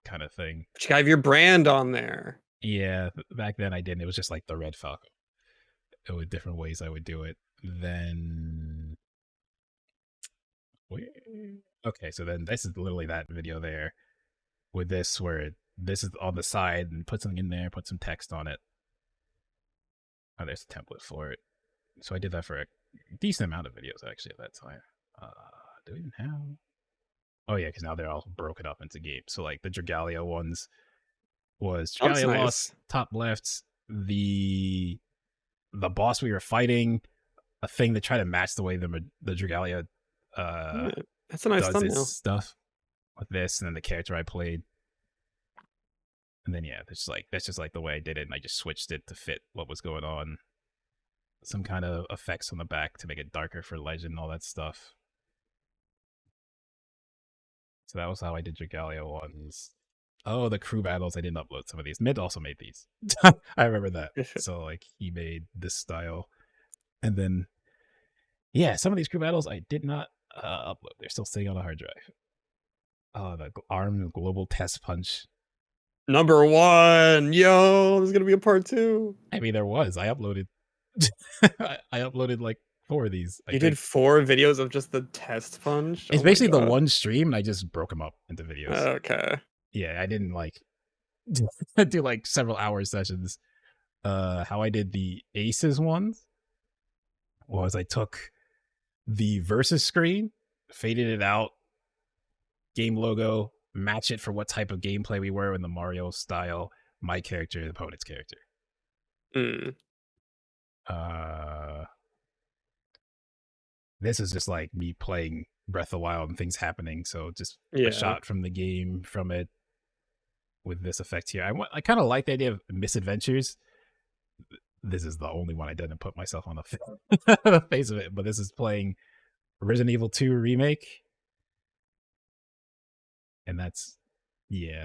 kind of thing. But you gotta have your brand on there. Yeah, back then I didn't. It was just like the red Falco. It was different ways I would do it. Then, okay, so then this is literally that video there with this, where this is on the side and put something in there, put some text on it. Oh, there's a template for it. So I did that for a decent amount of videos actually at that time. Do we even have? Oh yeah, because now they're all broken up into games. So like the Dragalia ones was Oh, that's Dragalia nice. lost top left. The boss we were fighting, a thing to try to match the way the Dragalia Yeah, that's a nice does thumbnail. its stuff with this, and then the character I played. And then yeah, that's just like the way I did it, and I just switched it to fit what was going on. Some kind of effects on the back to make it darker for legend and all that stuff. So that was how I did Dragalia ones. Oh, the crew battles, I didn't upload some of these. Mid also made these. I remember that. So like he made this style. And then yeah, some of these crew battles I did not upload. They're still sitting on a hard drive. Oh, the ARM Global Test Punch. Number 1. Yo, there's gonna be a part 2. I mean, there was. I uploaded. I uploaded like 4 of these. You did 4 videos of just the test punch? It's Oh my basically the God. one stream, and I just broke them up into videos. Okay. Yeah, I didn't like do like several hour sessions. How I did the Aces ones was I took the versus screen, faded it out, game logo, match it for what type of gameplay we were in the Mario style, my character, the opponent's character. This is just like me playing Breath of the Wild and things happening, so just a shot from the game from it with this effect here. I kind of like the idea of misadventures. This is the only one I didn't put myself on the face of it, but this is playing Resident Evil 2 remake, and that's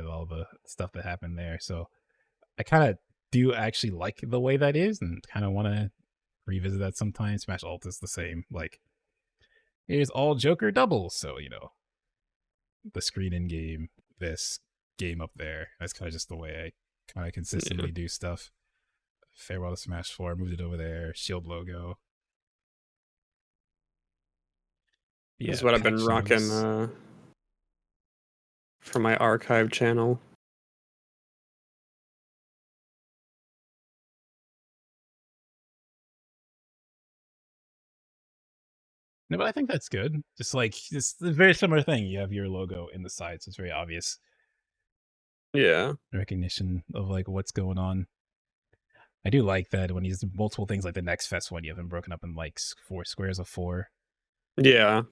all the stuff that happened there. So I kind of do actually like the way that is, and kind of want to revisit that sometime. Smash Ult is the same. Like, here's all Joker doubles, so you know, the screen in game, this game up there. That's kind of just the way I kind of consistently do stuff. Farewell to Smash 4, moved it over there. Shield logo. This is what I've been rocking for my archive channel. No, but I think that's good. Just like it's a very similar thing. You have your logo in the side, so it's very obvious. Yeah. Recognition of like what's going on. I do like that when he's multiple things, like the Next Fest one, you have them broken up in like 4 squares of 4. Yeah.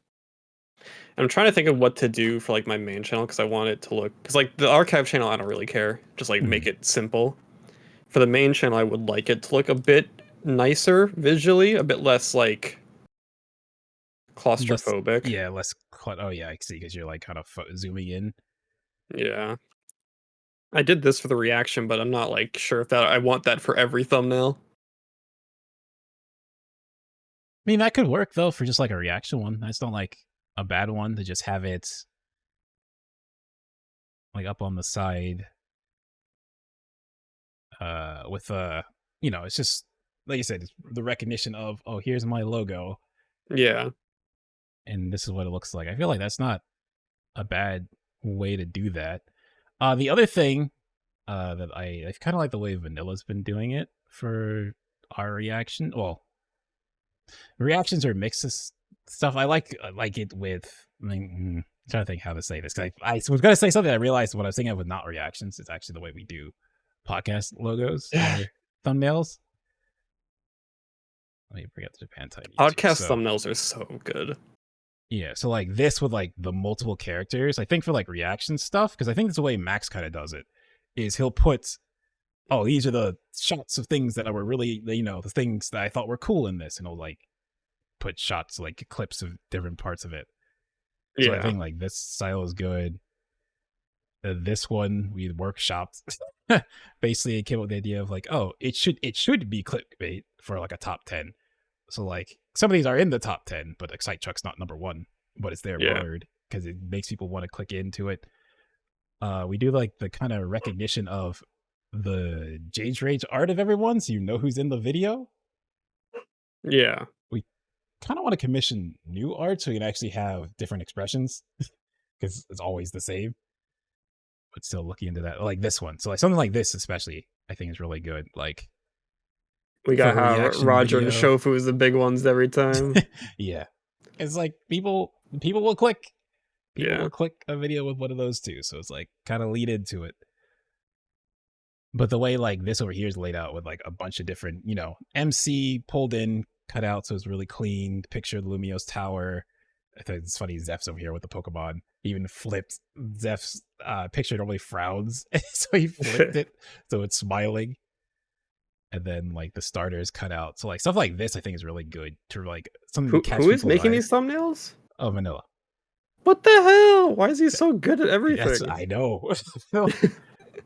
I'm trying to think of what to do for like my main channel, because I want it to look, because like the archive channel I don't really care, just like make it simple. For the main channel I would like it to look a bit nicer visually, a bit less like claustrophobic. Less. Oh yeah, I see, because you're like kind of zooming in. Yeah. I did this for the reaction, but I'm not like sure if that I want that for every thumbnail. I mean, that could work though for just like a reaction one. That's not like a bad one to just have it like up on the side. With you know, it's just like you said, it's the recognition of, oh, here's my logo. Yeah. And this is what it looks like. I feel like that's not a bad way to do that. The other thing that I kind of like the way Vanilla's been doing it for our reaction. Well, reactions are mixed stuff. I like it with. I mean, I'm trying to think how to say this, because I was going to say something. I realized what I was thinking of with not reactions is actually the way we do podcast logos or thumbnails. Let me bring up the Japan Time. Podcast thumbnails are so good. Yeah, so like this with like the multiple characters, I think for like reaction stuff, because I think that's the way Max kind of does it, is he'll put, oh, these are the shots of things that were really, you know, the things that I thought were cool in this, and he'll like put shots, like clips of different parts of it. So I think like this style is good. This one we workshopped. Basically, it came up with the idea of like, oh, it should be clickbait for like a top 10. So like some of these are in the top 10, but Excite Truck's not number 1, but it's there Yeah. blurred because it makes people want to click into it. We do like the kind of recognition of the Jage Rage art of everyone, so you know who's in the video. Yeah. We kind of want to commission new art so we can actually have different expressions because it's always the same. But still looking into that, like this one. So like something like this, especially, I think is really good. Like We got for a how reaction Roger and video. Shofu is the big ones every time. Yeah, it's like people will click. People Yeah. will click a video with one of those two, so it's like kind of lead into it. But the way like this over here is laid out with like a bunch of different, you know, MC pulled in, cut out, so it's really clean. Picture of Lumio's tower. I think it's funny. Zeph's over here with the Pokemon. He even flipped Zeph's picture. Normally frowns, so he flipped it so it's smiling. And then like the starters cut out. So like stuff like this, I think is really good to like something to catch Who is people's making eyes. these thumbnails? Oh, Vanilla. What the hell? Why is he so good at everything? Yes, I know.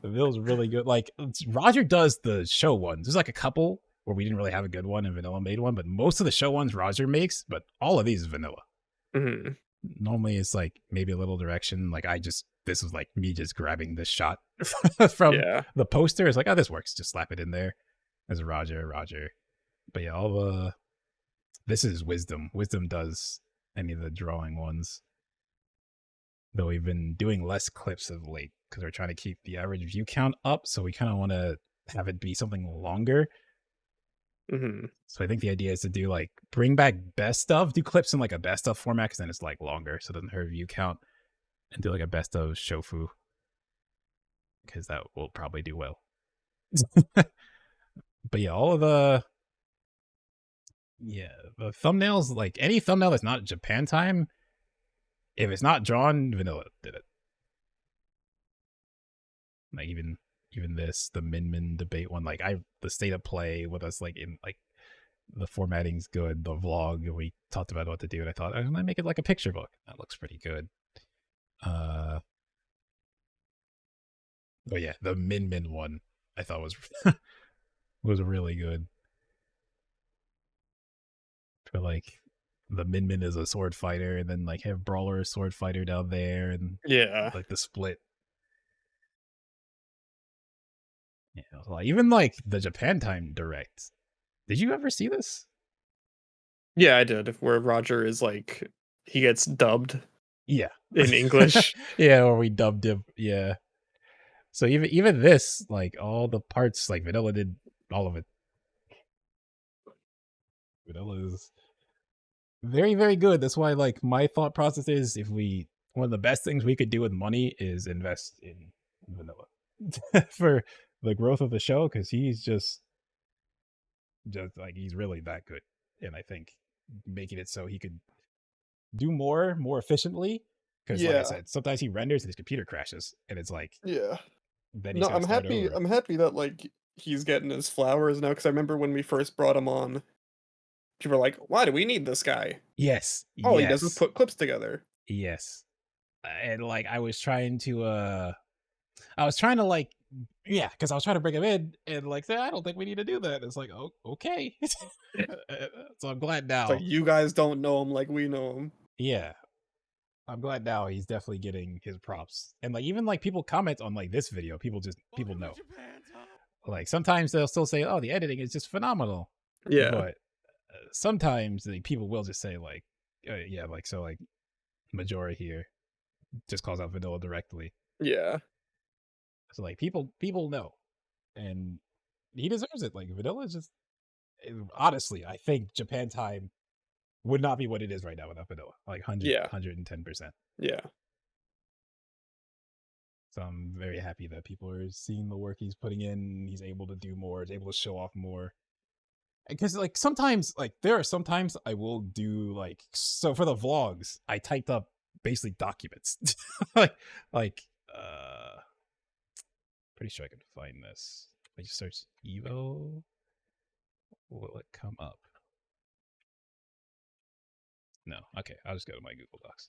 Vanille's really good. Like Roger does the show ones. There's like a couple where we didn't really have a good one and Vanilla made one, but most of the show ones Roger makes, but all of these is Vanilla. Mm-hmm. Normally it's like maybe a little direction. Like this was like me just grabbing this shot from the poster. It's like, oh, this works. Just slap it in there. As Roger. But yeah, this is Wisdom. Wisdom does any of the drawing ones. Though we've been doing less clips of late because we're trying to keep the average view count up. So we kind of want to have it be something longer. Mm-hmm. So I think the idea is to do like bring back best of, do clips in like a best of format because then it's like longer. So it doesn't hurt view count. And do like a best of Shofu because that will probably do well. But yeah, all of the thumbnails, like any thumbnail that's not Japan time, if it's not drawn, Vanilla did it. Like even this, the Min debate one, like the state of play with us, like in like the formatting's good, the vlog, we talked about what to do, and I thought I'm gonna make it like a picture book. That looks pretty good. But yeah, the Min one I thought was was really good. For like the Min is a sword fighter, and then like have Brawler a sword fighter down there, and like the split. Yeah, like, even like the Japan time direct. Did you ever see this? Yeah, I did. Where Roger is like he gets dubbed. Yeah, in English. Yeah, or we dubbed him. Yeah. So even this, like all the parts, like Vanilla did all of it. Vanilla is very, very good. That's why, like, my thought process is one of the best things we could do with money is invest in Vanilla for the growth of the show, because he's just like, he's really that good. And I think making it so he could do more efficiently, because like I said, sometimes he renders and his computer crashes, and it's like, then he's I'm happy. over. I'm happy that like he's getting his flowers now, because I remember when we first brought him on, people were like, "Why do we need this guy?" Yes. All he does is put clips together. Yes. And like I was trying to like, yeah, because I was trying to bring him in and like say, I don't think we need to do that. It's like, oh, okay. So I'm glad now. It's like, you guys don't know him like we know him. Yeah. I'm glad now he's definitely getting his props. And like even like people comment on like this video, people know. Like sometimes they'll still say, oh, the editing is just phenomenal. Yeah. But sometimes like, people will just say like, yeah, like so like Majora here just calls out Vanilla directly. Yeah. So like people know, and he deserves it. Like Vanilla is just, honestly, I think Japan time would not be what it is right now without Vanilla. Like 110%. Yeah. So I'm very happy that people are seeing the work he's putting in. He's able to do more. He's able to show off more. Because like sometimes, like there are sometimes I will do like, so for the vlogs, I typed up basically documents. Pretty sure I can find this. I just search Evo. Will it come up? No. Okay, I'll just go to my Google Docs.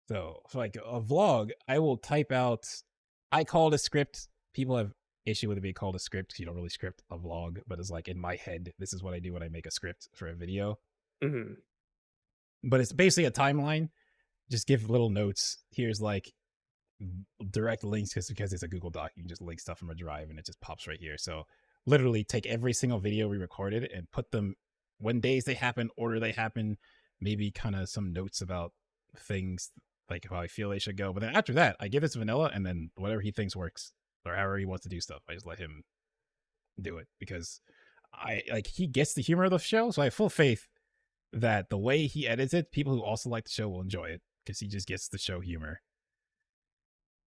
So for like a vlog, I will type out, I called a script. People have issue with it being called a script because you don't really script a vlog, but it's like in my head, this is what I do when I make a script for a video. Mhm. But it's basically a timeline. Just give little notes. Here's like direct links because it's a Google Doc. You can just link stuff from a drive and it just pops right here. So literally take every single video we recorded and put them when days they happen, order they happen, maybe kind of some notes about things like how I feel they should go. But then after that, I give it to Vanilla and then whatever he thinks works or however he wants to do stuff, I just let him do it because he gets the humor of the show. So I have full faith that the way he edits it, people who also like the show will enjoy it because he just gets the show humor.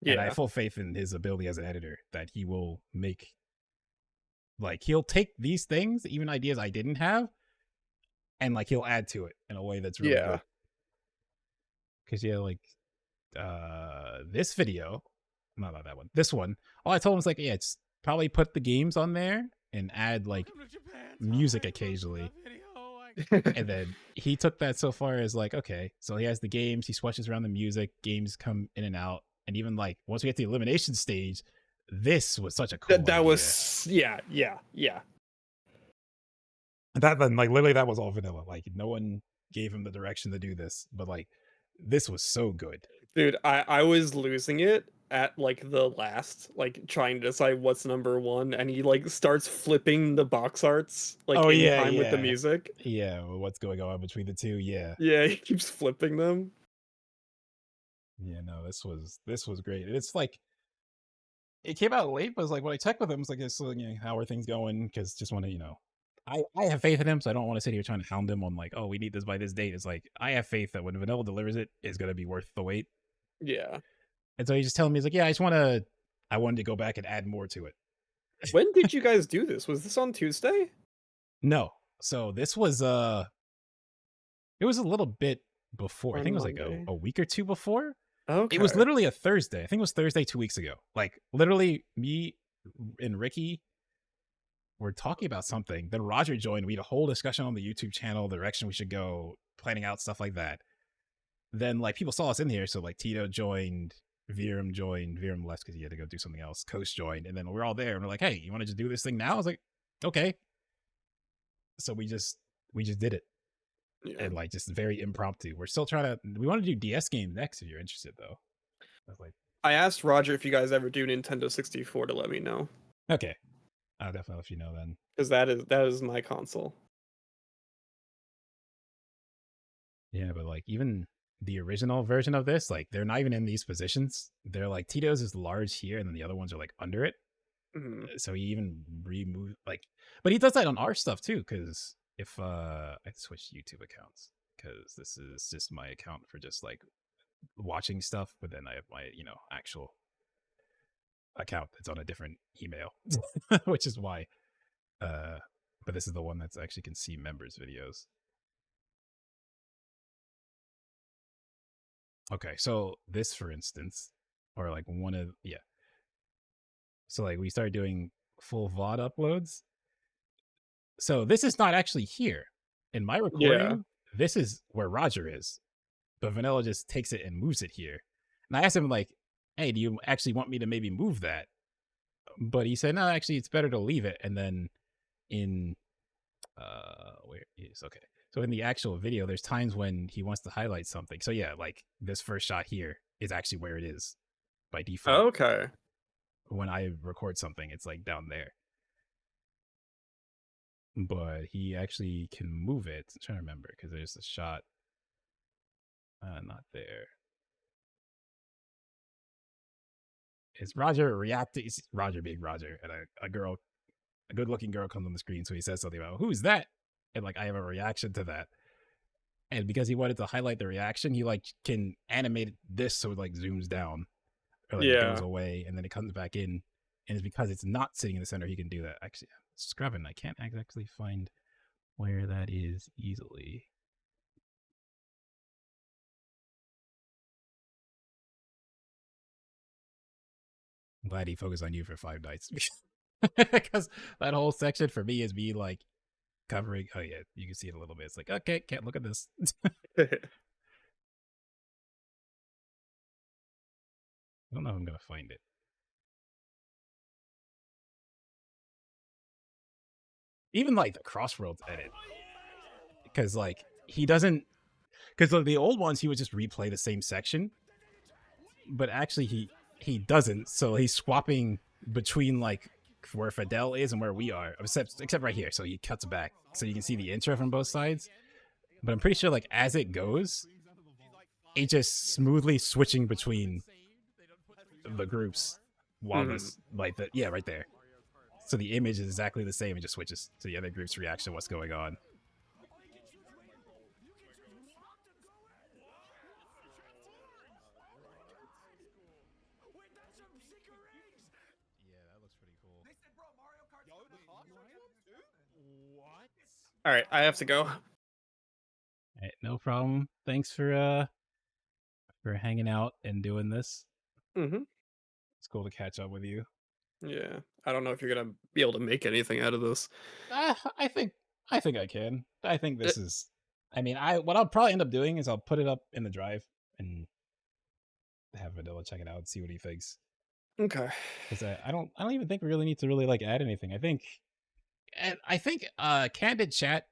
And I have full faith in his ability as an editor that he will make, like, he'll take these things, even ideas I didn't have, and like he'll add to it in a way that's really good. Because this video, not that one, this one, all I told him was like, yeah, it's probably put the games on there and add like music occasionally. And then he took that so far as like, okay, so he has the games, he switches around the music, games come in and out. And even like once we get to the elimination stage, this was such a cool that idea. was yeah. That then like literally that was all Vanilla. Like no one gave him the direction to do this, but like this was so good. Dude, I was losing it at like the last, like trying to decide what's number one, and he like starts flipping the box arts like time with the music. Yeah, what's going on between the two? Yeah. Yeah, he keeps flipping them. Yeah, no, this was great. And it's like it came out late, but it's like when I checked with him, it's like, so, you know, how are things going? Because just want to, you know, I have faith in him, so I don't want to sit here trying to hound him on like, oh, we need this by this date. It's like I have faith that when Vanilla delivers it, it's gonna be worth the wait. Yeah. And so he's just telling me, he's like, yeah, I wanted to go back and add more to it. When did you guys do this? Was this on Tuesday? No. So this was it was a little bit before. I think it was Monday. like a week or two before. Okay. It was literally a Thursday. I think it was Thursday 2 weeks ago. Like literally me and Ricky were talking about something. Then Roger joined. We had a whole discussion on the YouTube channel, the direction we should go, planning out stuff like that. Then like people saw us in here. So like Tito joined, Viram left because he had to go do something else. Coast joined. And then we're all there and we're like, hey, you want to just do this thing now? I was like, okay. So we just did it. Yeah. And like just very impromptu. We're still trying to. We want to do DS games next if you're interested, though. I asked Roger if you guys ever do Nintendo 64 to let me know. Okay, I'll definitely let you know then. Because that is my console. Yeah, but like even the original version of this, like they're not even in these positions. They're like Tito's is large here, and then the other ones are like under it. Mm-hmm. So he even removed like, but he does that on our stuff too, because. If I switch YouTube accounts because this is just my account for just like watching stuff, but then I have my, you know, actual account that's on a different email, which is why. But this is the one that's actually can see members' videos. Okay, so this, for instance, or like one of So like we started doing full VOD uploads. So this is not actually here in my recording. Yeah. This is where Roger is, but Vanilla just takes it and moves it here. And I asked him like, "Hey, do you actually want me to maybe move that?" But he said, "No, actually, it's better to leave it." And then in where is okay. So in the actual video, there's times when he wants to highlight something. So yeah, like this first shot here is actually where it is by default. Oh, okay. When I record something, it's like down there. But he actually can move it. I'm trying to remember because there's a shot. Not there. It's Roger reacting. It's Roger being Roger, and a good-looking girl comes on the screen. So he says something about who's that, and like I have a reaction to that. And because he wanted to highlight the reaction, he like can animate this so it like zooms down, or like it goes away, and then it comes back in. And it's because it's not sitting in the center, he can do that. Actually, scrubbing. I can't actually find where that is easily. I'm glad he focused on you for 5 nights. Because that whole section for me is me like covering. Oh yeah, you can see it a little bit. It's like, okay, can't look at this. I don't know if I'm gonna find it. even like the Crossroads edit, because like he doesn't, because the old ones he would just replay the same section, but actually he doesn't. So he's swapping between like where Fidel is and where we are, except right here. So he cuts back so you can see the intro from both sides. But I'm pretty sure like as it goes, it just smoothly switching between the groups while this like right there. So the image is exactly the same. It just switches to the other group's reaction to what's going on. Yeah, that looks pretty cool. All right, I have to go. All right, no problem. Thanks for hanging out and doing this. Mm-hmm. It's cool to catch up with you. Yeah, I don't know if you're gonna be able to make anything out of this. I think I can. I think this is. I mean, what I'll probably end up doing is I'll put it up in the drive and have Vanilla check it out and see what he thinks. Okay. Because I don't even think we really need to really like add anything. I think candid chat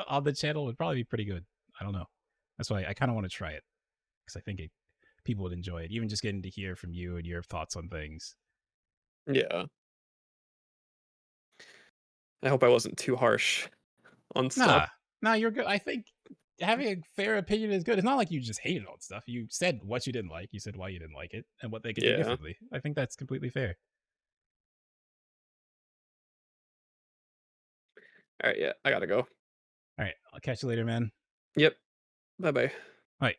on the channel would probably be pretty good. I don't know. That's why I kind of want to try it because I think people would enjoy it. Even just getting to hear from you and your thoughts on things. Yeah. I hope I wasn't too harsh on stuff. Nah, you're good. I think having a fair opinion is good. It's not like you just hated on stuff. You said what you didn't like. You said why you didn't like it and what they could do differently. I think that's completely fair. All right, yeah, I gotta go. All right, I'll catch you later, man. Yep. Bye-bye. All right.